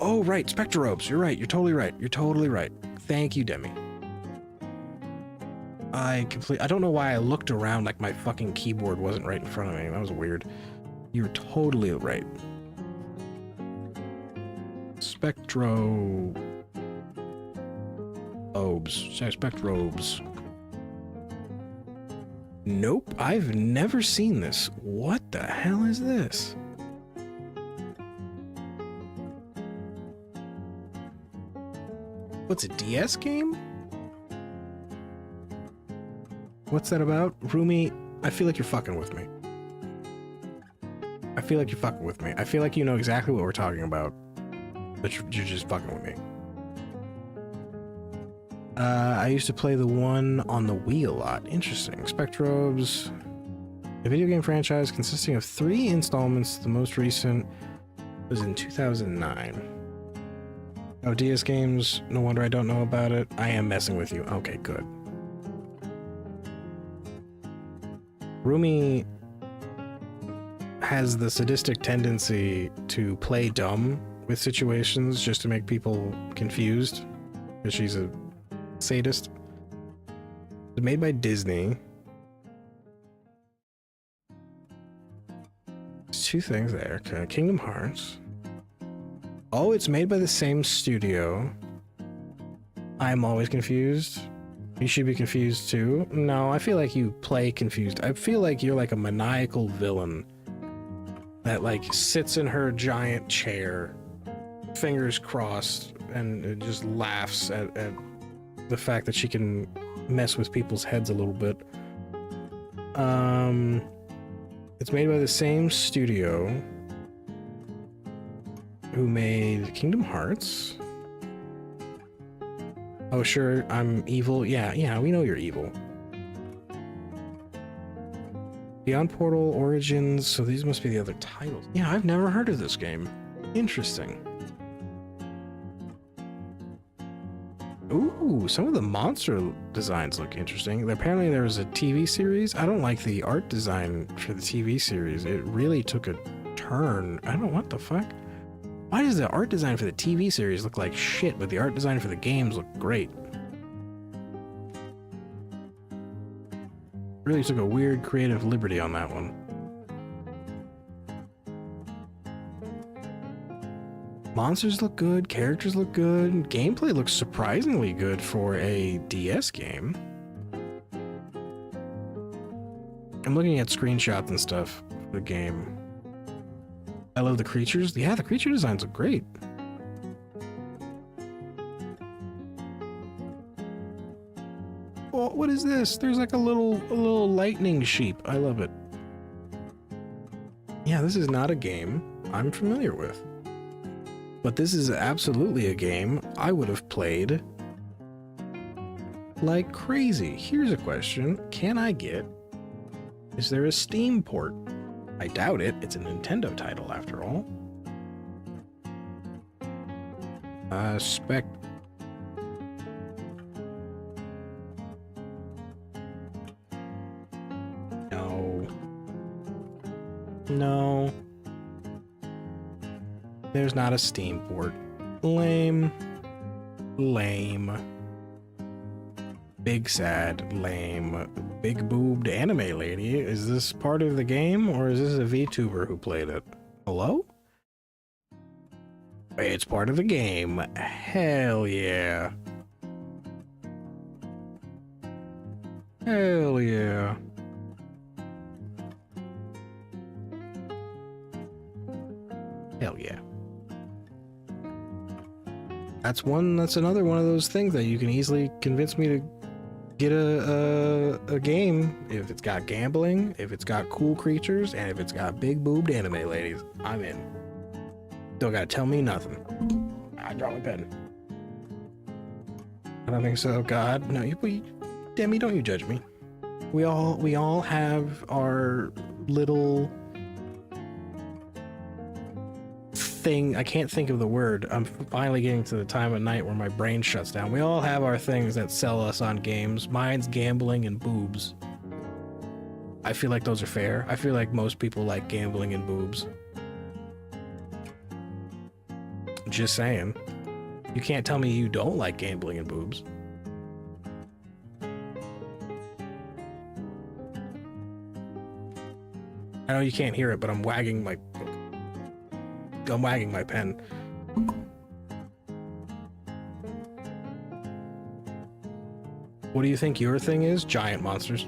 Oh, right, Spectrobes. You're right. You're totally right. You're totally right. Thank you, Demi. I don't know why I looked around like my fucking keyboard wasn't right in front of me. That was weird. You're totally right. Spectrobes. Spectrobes. Nope, I've never seen this. What the hell is this? What's a DS game? What's that about? Rumi, I feel like you're fucking with me. I feel like you're fucking with me. I feel like you know exactly what we're talking about, but you're just fucking with me. I used to play the one on the Wii a lot. Interesting. Spectrobes. A video game franchise consisting of 3 installments. The most recent was in 2009. Oh, DS games. No wonder I don't know about it. I am messing with you. Okay, good. Rumi has the sadistic tendency to play dumb with situations just to make people confused, because she's a sadist. It's made by Disney. There's 2 things there. Okay. Kingdom Hearts. Oh, it's made by the same studio. I'm always confused. You should be confused too. No, I feel like you play confused. I feel like you're like a maniacal villain that like sits in her giant chair, fingers crossed, and just laughs at the fact that she can mess with people's heads a little bit. It's made by the same studio who made Kingdom Hearts. Oh, sure, I'm evil. Yeah, we know you're evil. Beyond Portal, Origins, so these must be the other titles. Yeah, I've never heard of this game. Interesting. Ooh, some of the monster designs look interesting. Apparently there was a TV series. I don't like the art design for the TV series. It really took a turn. I don't know what the fuck. Why does the art design for the TV series look like shit, but the art design for the games look great? Really took a weird creative liberty on that one. Monsters look good, characters look good, gameplay looks surprisingly good for a DS game. I'm looking at screenshots and stuff for the game. I love the creatures. Yeah, the creature designs look great. Oh, what is this? There's like a little lightning sheep. I love it. Yeah, this is not a game I'm familiar with. But this is absolutely a game I would have played like crazy. Here's a question. Can I get... Is there a Steam port? I doubt it. It's a Nintendo title after all. Spec. No. No. There's not a Steam port. Lame. Lame. Big sad. Lame. Big boobed anime lady. Is this part of the game or is this a VTuber who played it? Hello? It's part of the game. Hell yeah. Hell yeah. Hell yeah. That's another one of those things that you can easily convince me to get a game if it's got gambling, if it's got cool creatures, and if it's got big boobed anime ladies. I'm in. Don't gotta tell me nothing. I draw my pen. I don't think so. God, no, Demi, don't you judge me. We all have our little thing. I can't think of the word. I'm finally getting to the time of night where my brain shuts down. We all have our things that sell us on games. Mine's gambling and boobs. I feel like those are fair. I feel like most people like gambling and boobs. Just saying. You can't tell me you don't like gambling and boobs. I know you can't hear it, but I'm wagging my pen. What do you think your thing is? Giant monsters.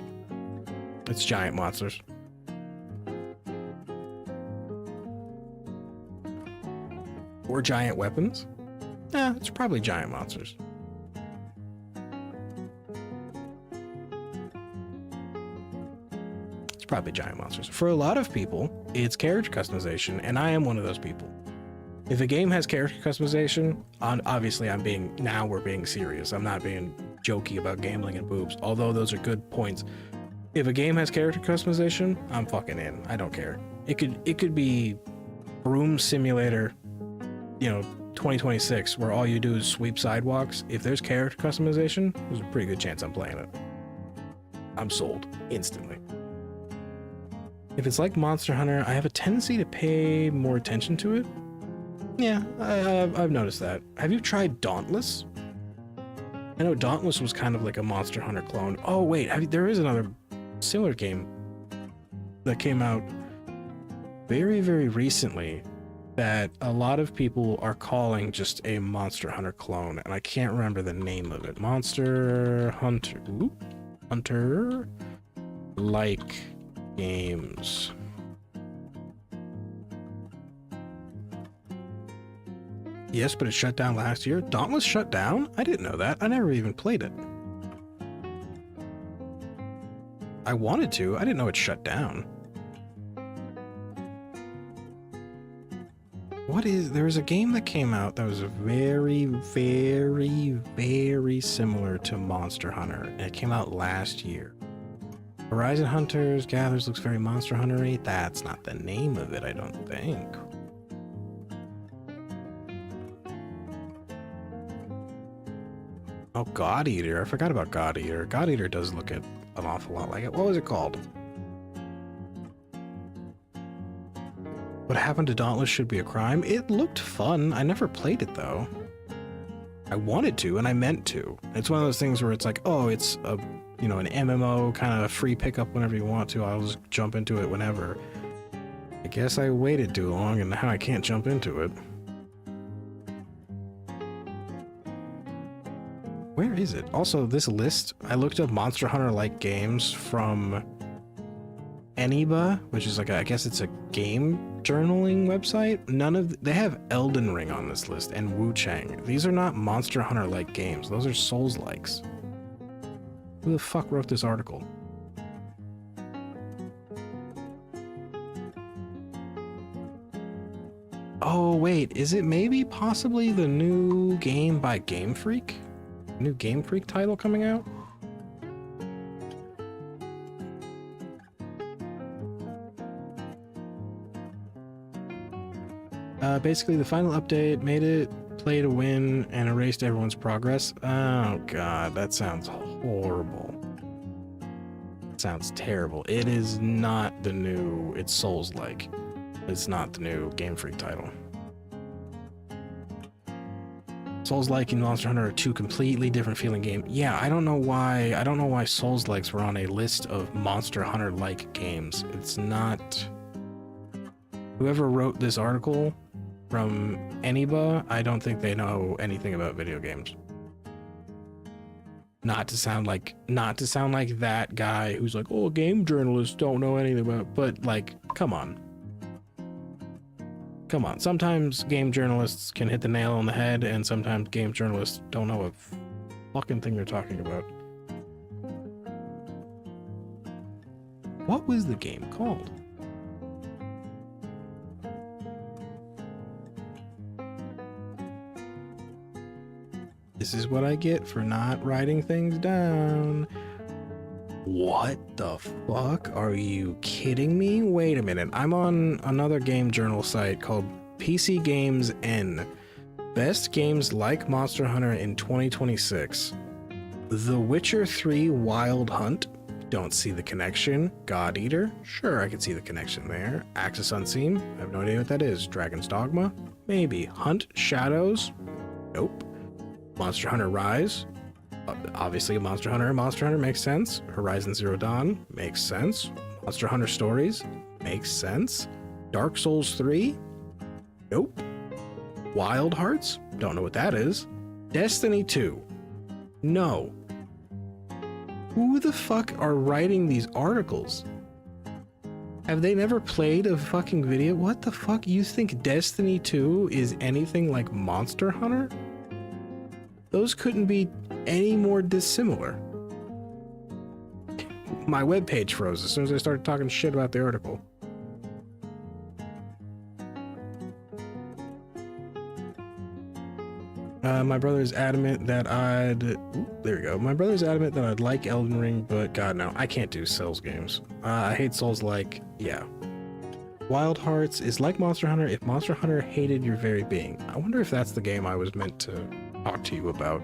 It's giant monsters. Or giant weapons? Yeah, it's probably giant monsters. It's probably giant monsters. For a lot of people, it's character customization, and I am one of those people. If a game has character customization, obviously we're being serious. I'm not being jokey about gambling and boobs, although those are good points. If a game has character customization, I'm fucking in. I don't care. It could be Broom Simulator, 2026, where all you do is sweep sidewalks. If there's character customization, there's a pretty good chance I'm playing it. I'm sold instantly. If it's like Monster Hunter, I have a tendency to pay more attention to it. Yeah, I've noticed that. Have you tried Dauntless? I know Dauntless was kind of like a Monster Hunter clone. Oh wait, there is another similar game that came out very, very recently that a lot of people are calling just a Monster Hunter clone, and I can't remember the name of it. Monster Hunter... Ooh, Hunter-like games. Yes, but it shut down last year. Dauntless shut down? I didn't know that. I never even played it. I wanted to. I didn't know it shut down. There was a game that came out that was very, very, very similar to Monster Hunter, and it came out last year. Horizon Hunters Gathers looks very Monster Hunter-y. That's not the name of it, I don't think. Oh, God Eater. I forgot about God Eater. God Eater does look an awful lot like it. What was it called? What happened to Dauntless should be a crime. It looked fun. I never played it, though. I wanted to, and I meant to. It's one of those things where it's like, oh, it's a, an MMO kind of free pickup whenever you want to. I'll just jump into it whenever. I guess I waited too long, and now I can't jump into it. Where is it? Also, this list, I looked up Monster Hunter-like games from Eniba, which is like I guess it's a game journaling website. They have Elden Ring on this list and Wu Chang. These are not Monster Hunter-like games. Those are Souls-likes. Who the fuck wrote this article? Oh, wait, is it maybe possibly the new game by Game Freak? New Game Freak title coming out? Basically, the final update made it play to win and erased everyone's progress. Oh god, that sounds horrible. That sounds terrible. It is not the new, it's Souls-like. It's not the new Game Freak title. Souls-like and Monster Hunter are two completely different feeling games. Yeah, I don't know why Souls-likes were on a list of Monster Hunter-like games. It's not... Whoever wrote this article from Eniba, I don't think they know anything about video games. Not to sound like that guy who's like, oh, game journalists don't know anything about, but like, come on. Come on, sometimes game journalists can hit the nail on the head, and sometimes game journalists don't know a fucking thing they're talking about. What was the game called? This is what I get for not writing things down. What the fuck? Are you kidding me? Wait a minute. I'm on another game journal site called PC Games N. Best games like Monster Hunter in 2026. The Witcher 3 Wild Hunt. Don't see the connection. God Eater. Sure, I can see the connection there. Axis Unseen. I have no idea what that is. Dragon's Dogma. Maybe. Hunt Shadows. Nope. Monster Hunter Rise. Obviously, Monster Hunter makes sense. Horizon Zero Dawn makes sense. Monster Hunter Stories makes sense. Dark Souls 3? Nope. Wild Hearts? Don't know what that is. Destiny 2? No. Who the fuck are writing these articles? Have they never played a fucking video? What the fuck? You think Destiny 2 is anything like Monster Hunter? Those couldn't be any more dissimilar. My webpage froze as soon as I started talking shit about the article. My brother's adamant that there we go. My brother's adamant that I'd like Elden Ring, but god no, I can't do Souls games. I hate Souls like, yeah. Wild Hearts is like Monster Hunter if Monster Hunter hated your very being. I wonder if that's the game I was meant to talk to you about.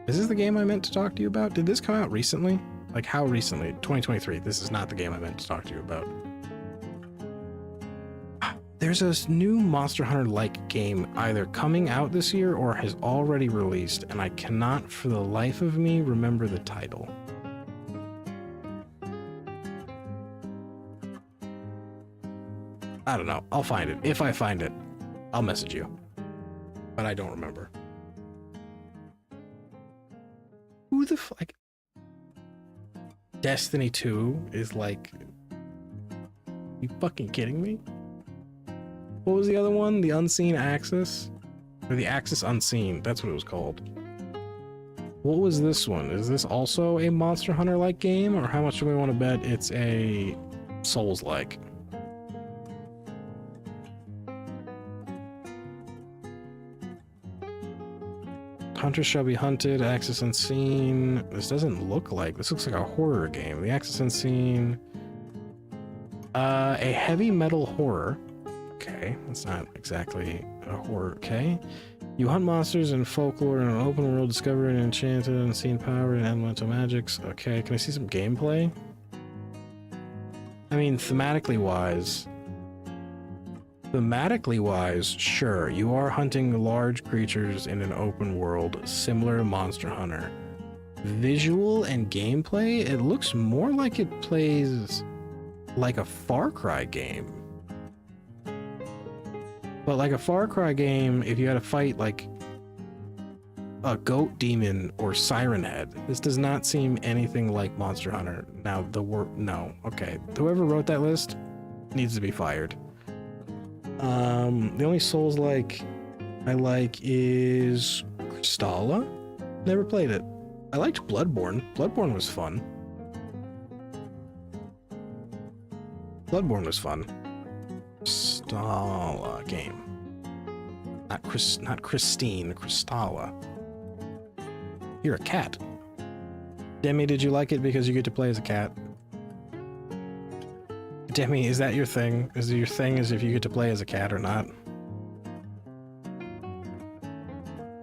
Is this the game I meant to talk to you about? Did this come out recently? Like how recently? 2023. This is not the game I meant to talk to you about. There's a new Monster Hunter-like game either coming out this year or has already released, and I cannot for the life of me remember the title. I don't know. I'll find it. If I find it, I'll message you. But I don't remember. Who the like? Destiny 2 is like... You fucking kidding me? What was the other one? The Unseen Axis? Or the Axis Unseen. That's what it was called. What was this one? Is this also a Monster Hunter-like game? Or how much do we want to bet it's a Souls-like? Hunters shall be hunted. Axis Unseen. This doesn't look like... This looks like a horror game. The Axis Unseen... a heavy metal horror. Okay, that's not exactly a horror. Okay. You hunt monsters and folklore in an open world, discover an enchanted unseen power and elemental magics. Okay, can I see some gameplay? I mean, thematically wise, sure, you are hunting large creatures in an open world, similar to Monster Hunter. Visual and gameplay, it looks more like it plays like a Far Cry game. But like a Far Cry game, if you had to fight like a goat demon or Siren Head, this does not seem anything like Monster Hunter. Now no, okay. Whoever wrote that list needs to be fired. The only Souls like I like is Crystalla. Never played it. I liked Bloodborne. Bloodborne was fun. Crystalla game. Not Christine, Crystalla. You're a cat. Demi, did you like it because you get to play as a cat? Demi, is that your thing? Is it your thing is if you get to play as a cat or not?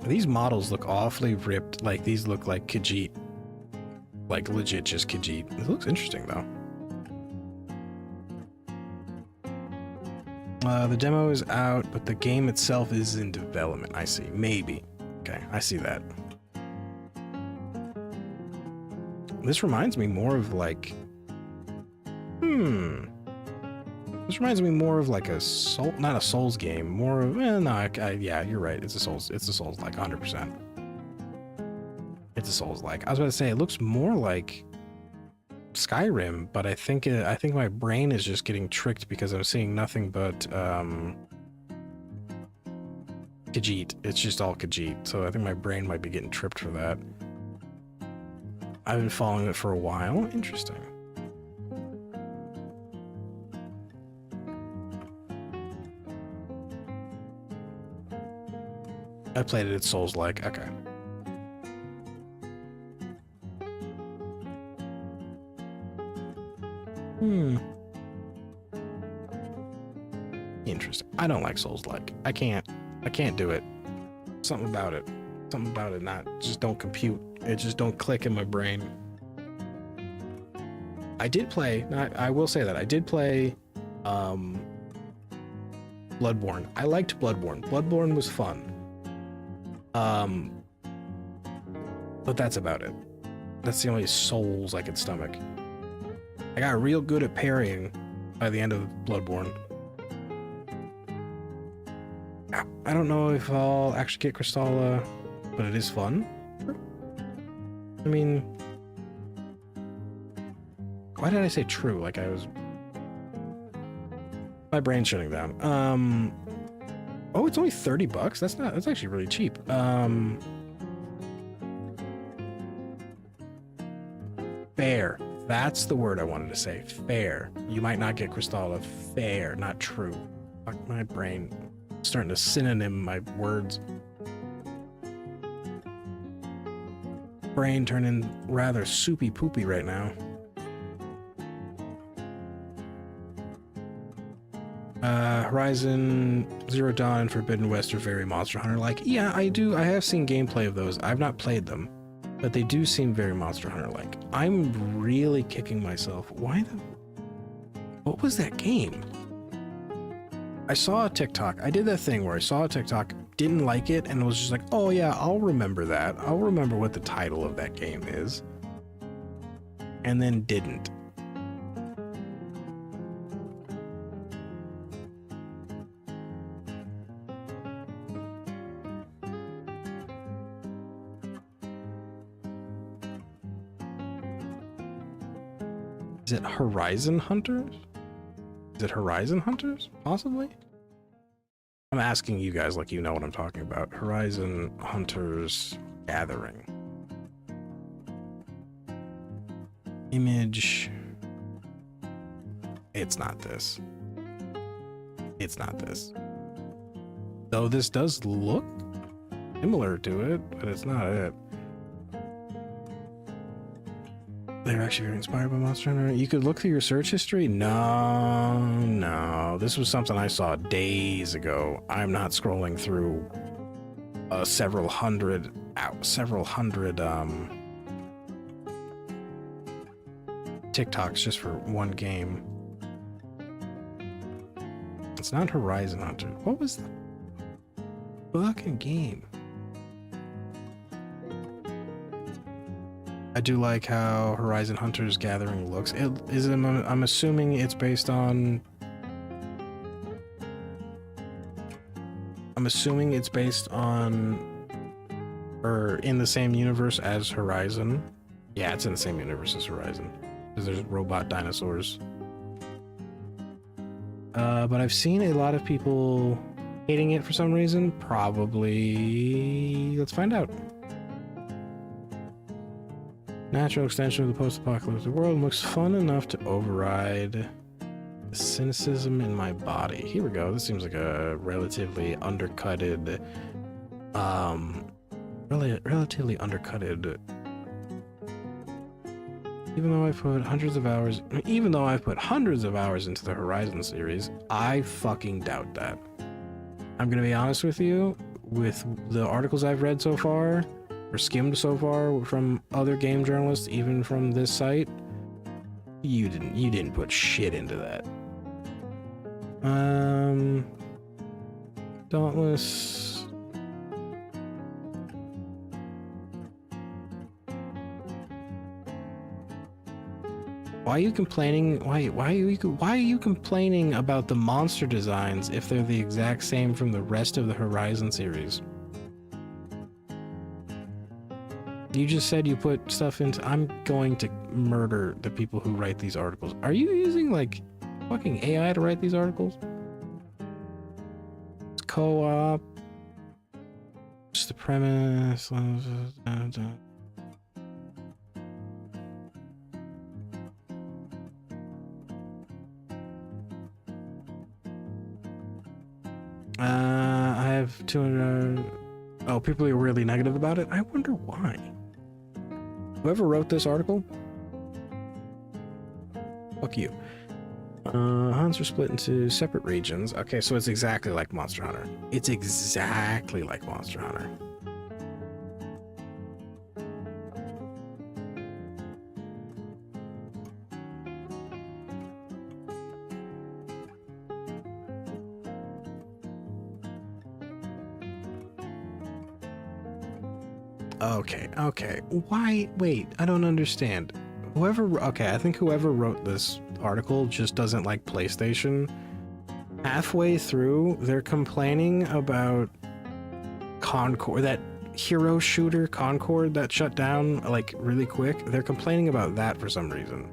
These models look awfully ripped. Like, these look like Khajiit. Like, legit just Khajiit. It looks interesting, though. The demo is out, but the game itself is in development. I see. Maybe. Okay, I see that. This reminds me more of, like... This reminds me more of like a soul, not a Souls game, more of, yeah, you're right. It's a Souls like 100%. It's a Souls like. I was about to say it looks more like Skyrim, but I think my brain is just getting tricked because I'm seeing nothing but Khajiit. It's just all Khajiit, so I think my brain might be getting tripped for that. I've been following it for a while. Interesting. I played it, it's Souls-like. Okay. Interesting. I don't like Souls-like. I can't do it. Something about it. Just don't compute. It just don't click in my brain. I did play, I will say that, I did play, Bloodborne. I liked Bloodborne. Bloodborne was fun. But that's about it. That's the only Souls I could stomach. I got real good at parrying by the end of Bloodborne. I don't know if I'll actually get Crystalla, but it is fun. I mean, why did I say true? Like I was... My brain's shutting down. Oh, it's only $30. That's actually really cheap. Fair. That's the word I wanted to say. Fair. You might not get Crystalla. Fair, not true. Fuck, my brain. I'm starting to synonym my words. Brain turning rather soupy poopy right now. Horizon Zero Dawn and Forbidden West are very Monster Hunter-like. Yeah, I do. I have seen gameplay of those. I've not played them, but they do seem very Monster Hunter-like. I'm really kicking myself. Why the... What was that game? I saw a TikTok. I did that thing where I saw a TikTok, didn't like it, and was just like, oh yeah, I'll remember that. I'll remember what the title of that game is. And then didn't. Is it Horizon Hunters? Is it Horizon Hunters? Possibly? I'm asking you guys like you know what I'm talking about. Horizon Hunters Gathering. Image. It's not this. It's not this. Though this does look similar to it, but it's not it. They're actually very inspired by Monster Hunter. You could look through your search history. No. This was something I saw days ago. I'm not scrolling through several hundred TikToks just for one game. It's not Horizon Hunter. What was the fucking game? I do like how Horizon Hunters Gathering looks. I'm assuming it's based on... or in the same universe as Horizon. Yeah, it's in the same universe as Horizon. Because there's robot dinosaurs. But I've seen a lot of people hating it for some reason. Probably... Let's find out. Natural extension of the post-apocalyptic world looks fun enough to override the cynicism in my body. Here we go. This seems like a relatively undercutted, relatively undercutted Even though I've put hundreds of hours, even though I've put hundreds of hours into the Horizon series, I fucking doubt that. I'm gonna be honest with you, with the articles I've read so far, or skimmed so far from other game journalists, even from this site, you didn't put shit into that. Dauntless. Why are you complaining? Why are you complaining about the monster designs if they're the exact same from the rest of the Horizon series? You just said you put stuff into. I'm going to murder the people who write these articles. Are you using like fucking AI to write these articles? It's co-op. Just the premise. I have 200. Oh, people are really negative about it. I wonder why. Whoever wrote this article, fuck you. Hunts are split into separate regions. Okay, so it's exactly like Monster Hunter. It's exactly like Monster Hunter. Okay. Why? Wait, I don't understand. Okay, I think whoever wrote this article just doesn't like PlayStation. Halfway through, they're complaining about Concord, that hero shooter Concord that shut down like really quick. They're complaining about that for some reason.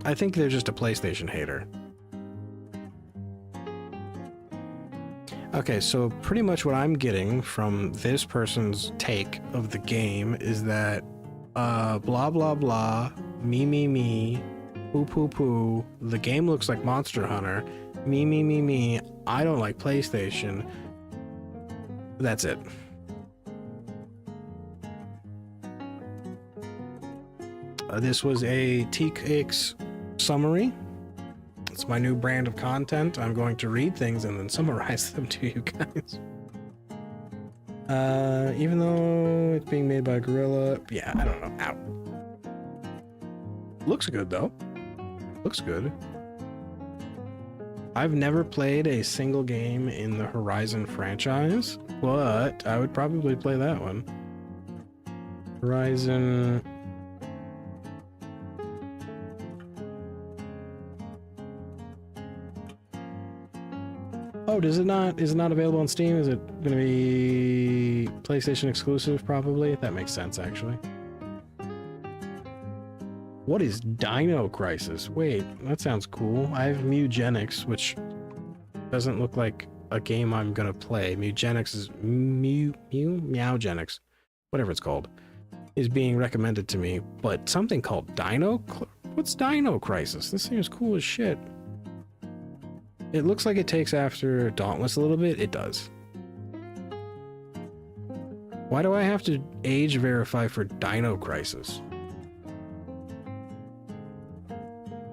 I think they're just a PlayStation hater. Okay, so pretty much what I'm getting from this person's take of the game is that blah blah blah, me, poo poo poo, the game looks like Monster Hunter, me, I don't like PlayStation. That's it. This was a TX summary. It's my new brand of content. I'm going to read things and then summarize them to you guys. Even though it's being made by Gorilla, yeah, I don't know. Ow. Looks good though. Looks good. I've never played a single game in the Horizon franchise, but I would probably play that one. Horizon. Oh, is it not available on Steam? Is it gonna be PlayStation exclusive? Probably. That makes sense, actually. What is Dino Crisis? Wait, that sounds cool. I have Mugenics, which doesn't look like a game I'm gonna play. Mugenics is Meowgenics, whatever it's called, is being recommended to me. But something called What's Dino Crisis? This seems cool as shit. It looks like it takes after Dauntless a little bit. It does. Why do I have to age verify for Dino Crisis?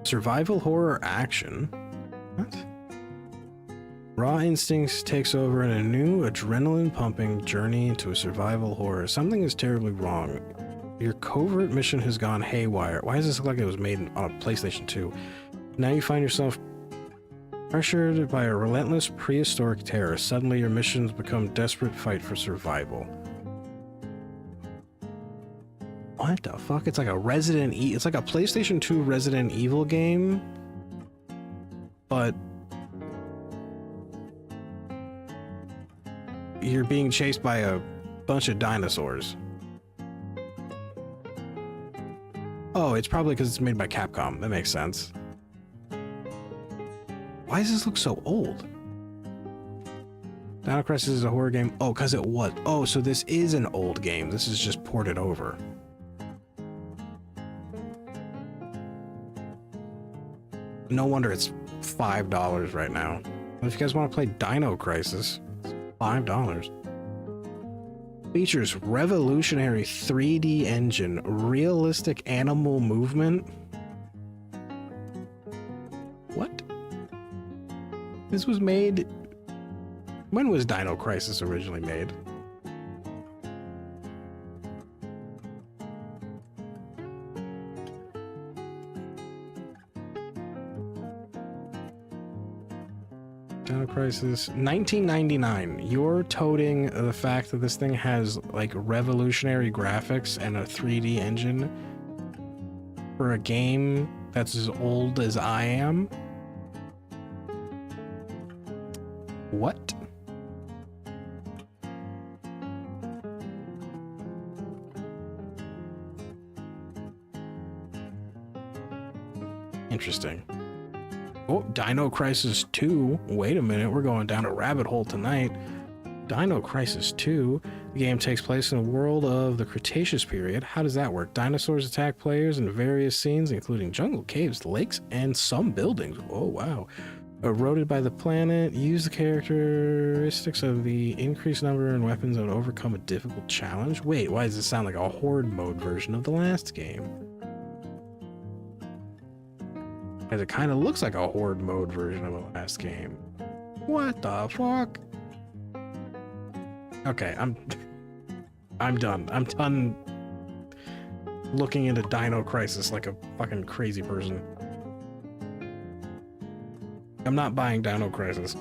Survival horror action? What? Raw Instincts takes over in a new adrenaline-pumping journey into a survival horror. Something is terribly wrong. Your covert mission has gone haywire. Why does this look like it was made on a PlayStation 2? Now you find yourself pressured by a relentless prehistoric terror. Suddenly your missions become a desperate fight for survival. What the fuck? It's like a it's like a PlayStation 2 Resident Evil game, but you're being chased by a bunch of dinosaurs. Oh, it's probably because it's made by Capcom. That makes sense. Why does this look so old? Dino Crisis is a horror game. Oh, because it was. Oh, so this is an old game. This is just ported over. No wonder it's $5 right now. If you guys want to play Dino Crisis, it's $5. Features revolutionary 3D engine, realistic animal movement. What? This was made... When was Dino Crisis originally made? Dino Crisis 1999. You're toting the fact that this thing has like revolutionary graphics and a 3D engine for a game that's as old as I am? What? Interesting. Oh, Dino Crisis 2. Wait a minute, we're going down a rabbit hole tonight. Dino Crisis 2. The game takes place in a world of the Cretaceous period. How does that work? Dinosaurs attack players in various scenes, including jungle, caves, lakes, and some buildings. Oh, wow. Eroded by the planet. Use the characteristics of the increased number and weapons and overcome a difficult challenge. Wait, why does it sound like a horde mode version of the last game? Because it kind of looks like a horde mode version of the last game. What the fuck? Okay, I'm done. I'm done looking into Dino Crisis like a fucking crazy person. I'm not buying Dino Crisis.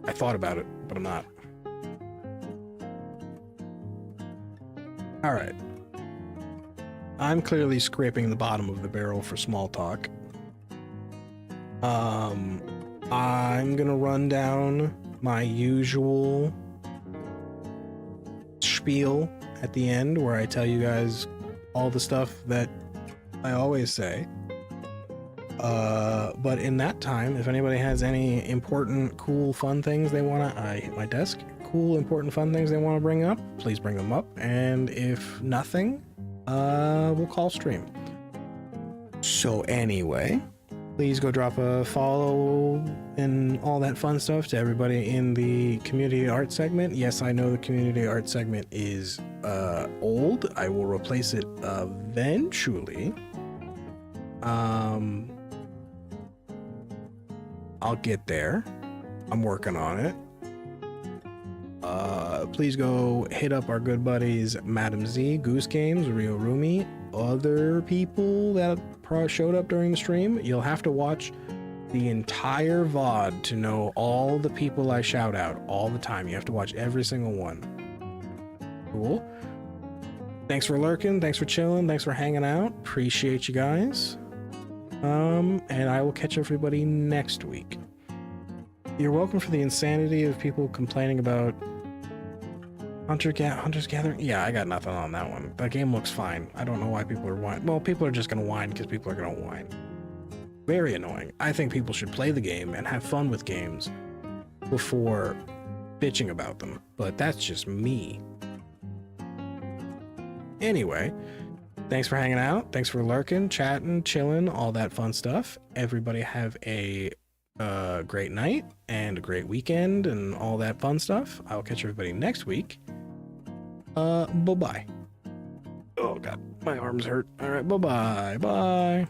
I thought about it, but I'm not. Alright. I'm clearly scraping the bottom of the barrel for small talk. I'm gonna run down my usual spiel at the end where I tell you guys all the stuff that I always say. But in that time, if anybody has any important, cool, fun things they wanna, I hit my desk, cool, important, fun things they wanna bring up, please bring them up. And if nothing, we'll call stream. So anyway, please go drop a follow and all that fun stuff to everybody in the community art segment. Yes, I know the community art segment is old. I will replace it eventually. I'll get there. I'm working on it. Please go hit up our good buddies Madam Z, Goose Games, Rio Rumi, other people that showed up during the stream. You'll have to watch the entire VOD to know all the people I shout out all the time. You have to watch every single one. Cool. Thanks for lurking. Thanks for chilling. Thanks for hanging out. Appreciate you guys. And I will catch everybody next week. You're welcome for the insanity of people complaining about Hunters Gathering. Yeah, I got nothing on that one. That game looks fine. I don't know why people are whining. Well, people are just gonna whine because people are gonna whine. Very annoying. I think people should play the game and have fun with games before bitching about them. But that's just me. Anyway, thanks for hanging out. Thanks for lurking, chatting, chilling, all that fun stuff. Everybody have a great night and a great weekend and all that fun stuff. I'll catch everybody next week. Bye-bye. Oh, God. My arms hurt. All right, bye-bye. Bye.